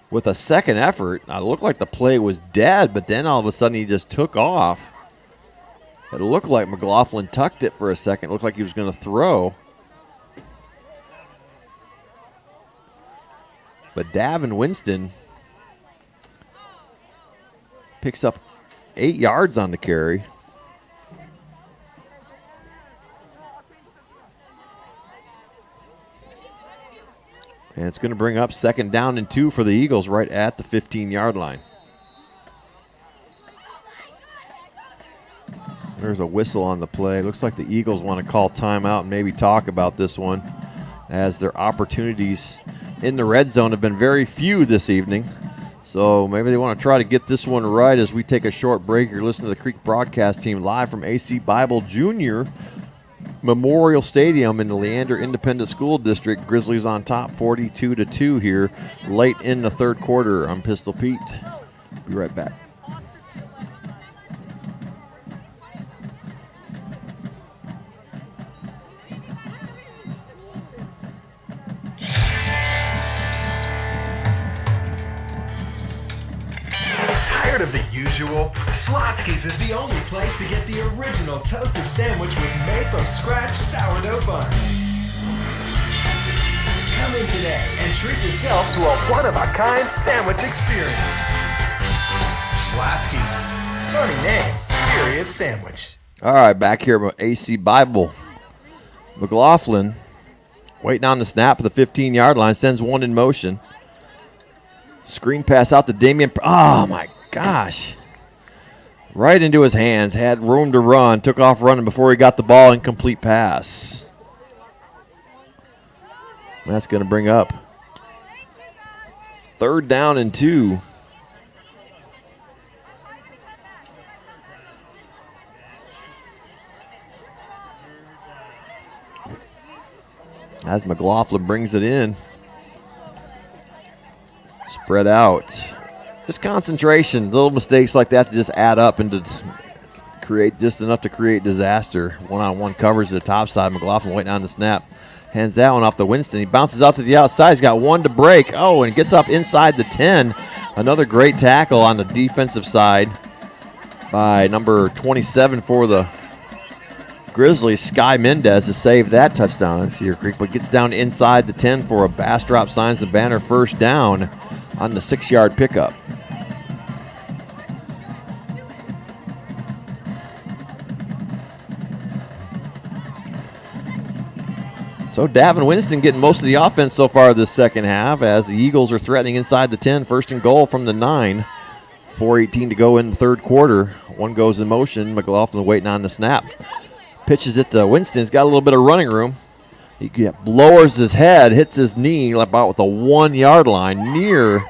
with a 2nd effort. It looked like the play was dead, but then all of a sudden he just took off. It looked like McLaughlin tucked it for a second. It looked like he was going to throw. But Davin Winston picks up 8 yards on the carry. And it's going to bring up 2nd down and 2 for the Eagles right at the 15-yard line. There's a whistle on the play. Looks like the Eagles want to call timeout and maybe talk about this one, as their opportunities in the red zone have been very few this evening. So maybe they want to try to get this one right as we take a short break. You're listening to the Creek broadcast team live from AC Bible Junior Memorial Stadium in the Leander Independent School District. Grizzlies on top 42-2 here late in the 3rd quarter. I'm Pistol Pete. Be right back. Tired of the usual? Slotsky's is the only place to get the original toasted sandwich with made-from-scratch sourdough buns. Come in today and treat yourself to a one-of-a-kind sandwich experience. Slotsky's. Funny name, serious sandwich. All right, back here with AC Bible. McLaughlin waiting on the snap at the 15-yard line, sends one in motion. Screen pass out to Damian. Oh, my gosh. Right into his hands. Had room to run. Took off running before he got the ball. Incomplete pass. That's going to bring up 3rd down and 2. As McLaughlin brings it in. Spread out. Just concentration. Little mistakes like that to just add up and to create just enough to create disaster. One-on-one coverage to the top side. McLaughlin waiting on the snap. Hands that one off to Winston. He bounces out to the outside. He's got one to break. Oh, and gets up inside the 10. Another great tackle on the defensive side by number 27 for the Grizzlies. Sky Mendez to save that touchdown on Cedar Creek, but gets down inside the 10 for a Bastrop signs and banner 1st down on the 6-yard pickup. So Davin Winston getting most of the offense so far this second half as the Eagles are threatening inside the 10, 1st and goal from the 9. 4:18 to go in the 3rd quarter. One goes in motion. McLaughlin waiting on the snap. Pitches it to Winston. He's got a little bit of running room. He lowers his head, hits his knee about with the 1-yard line, near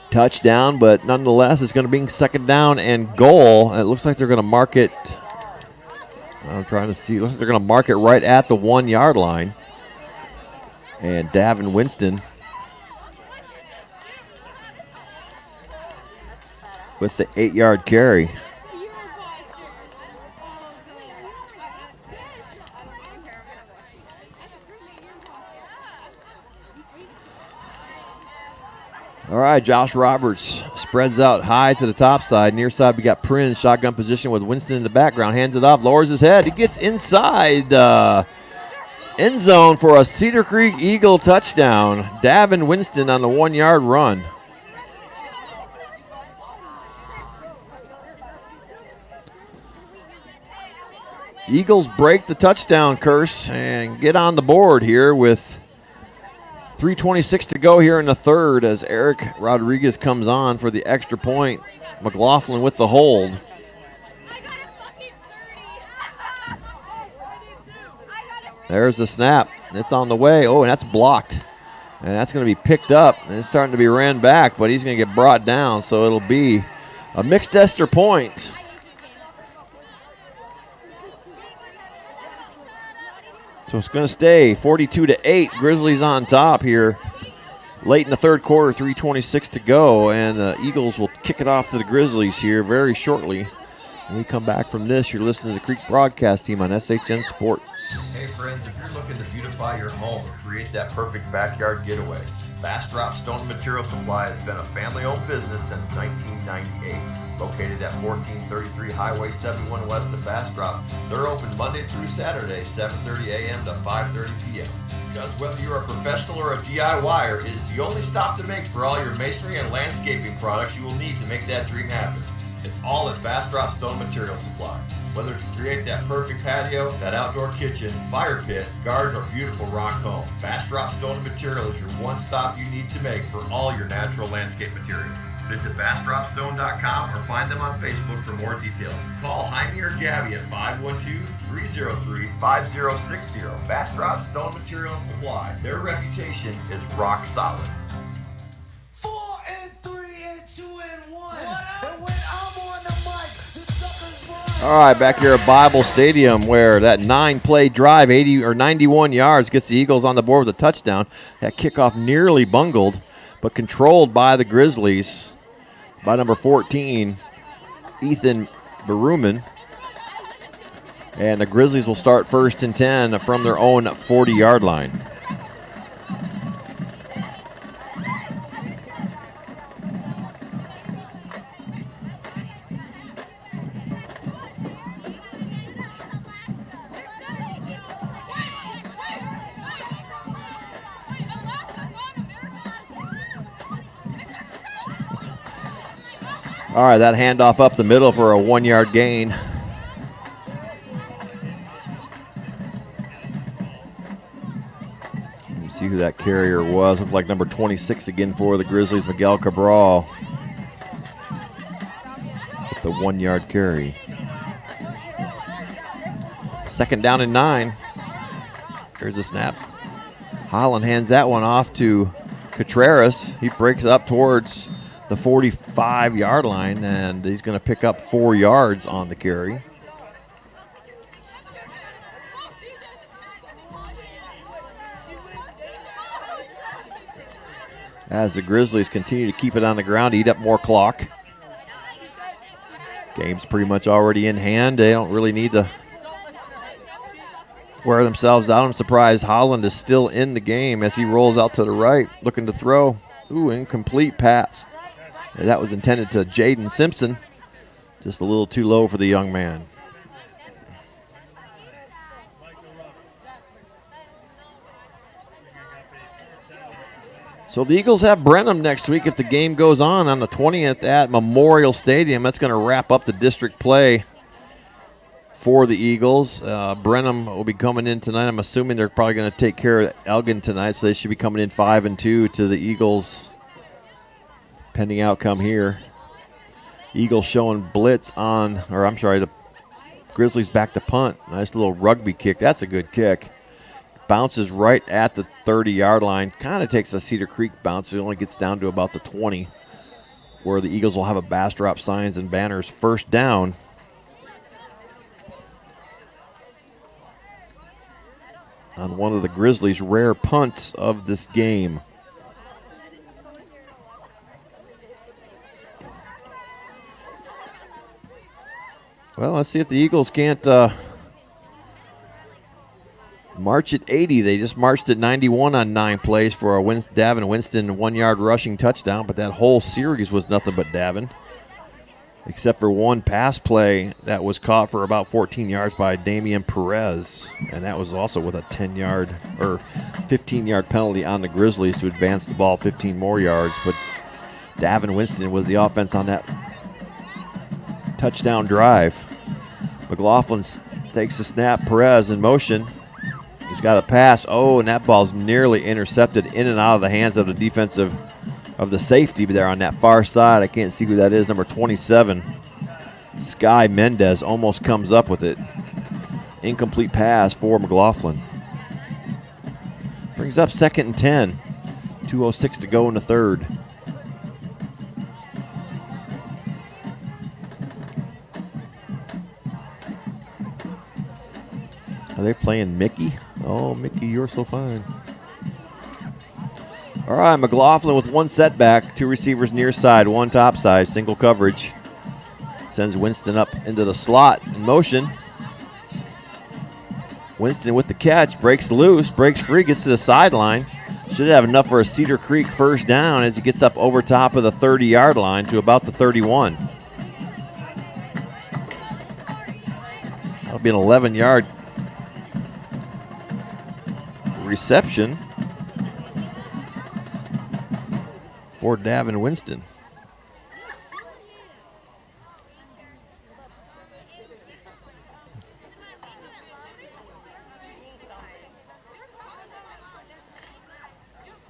touchdown, but nonetheless it's going to be 2nd down and goal. It looks like they're going to mark it. I'm trying to see. It looks like they're going to mark it right at the 1-yard line. And Davin Winston with the 8-yard carry. All right, Josh Roberts spreads out high to the top side. Near side, we got Prince, shotgun position with Winston in the background. Hands it off, lowers his head. He gets inside end zone for a Cedar Creek Eagle touchdown. Davin Winston on the 1-yard run. Eagles break the touchdown curse and get on the board here with 3:26 to go here in the third as Eric Rodriguez comes on for the extra point. McLaughlin with the hold. There's the snap. It's on the way. Oh, and that's blocked. And that's going to be picked up. And it's starting to be ran back, but he's going to get brought down, so it'll be a mixed extra point. So it's going to stay 42-8. Grizzlies on top here. Late in the third quarter, 3:26 to go, and the Eagles will kick it off to the Grizzlies here very shortly. When we come back from this, you're listening to the Creek broadcast team on SHN Sports. Hey friends, if you're looking to beautify your home or create that perfect backyard getaway, Bastrop Stone and Material Supply has been a family-owned business since 1998. Located at 1433 Highway 71 west of Bastrop, they're open Monday through Saturday, 7:30 a.m. to 5:30 p.m. Because whether you're a professional or a DIYer, it is the only stop to make for all your masonry and landscaping products you will need to make that dream happen. It's all at Bastrop Stone Material Supply. Whether to create that perfect patio, that outdoor kitchen, fire pit, garden, or beautiful rock home, Bastrop Stone Material is your one stop you need to make for all your natural landscape materials. Visit BastropStone.com or find them on Facebook for more details. Call Jaime or Gabby at 512-303-5060. Bastrop Stone Material Supply. Their reputation is rock solid. 4 and 3 and 2 and 1. And when I'm on the mic, the suckers run. All right, back here at Bible Stadium where that 9-play drive, 80 or 91 yards, gets the Eagles on the board with a touchdown. That kickoff nearly bungled, but controlled by the Grizzlies by number 14, Ethan Berumen. And the Grizzlies will start 1st and 10 from their own 40-yard line. All right, that handoff up the middle for a 1-yard gain. Let me see who that carrier was. Looked like number 26 again for the Grizzlies, Miguel Cabral. The 1-yard carry. 2nd down and 9. Here's a snap. Holland hands that one off to Contreras. He breaks up towards the 45-yard line, and he's going to pick up 4 yards on the carry. As the Grizzlies continue to keep it on the ground, eat up more clock. Game's pretty much already in hand. They don't really need to wear themselves out. I'm surprised Holland is still in the game as he rolls out to the right, looking to throw. Ooh, incomplete pass. That was intended to Jaden Simpson. Just a little too low for the young man. So the Eagles have Brenham next week if the game goes on the 20th at Memorial Stadium. That's going to wrap up the district play for the Eagles. Brenham will be coming in tonight. I'm assuming they're probably going to take care of Elgin tonight, so they should be coming in 5-2 to the Eagles. Pending outcome here. Eagles showing blitz on, or I'm sorry, the Grizzlies back to punt. Nice little rugby kick. That's a good kick. Bounces right at the 30-yard line. Kind of takes a Cedar Creek bounce. It only gets down to about the 20, where the Eagles will have a Bastrop signs and banners 1st down. On one of the Grizzlies' rare punts of this game. Well, let's see if the Eagles can't march at 80. They just marched at 91 on 9 plays for a Davin Winston 1-yard rushing touchdown, but that whole series was nothing but Davin, except for one pass play that was caught for about 14 yards by Damian Perez, and that was also with a 10-yard or 15-yard penalty on the Grizzlies to advance the ball 15 more yards. But Davin Winston was the offense on that touchdown drive. McLaughlin takes the snap. Perez in motion. He's got a pass. Oh, and that ball's nearly intercepted in and out of the hands of the safety there on that far side. I can't see who that is. Number 27, Sky Mendez, almost comes up with it. Incomplete pass for McLaughlin. Brings up 2nd and 10. 2:06 to go in the third. Are they playing Mickey? Oh, Mickey, you're so fine. All right, McLaughlin with one setback. 2 receivers near side, 1 top side, single coverage. Sends Winston up into the slot in motion. Winston with the catch, breaks loose, breaks free, gets to the sideline. Should have enough for a Cedar Creek first down as he gets up over top of the 30-yard line to about the 31. That'll be an 11-yard reception for Davin Winston.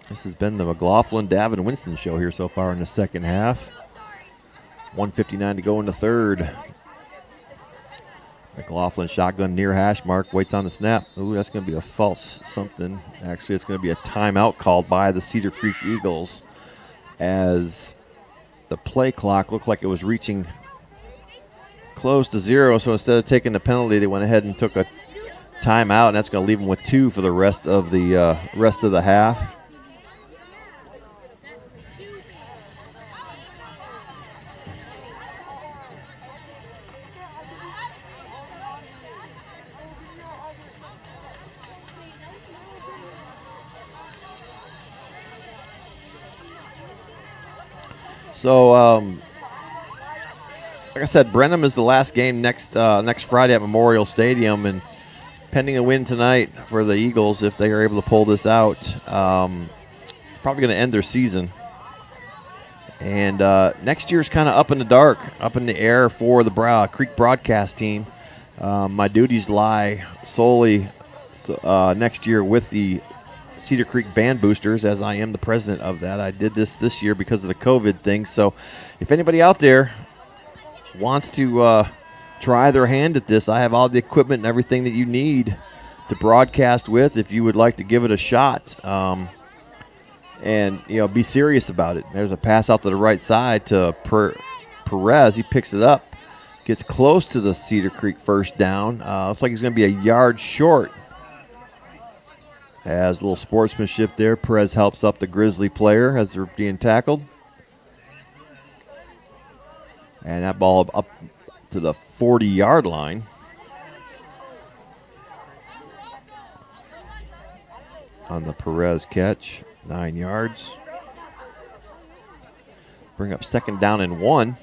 This has been the McLaughlin Davin Winston show here so far in the second half. 1:59 to go in the third. McLaughlin shotgun near hash mark, waits on the snap. Ooh, that's going to be a false something. Actually, it's going to be a timeout called by the Cedar Creek Eagles as the play clock looked like it was reaching close to 0. So instead of taking the penalty, they went ahead and took a timeout, and that's going to leave them with 2 for the rest of the half. So, like I said, Brenham is the last game next Friday at Memorial Stadium, and pending a win tonight for the Eagles, if they are able to pull this out, probably going to end their season. And next year's kind of up in the dark, up in the air for the Creek broadcast team. My duties lie solely next year with the Cedar Creek Band Boosters, as I am the president of that. I did this year because of the COVID thing. So if anybody out there wants to try their hand at this, I have all the equipment and everything that you need to broadcast with if you would like to give it a shot. And, be serious about it. There's a pass out to the right side to Perez. He picks it up, gets close to the Cedar Creek first down. Looks like he's going to be a yard short. As a little sportsmanship there, Perez helps up the Grizzly player as they're being tackled. And that ball up to the 40-yard line. On the Perez catch, 9 yards. Bring up 2nd down and 1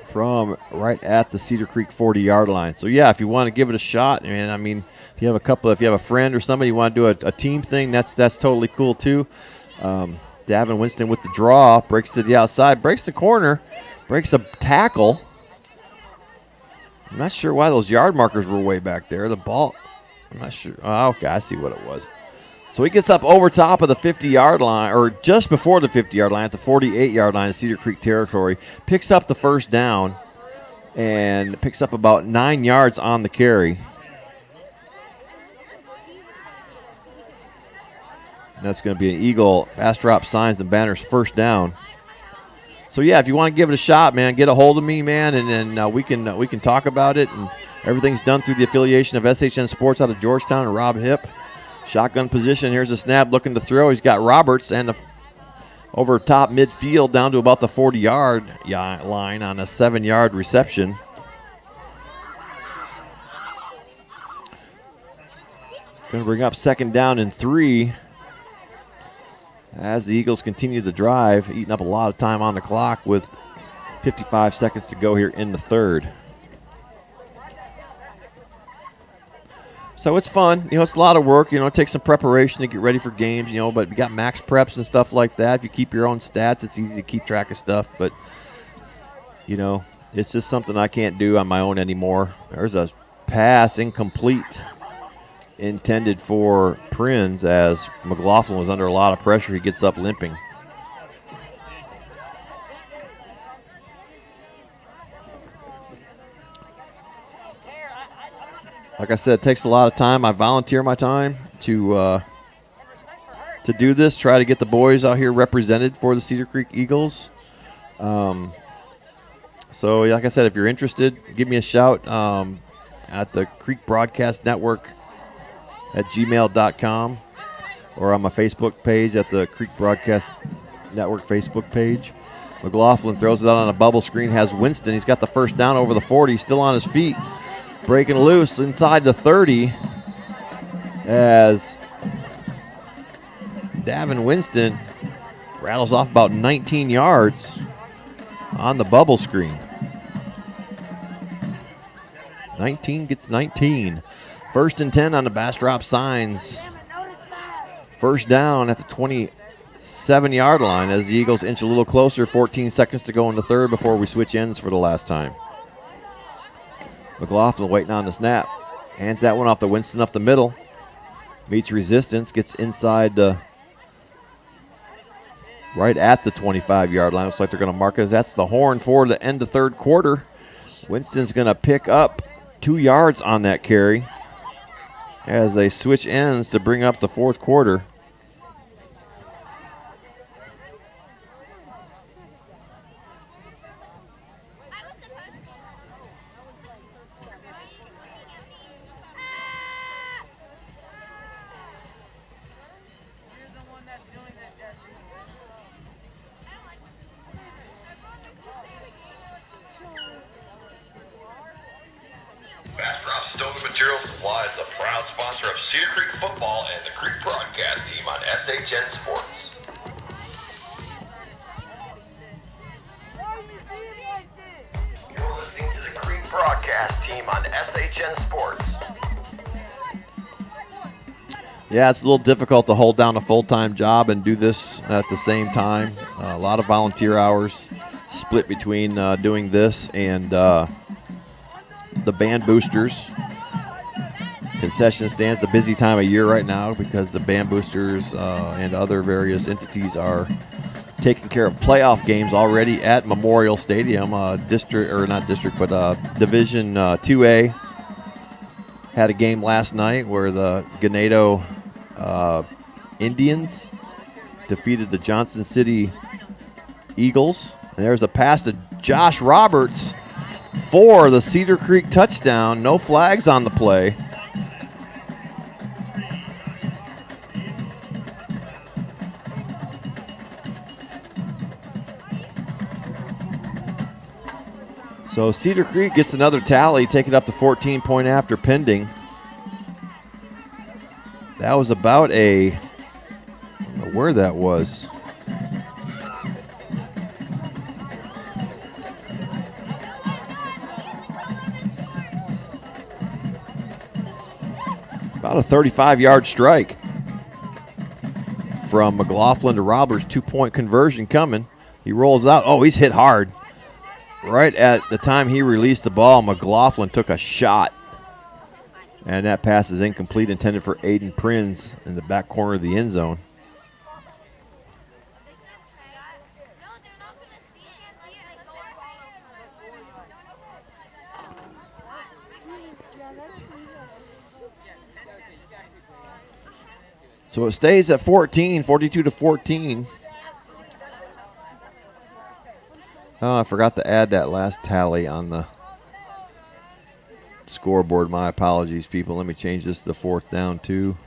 from right at the Cedar Creek 40-yard line. So, yeah, if you want to give it a shot, man, I mean, if you have a friend or somebody you want to do a team thing, that's totally cool too. Davin Winston with the draw, breaks to the outside, breaks the corner, breaks a tackle. I'm not sure why those yard markers were way back there. The ball, I'm not sure. Oh, okay, I see what it was. So he gets up over top of the 50-yard line, or just before the 50-yard line, at the 48-yard line of Cedar Creek territory, picks up the first down, and picks up about 9 yards on the carry. That's going to be an Eagle Bastrop Signs and Banners first down. So, yeah, if you want to give it a shot, man, get a hold of me, man, and then we can talk about it. And everything's done through the affiliation of SHN Sports out of Georgetown and Rob Hipp. Shotgun position. Here's a snap looking to throw. He's got Roberts and over top midfield down to about the 40-yard line on a 7-yard reception. Going to bring up 2nd down and 3 as the Eagles continue the drive, eating up a lot of time on the clock with 55 seconds to go here in the 3rd. So it's fun. It's a lot of work. It takes some preparation to get ready for games, but we got max preps and stuff like that. If you keep your own stats, it's easy to keep track of stuff. But, it's just something I can't do on my own anymore. There's a pass incomplete intended for Prinz as McLaughlin was under a lot of pressure. He gets up limping. Like I said, it takes a lot of time. I volunteer my time to do this, try to get the boys out here represented for the Cedar Creek Eagles. So, like I said, if you're interested, give me a shout at the Creek Broadcast Network at gmail.com or on my Facebook page at the Creek Broadcast Network Facebook page. McLaughlin throws it out on a bubble screen, has Winston. He's got the 1st down over the 40, still on his feet. Breaking loose inside the 30 as Davin Winston rattles off about 19 yards on the bubble screen. 19 gets 19. 1st and 10 on the Bastrop signs. 1st down at the 27-yard line as the Eagles inch a little closer. 14 seconds to go in the 3rd before we switch ends for the last time. McLaughlin waiting on the snap. Hands that one off to Winston up the middle. Meets resistance. Gets inside right at the 25-yard line. Looks like they're going to mark it. That's the horn for the end of 3rd quarter. Winston's going to pick up 2 yards on that carry as they switch ends to bring up the 4th quarter. Bastrop Stone Material Supply is the proud sponsor of Cedar Creek football and the Creek broadcast team on SHN Sports. You're listening to the Creek broadcast team on SHN Sports. Yeah, it's a little difficult to hold down a full-time job and do this at the same time. A lot of volunteer hours split between doing this and the band boosters. Concession stands, a busy time of year right now because the band boosters and other various entities are taking care of playoff games already at Memorial Stadium. Division 2A had a game last night where the Ganado Indians defeated the Johnson City Eagles. And there's a pass to Josh Roberts for the Cedar Creek touchdown. No flags on the play. So Cedar Creek gets another tally, take it up to 14-point after pending. That was about I don't know where that was. About a 35-yard strike from McLaughlin to Roberts. 2-point conversion coming. He rolls out. Oh, he's hit hard. Right at the time he released the ball, McLaughlin took a shot. And that pass is incomplete, intended for Aiden Prinz in the back corner of the end zone. So it stays at 14, 42-14. Oh, I forgot to add that last tally on the scoreboard. My apologies, people. Let me change this to 4th down, too.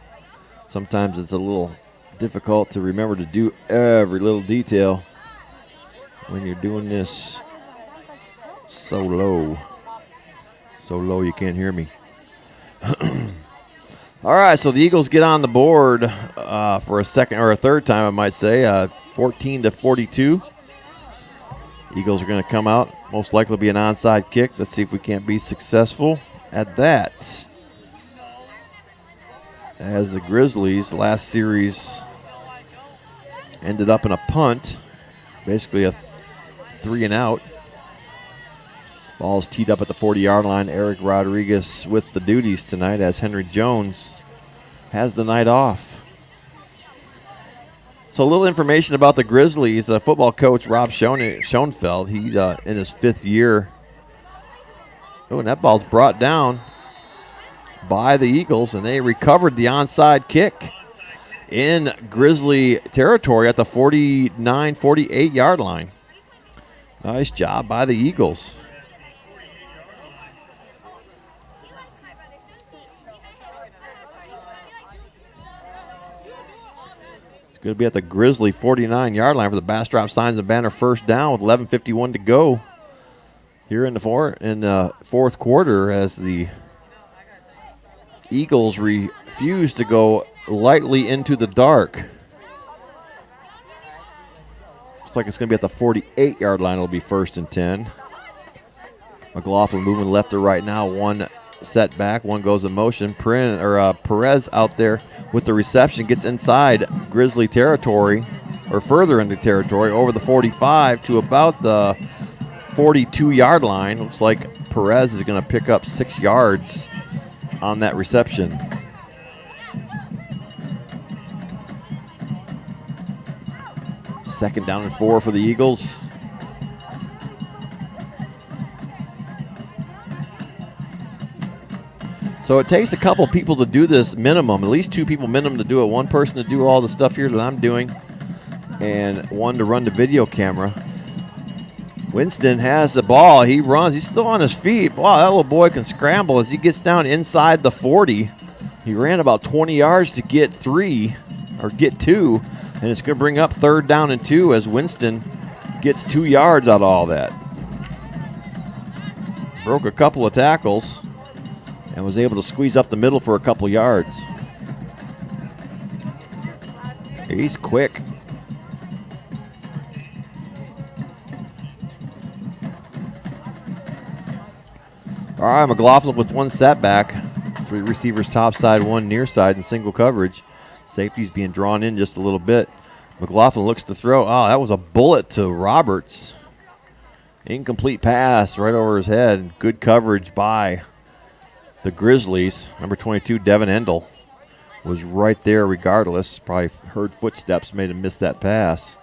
Sometimes it's a little difficult to remember to do every little detail when you're doing this so low. So low you can't hear me. All right, so the Eagles get on the board for a second or a third time, I might say, 14-42. Eagles are going to come out. Most likely be an onside kick. Let's see if we can't be successful at that. As the Grizzlies last series ended up in a punt, basically a 3-and-out. Ball's teed up at the 40-yard line. Eric Rodriguez with the duties tonight as Henry Jones has the night off. So a little information about the Grizzlies. Football coach Rob Schoenfeld, he in his 5th year. Oh, and that ball's brought down by the Eagles, and they recovered the onside kick in Grizzly territory at the 49, 48-yard line. Nice job by the Eagles. Going to be at the Grizzly 49-yard line for the Bastrop Signs and Banner first down with 11:51 to go here in the fourth quarter as the Eagles refuse to go lightly into the dark. Looks like it's going to be at the 48-yard line. It'll be 1st and 10. McLaughlin moving left to right now. One setback, one goes in motion. Perez out there with the reception, gets inside Grizzly territory, or further into territory, over the 45 to about the 42-yard line. Looks like Perez is going to pick up 6 yards on that reception. Second down and 4 for the Eagles. So it takes a couple people to do this minimum, at least 2 people minimum to do it. One person to do all the stuff here that I'm doing, and one to run the video camera. Winston has the ball. He runs. He's still on his feet. Wow, that little boy can scramble as he gets down inside the 40. He ran about 20 yards to get 2, and it's going to bring up 3rd down and 2 as Winston gets 2 yards out of all that. Broke a couple of tackles and was able to squeeze up the middle for a couple yards. He's quick. All right, McLaughlin with 1 setback. 3 receivers top side, 1 near side in single coverage. Safety's being drawn in just a little bit. McLaughlin looks to throw. Oh, that was a bullet to Roberts. Incomplete pass right over his head. Good coverage by the Grizzlies. Number 22, Devin Endel, was right there regardless. Probably heard footsteps, made him miss that pass.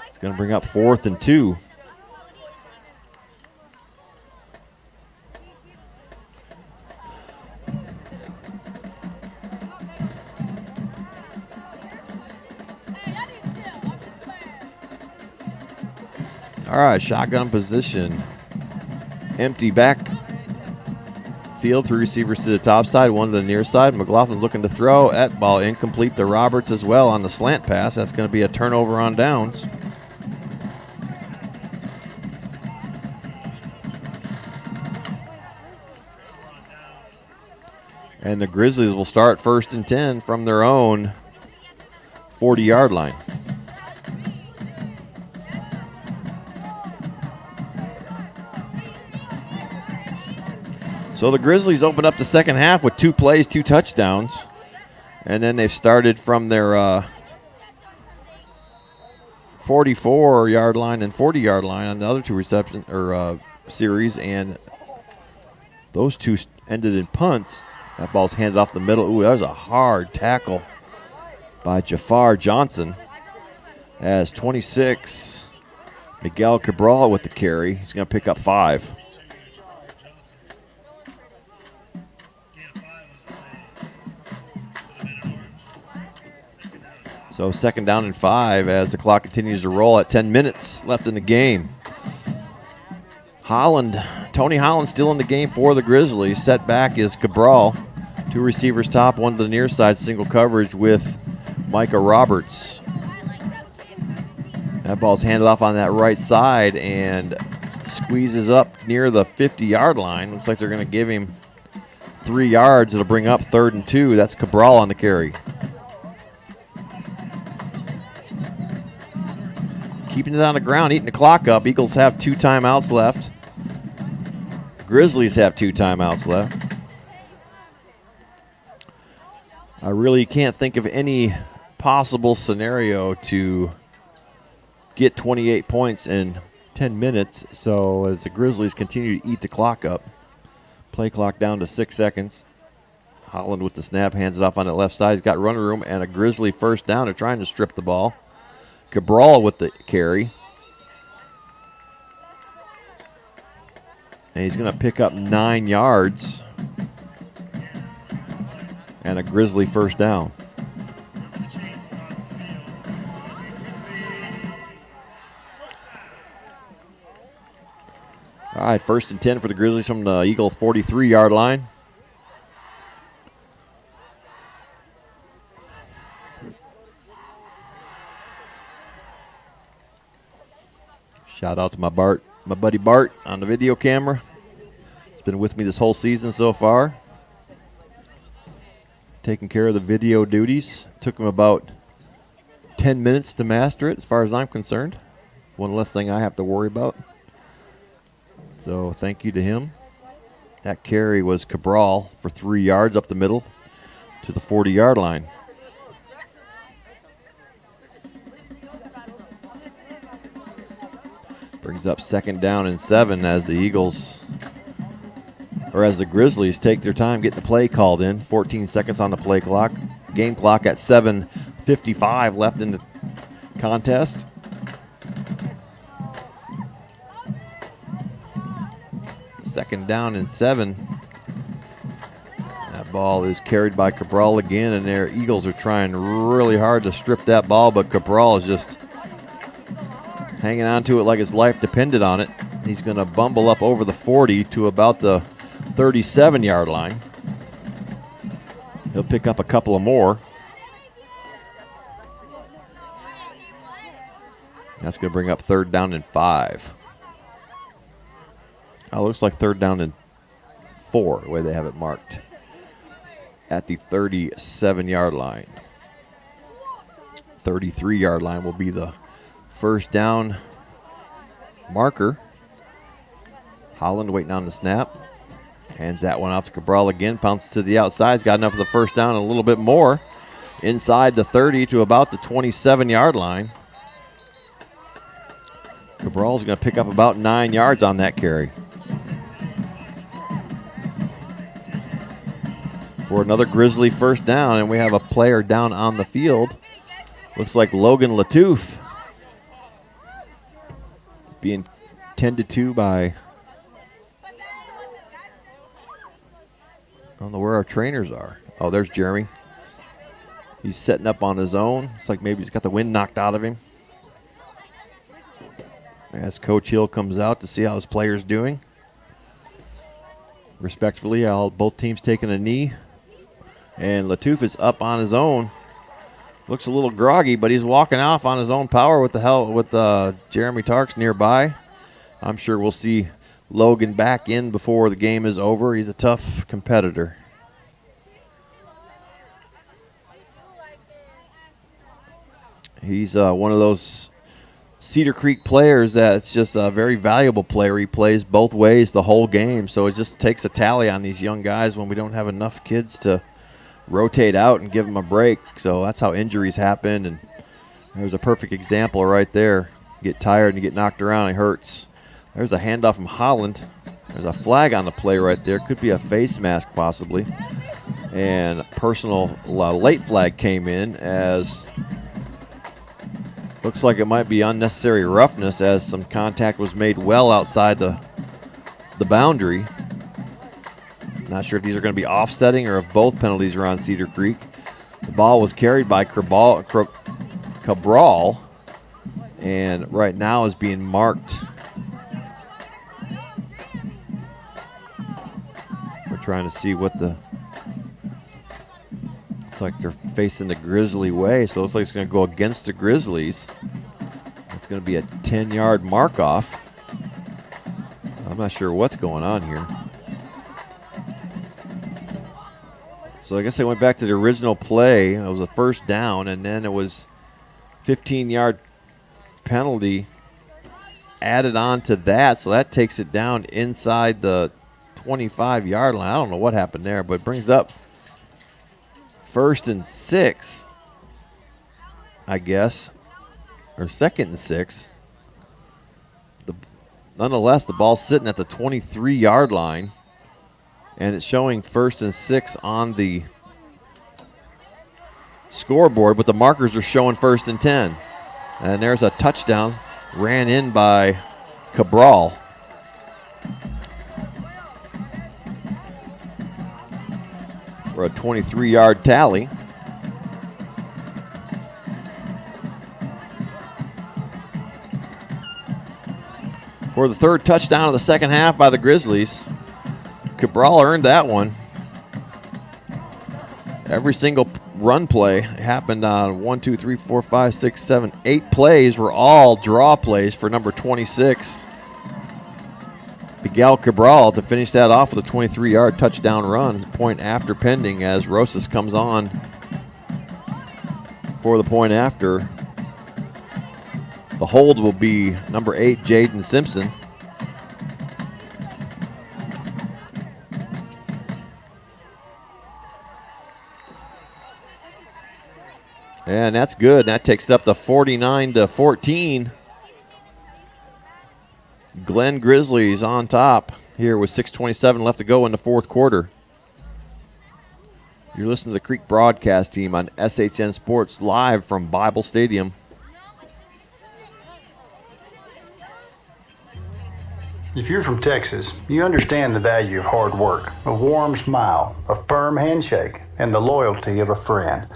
It's going to bring up 4th and 2. All right, shotgun position. Empty back field, 3 receivers to the top side, 1 to the near side. McLaughlin looking to throw. That ball incomplete to Roberts as well on the slant pass. That's going to be a turnover on downs. And the Grizzlies will start 1st and 10 from their own 40-yard line. So the Grizzlies open up the second half with 2 plays, 2 touchdowns. And then they've started from their 44-yard line and 40-yard line on the other 2 reception series, and those 2 ended in punts. That ball's handed off the middle. Ooh, that was a hard tackle by Jafar Johnson. As 26, Miguel Cabral with the carry. He's going to pick up 5. So 2nd down and 5 as the clock continues to roll at 10 minutes left in the game. Tony Holland still in the game for the Grizzlies. Set back is Cabral. 2 receivers top, 1 to the near side, single coverage with Micah Roberts. That ball's handed off on that right side and squeezes up near the 50-yard line. Looks like they're going to give him 3 yards. It'll bring up 3rd and 2. That's Cabral on the carry. Keeping it on the ground, eating the clock up. Eagles have 2 timeouts left. Grizzlies have 2 timeouts left. I really can't think of any possible scenario to get 28 points in 10 minutes. So as the Grizzlies continue to eat the clock up, play clock down to 6 seconds. Holland with the snap, hands it off on the left side. He's got running room and a Grizzly first down. They're trying to strip the ball. Cabral with the carry. And he's going to pick up 9 yards. And a Grizzly first down. All right, 1st and 10 for the Grizzlies from the Eagle 43-yard line. Shout out to my buddy Bart on the video camera. He's been with me this whole season so far. Taking care of the video duties. Took him about 10 minutes to master it as far as I'm concerned. One less thing I have to worry about. So thank you to him. That carry was Cabral for 3 yards up the middle to the 40-yard line. Brings up 2nd down and 7 as the Grizzlies take their time getting the play called in. 14 seconds on the play clock. Game clock at 7:55 left in the contest. Second down and 7. That ball is carried by Cabral again, and their Eagles are trying really hard to strip that ball, but Cabral is just hanging on to it like his life depended on it. He's going to bumble up over the 40 to about the 37-yard line. He'll pick up a couple of more. That's going to bring up 3rd down and 5. Oh, looks like 3rd down and 4, the way they have it marked. At the 37-yard line. 33-yard line will be the first down marker. Holland waiting on the snap. Hands that one off to Cabral again. Pounces to the outside. He's got enough of the first down and a little bit more. Inside the 30 to about the 27-yard line. Cabral's going to pick up about 9 yards on that carry. For another Grizzly first down, and we have a player down on the field. Looks like Logan Latouf. Being tended to by, I don't know where our trainers are. Oh, there's Jeremy. He's setting up on his own. It's like maybe he's got the wind knocked out of him. As Coach Hill comes out to see how his player's doing. Respectfully, both teams taking a knee. And Latouf is up on his own. Looks a little groggy, but he's walking off on his own power with Jeremy Tarks nearby. I'm sure we'll see Logan back in before the game is over. He's a tough competitor. He's one of those Cedar Creek players that's just a very valuable player. He plays both ways the whole game, so it just takes a tally on these young guys when we don't have enough kids to rotate out and give them a break. So that's how injuries happen, and there's a perfect example right there. You get tired and you get knocked around, it hurts. There's a handoff from Holland. There's a flag on the play right there. Could be a face mask possibly. And personal late flag came in as looks like it might be unnecessary roughness as some contact was made well outside the boundary. Not sure if these are going to be offsetting or if both penalties are on Cedar Creek. The ball was carried by Cabral and right now is being marked. We're trying to see what it's like they're facing the Grizzly way, so it looks like it's going to go against the Grizzlies. It's going to be a 10-yard mark-off. I'm not sure what's going on here. So I guess they went back to the original play. It was a first down, and then it was 15-yard penalty added on to that. So that takes it down inside the 25-yard line. I don't know what happened there, but it brings up 1st and 6, I guess, or 2nd and 6. Nonetheless, the ball's sitting at the 23-yard line, and it's showing 1st and 6 on the scoreboard, but the markers are showing 1st and 10. And there's a touchdown ran in by Cabral. For a 23-yard tally. For the 3rd touchdown of the second half by the Grizzlies. Cabral earned that one. Every single run play happened on 1, 2, 3, 4, 5, 6, 7, 8 plays were all draw plays for number 26. Miguel Cabral to finish that off with a 23-yard touchdown run. Point after pending as Rosas comes on for the point after. The hold will be number 8, Jaden Simpson. And that's good. That takes it up to 49-14. Glen Grizzlies on top here with 6:27 left to go in the 4th quarter. You're listening to the Creek broadcast team on SHN Sports live from Bible Stadium. If you're from Texas, you understand the value of hard work, a warm smile, a firm handshake, and the loyalty of a friend.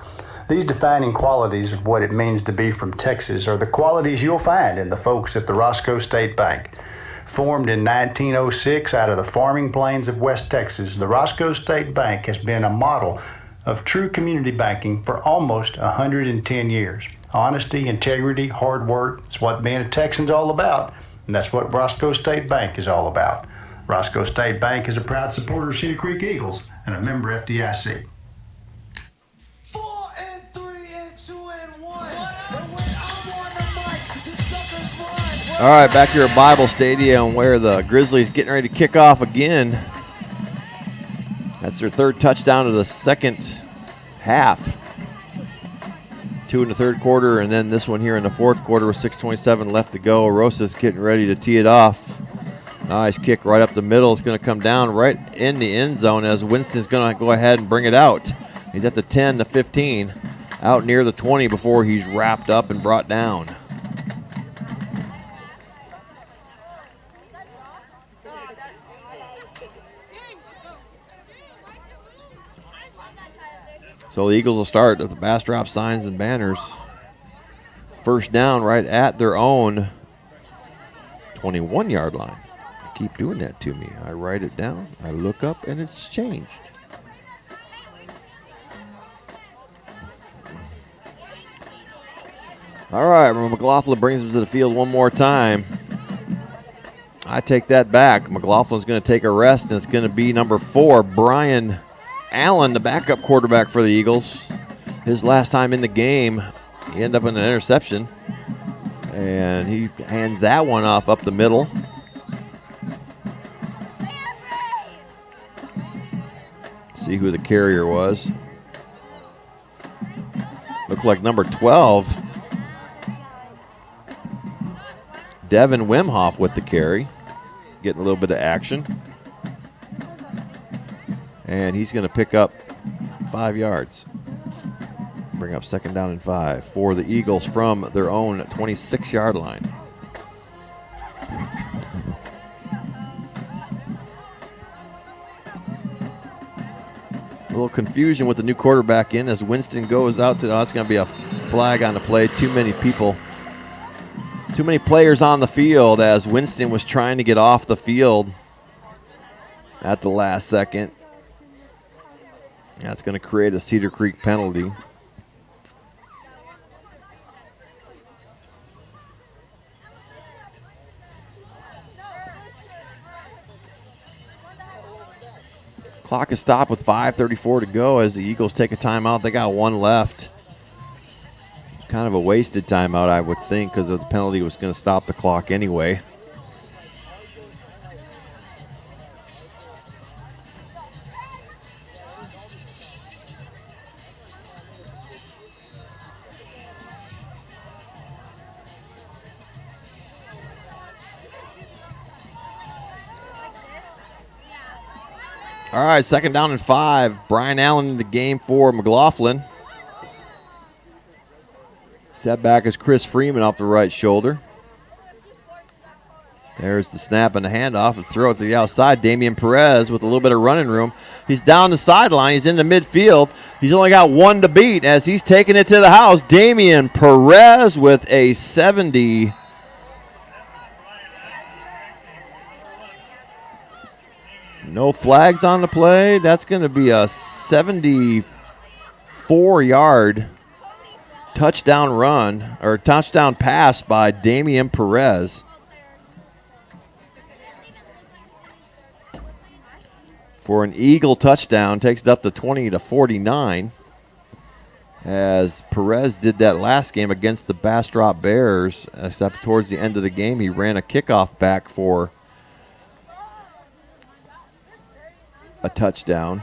These defining qualities of what it means to be from Texas are the qualities you'll find in the folks at the Roscoe State Bank. Formed in 1906 out of the farming plains of West Texas, the Roscoe State Bank has been a model of true community banking for almost 110 years. Honesty, integrity, hard work, it's what being a Texan's all about, and that's what Roscoe State Bank is all about. Roscoe State Bank is a proud supporter of Cedar Creek Eagles and a member FDIC. 4 and 3 and 2 and 1. And when I'm on the mic, the suckers run. All right, back here at Bible Stadium where the Grizzlies getting ready to kick off again. That's their 3rd touchdown of the second half. 2 in the 3rd quarter, and then this one here in the 4th quarter with 6:27 left to go. Rosas getting ready to tee it off. Nice kick right up the middle. It's going to come down right in the end zone as Winston's going to go ahead and bring it out. He's at the 10, the 15, out near the 20 before he's wrapped up and brought down. So the Eagles will start at the Bastrop signs and banners. First down right at their own 21-yard line. Keep doing that to me. I write it down, I look up, and it's changed. All right, McLaughlin brings him to the field one more time. I take that back. McLaughlin's going to take a rest, and it's going to be number 4, Brian Allen, the backup quarterback for the Eagles. His last time in the game, he ended up in an interception. And he hands that one off up the middle. See who the carrier was. Looked like number 12. Devin Wimhoff with the carry. Getting a little bit of action. And he's going to pick up 5 yards. Bring up 2nd down and 5 for the Eagles from their own 26-yard line. A little confusion with the new quarterback in as Winston goes out to, it's going to be a flag on the play. Too many people. Too many players on the field as Winston was trying to get off the field at the last second. That's going to create a Cedar Creek penalty. Clock is stopped with 5:34 to go as the Eagles take a timeout. They got one left. It's kind of a wasted timeout, I would think, because the penalty was going to stop the clock anyway. All right, 2nd down and 5. Brian Allen in the game for McLaughlin. Set back is Chris Freeman off the right shoulder. There's the snap and the handoff and throw it to the outside. Damian Perez with a little bit of running room. He's down the sideline. He's in the midfield. He's only got one to beat as he's taking it to the house. Damian Perez with a 70. No flags on the play. That's going to be a 74-yard touchdown run or touchdown pass by Damian Perez. For an Eagle touchdown, takes it up to 20-49. As Perez did that last game against the Bastrop Bears, except towards the end of the game, he ran a kickoff back for a touchdown,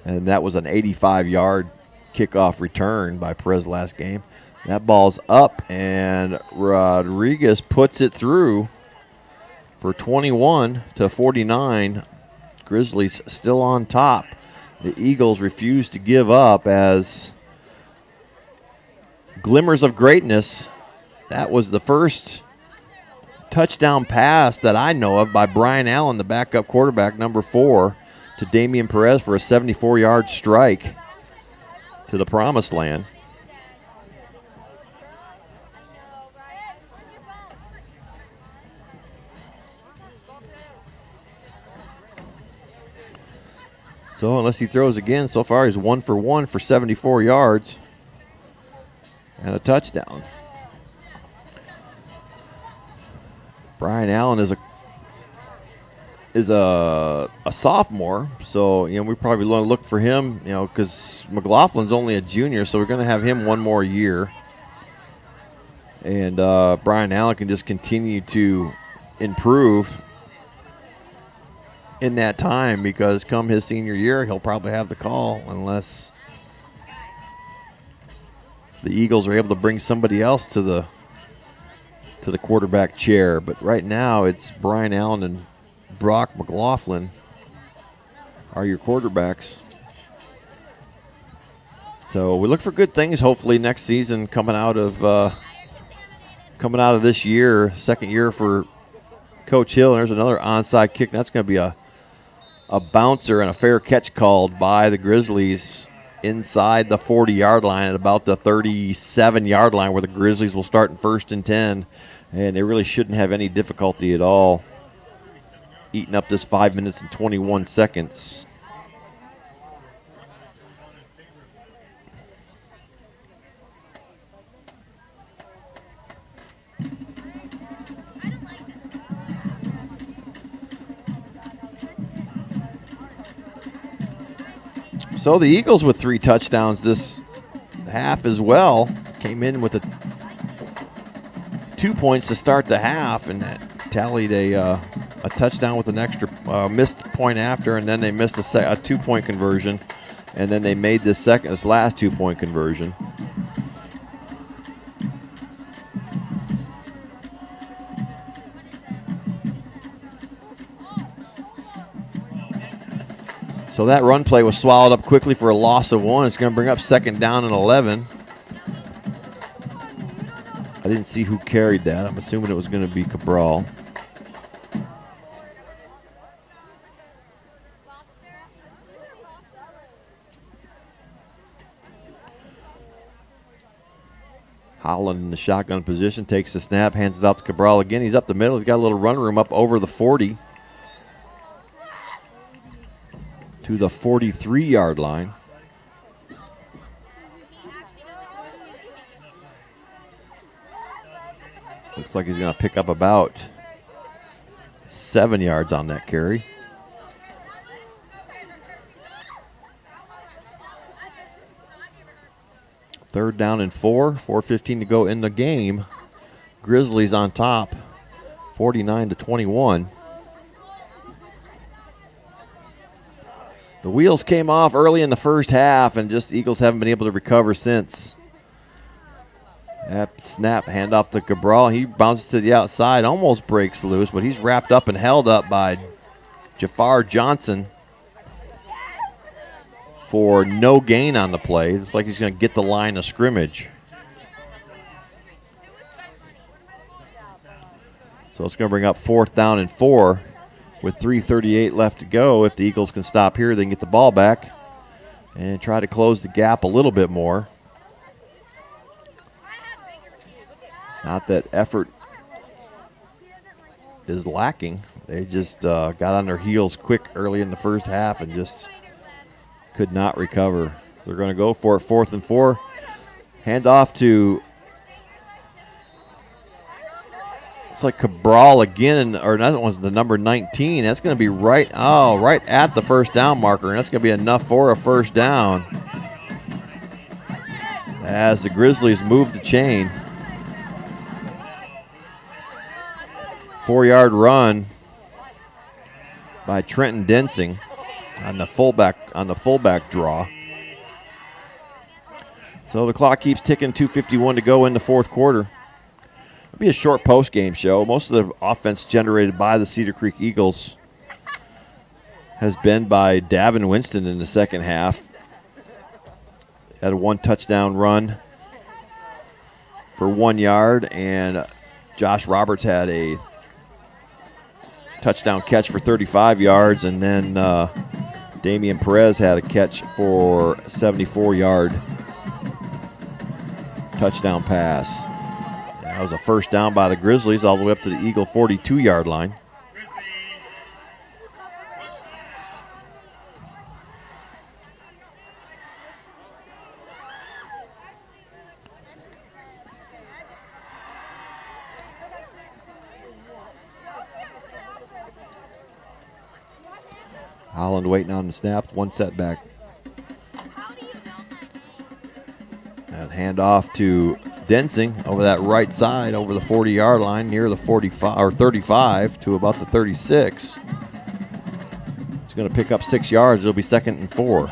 and that was an 85-yard kickoff return by Perez last game. That ball's up, and Rodriguez puts it through for 21-49. Grizzlies still on top. The Eagles refuse to give up as glimmers of greatness. That was the first touchdown pass that I know of by Brian Allen, the backup quarterback, number 4, to Damian Perez for a 74-yard strike to the promised land. So unless he throws again, so far he's 1 for 1 for 74 yards and a touchdown. Brian Allen is a sophomore, so we probably want to look for him, because McLaughlin's only a junior, so we're going to have him one more year, and Brian Allen can just continue to improve in that time, because come his senior year, he'll probably have the call unless the Eagles are able to bring somebody else to the quarterback chair. But right now it's Brian Allen and Brock McLaughlin are your quarterbacks. So we look for good things hopefully next season coming out of this year, second year for Coach Hill. And there's another onside kick. That's going to be a bouncer and a fair catch called by the Grizzlies inside the 40-yard line at about the 37-yard line, where the Grizzlies will start in 1st and 10. And they really shouldn't have any difficulty at all eating up this 5 minutes and 21 seconds. So the Eagles with 3 touchdowns this half as well. Came in with 2 points to start the half, and that tallied a touchdown with an extra missed point after, and then they missed a 2-point conversion, and then they made this last 2-point conversion. So that run play was swallowed up quickly for a loss of 1. It's going to bring up 2nd down and 11. I didn't see who carried that. I'm assuming it was going to be Cabral. Holland in the shotgun position, takes the snap, hands it off to Cabral again. He's up the middle. He's got a little run room up over the 40 to the 43-yard line. Looks like he's going to pick up about 7 yards on that carry. 3rd down and 4. 4:15 to go in the game. Grizzlies on top, 49-21. The wheels came off early in the first half, and just Eagles haven't been able to recover since. That snap, handoff to Cabral. He bounces to the outside, almost breaks loose, but he's wrapped up and held up by Jafar Johnson for no gain on the play. It's like he's going to get the line of scrimmage. So it's going to bring up 4th down and 4 with 3:38 left to go. If the Eagles can stop here, they can get the ball back and try to close the gap a little bit more. Not that effort is lacking. They just got on their heels quick early in the first half and just could not recover. So they're going to go for it, 4th and 4. Hand off to, it's like Cabral again, or that was the number 19. That's going to be right at the first down marker, and that's going to be enough for a first down as the Grizzlies move the chain. 4-yard run by Trenton Densing on the fullback draw. So the clock keeps ticking, 2:51 to go in the 4th quarter. It'll be a short post-game show. Most of the offense generated by the Cedar Creek Eagles has been by Davin Winston in the second half. Had a 1-touchdown run for 1 yard, and Josh Roberts had a touchdown catch for 35 yards, and then Damian Perez had a catch for 74-yard touchdown pass. That was a first down by the Grizzlies all the way up to the Eagle 42-yard line. Holland waiting on the snap, 1 setback. That handoff to Densing over that right side, over the 40-yard line, near the 45 or 35 to about the 36. It's going to pick up 6 yards. It'll be 2nd and 4.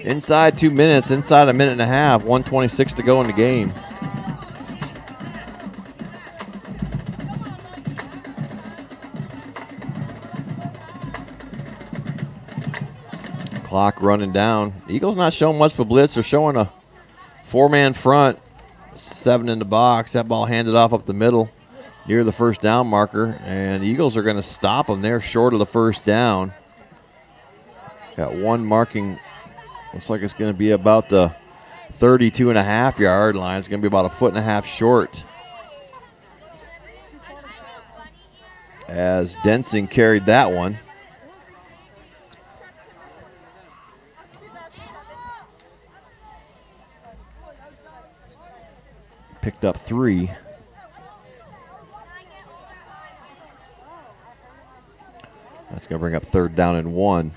Inside 2 minutes, inside a minute and a half, 1:26 to go in the game. Clock running down. Eagles not showing much for blitz. They're showing a 4-man front, 7 in the box. That ball handed off up the middle near the first down marker, and the Eagles are going to stop them there short of the first down. Got one marking. Looks like it's going to be about the 32.5-yard line. It's going to be about a 1.5 foot short. As Densing carried that one. Picked up 3. That's going to bring up 3rd down and 1.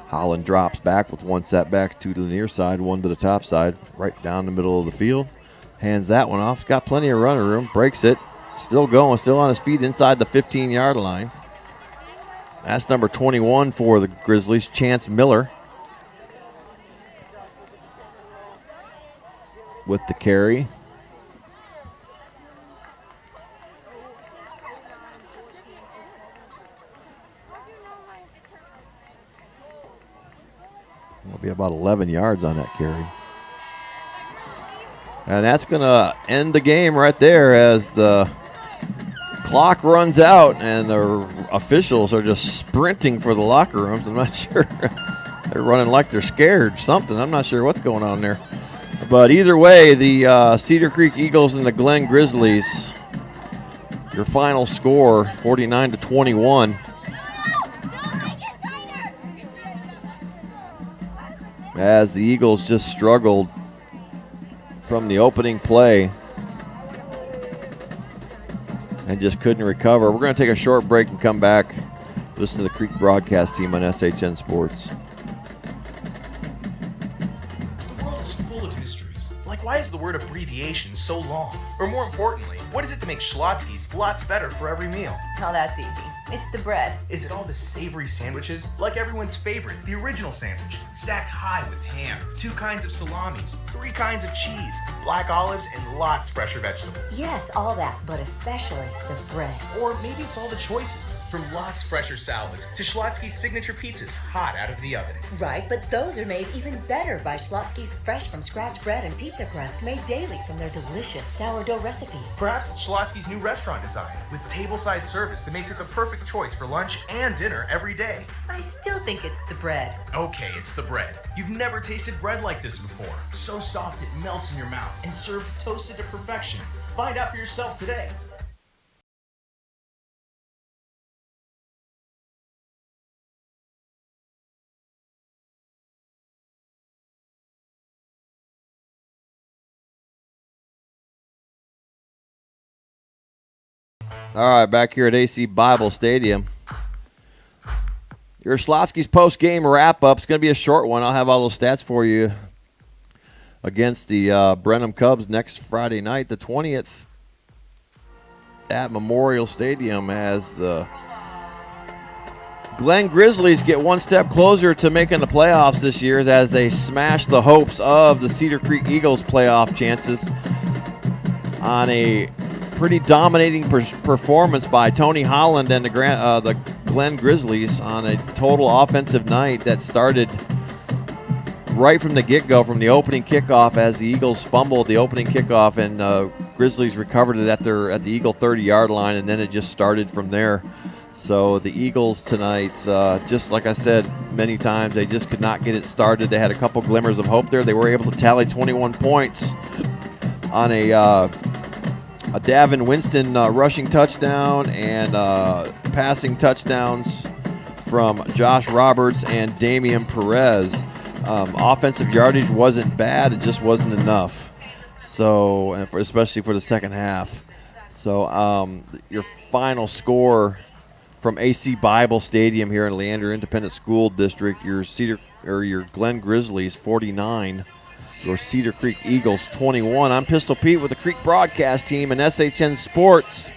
Holland drops back with 1 setback, 2 to the near side, 1 to the top side, right down the middle of the field. Hands that one off. Got plenty of running room. Breaks it. Still going. Still on his feet inside the 15-yard line. That's number 21 for the Grizzlies, Chance Miller. With the carry. It'll be about 11 yards on that carry. And that's going to end the game right there as the clock runs out and the officials are just sprinting for the locker rooms. I'm not sure. They're running like they're scared. Something. I'm not sure what's going on there. But either way, the Cedar Creek Eagles and the Glen Grizzlies, your final score, 49-21. as the Eagles just struggled from the opening play and just couldn't recover. We're going to take a short break and come back. Listen to the Creek broadcast team on SHN Sports. The world is full of mysteries. Like, why is the word abbreviation so long? Or more importantly, what is it that makes Schlotzsky's lots better for every meal? Oh, that's easy. It's the bread. Is it all the savory sandwiches? Like everyone's favorite, the original sandwich, stacked high with ham, 2 kinds of salamis, 3 kinds of cheese, black olives, and lots fresher vegetables. Yes, all that, but especially the bread. Or maybe it's all the choices, from lots fresher salads to Schlotzsky's signature pizzas, hot out of the oven. Right, but those are made even better by Schlotzsky's fresh from scratch bread and pizza crust made daily from their delicious sourdough recipe. Perhaps it's Schlotzsky's new restaurant design, with tableside service that makes it the perfect choice for lunch and dinner every day. I still think it's the bread. Okay, it's the bread. You've never tasted bread like this before. So soft it melts in your mouth and served toasted to perfection. Find out for yourself today. All right, back here at AC Bible Stadium. Your Schlotzsky's post-game wrap-up. It's going to be a short one. I'll have all those stats for you against the Brenham Cubs next Friday night, the 20th, at Memorial Stadium, as the Glen Grizzlies get one step closer to making the playoffs this year as they smash the hopes of the Cedar Creek Eagles' playoff chances on a pretty dominating performance by Tony Holland and the Glen Grizzlies on a total offensive night that started right from the get-go, from the opening kickoff, as the Eagles fumbled the opening kickoff and Grizzlies recovered it at the Eagle 30-yard line, and then it just started from there. So the Eagles tonight, just like I said many times, they just could not get it started. They had a couple glimmers of hope there. They were able to tally 21 points on a Davin Winston rushing touchdown and passing touchdowns from Josh Roberts and Damian Perez. Offensive yardage wasn't bad. It just wasn't enough. So, especially for the second half. So, your final score from AC Bible Stadium here in Leander Independent School District, your Glen Grizzlies 49. Your Cedar Creek Eagles 21. I'm Pistol Pete with the Creek broadcast team and SHN Sports.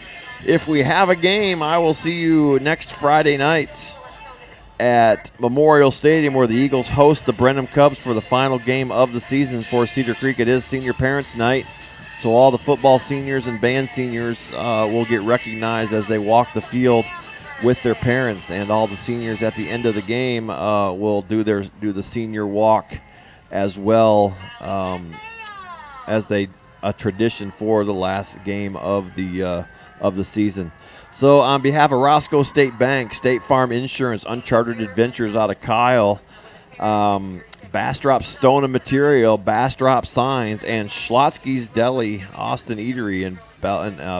If we have a game, I will see you next Friday night at Memorial Stadium, where the Eagles host the Brenham Cubs for the final game of the season for Cedar Creek. It is Senior Parents Night, so all the football seniors and band seniors will get recognized as they walk the field with their parents, and all the seniors at the end of the game will do the senior walk as well, as a tradition for the last game of the season. So on behalf of Roscoe State Bank, State Farm Insurance, Uncharted Adventures out of Kyle, Bastrop Stone and Material, Bastrop Signs, and Schlotzsky's Deli, Austin Eatery, and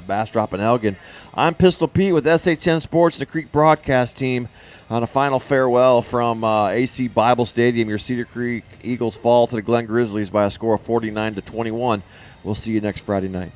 Bastrop and Elgin, I'm Pistol Pete with SHN Sports, the Creek broadcast team, on a final farewell from AC Bible Stadium. Your Cedar Creek Eagles fall to the Glen Grizzlies by a score of 49-21. We'll see you next Friday night.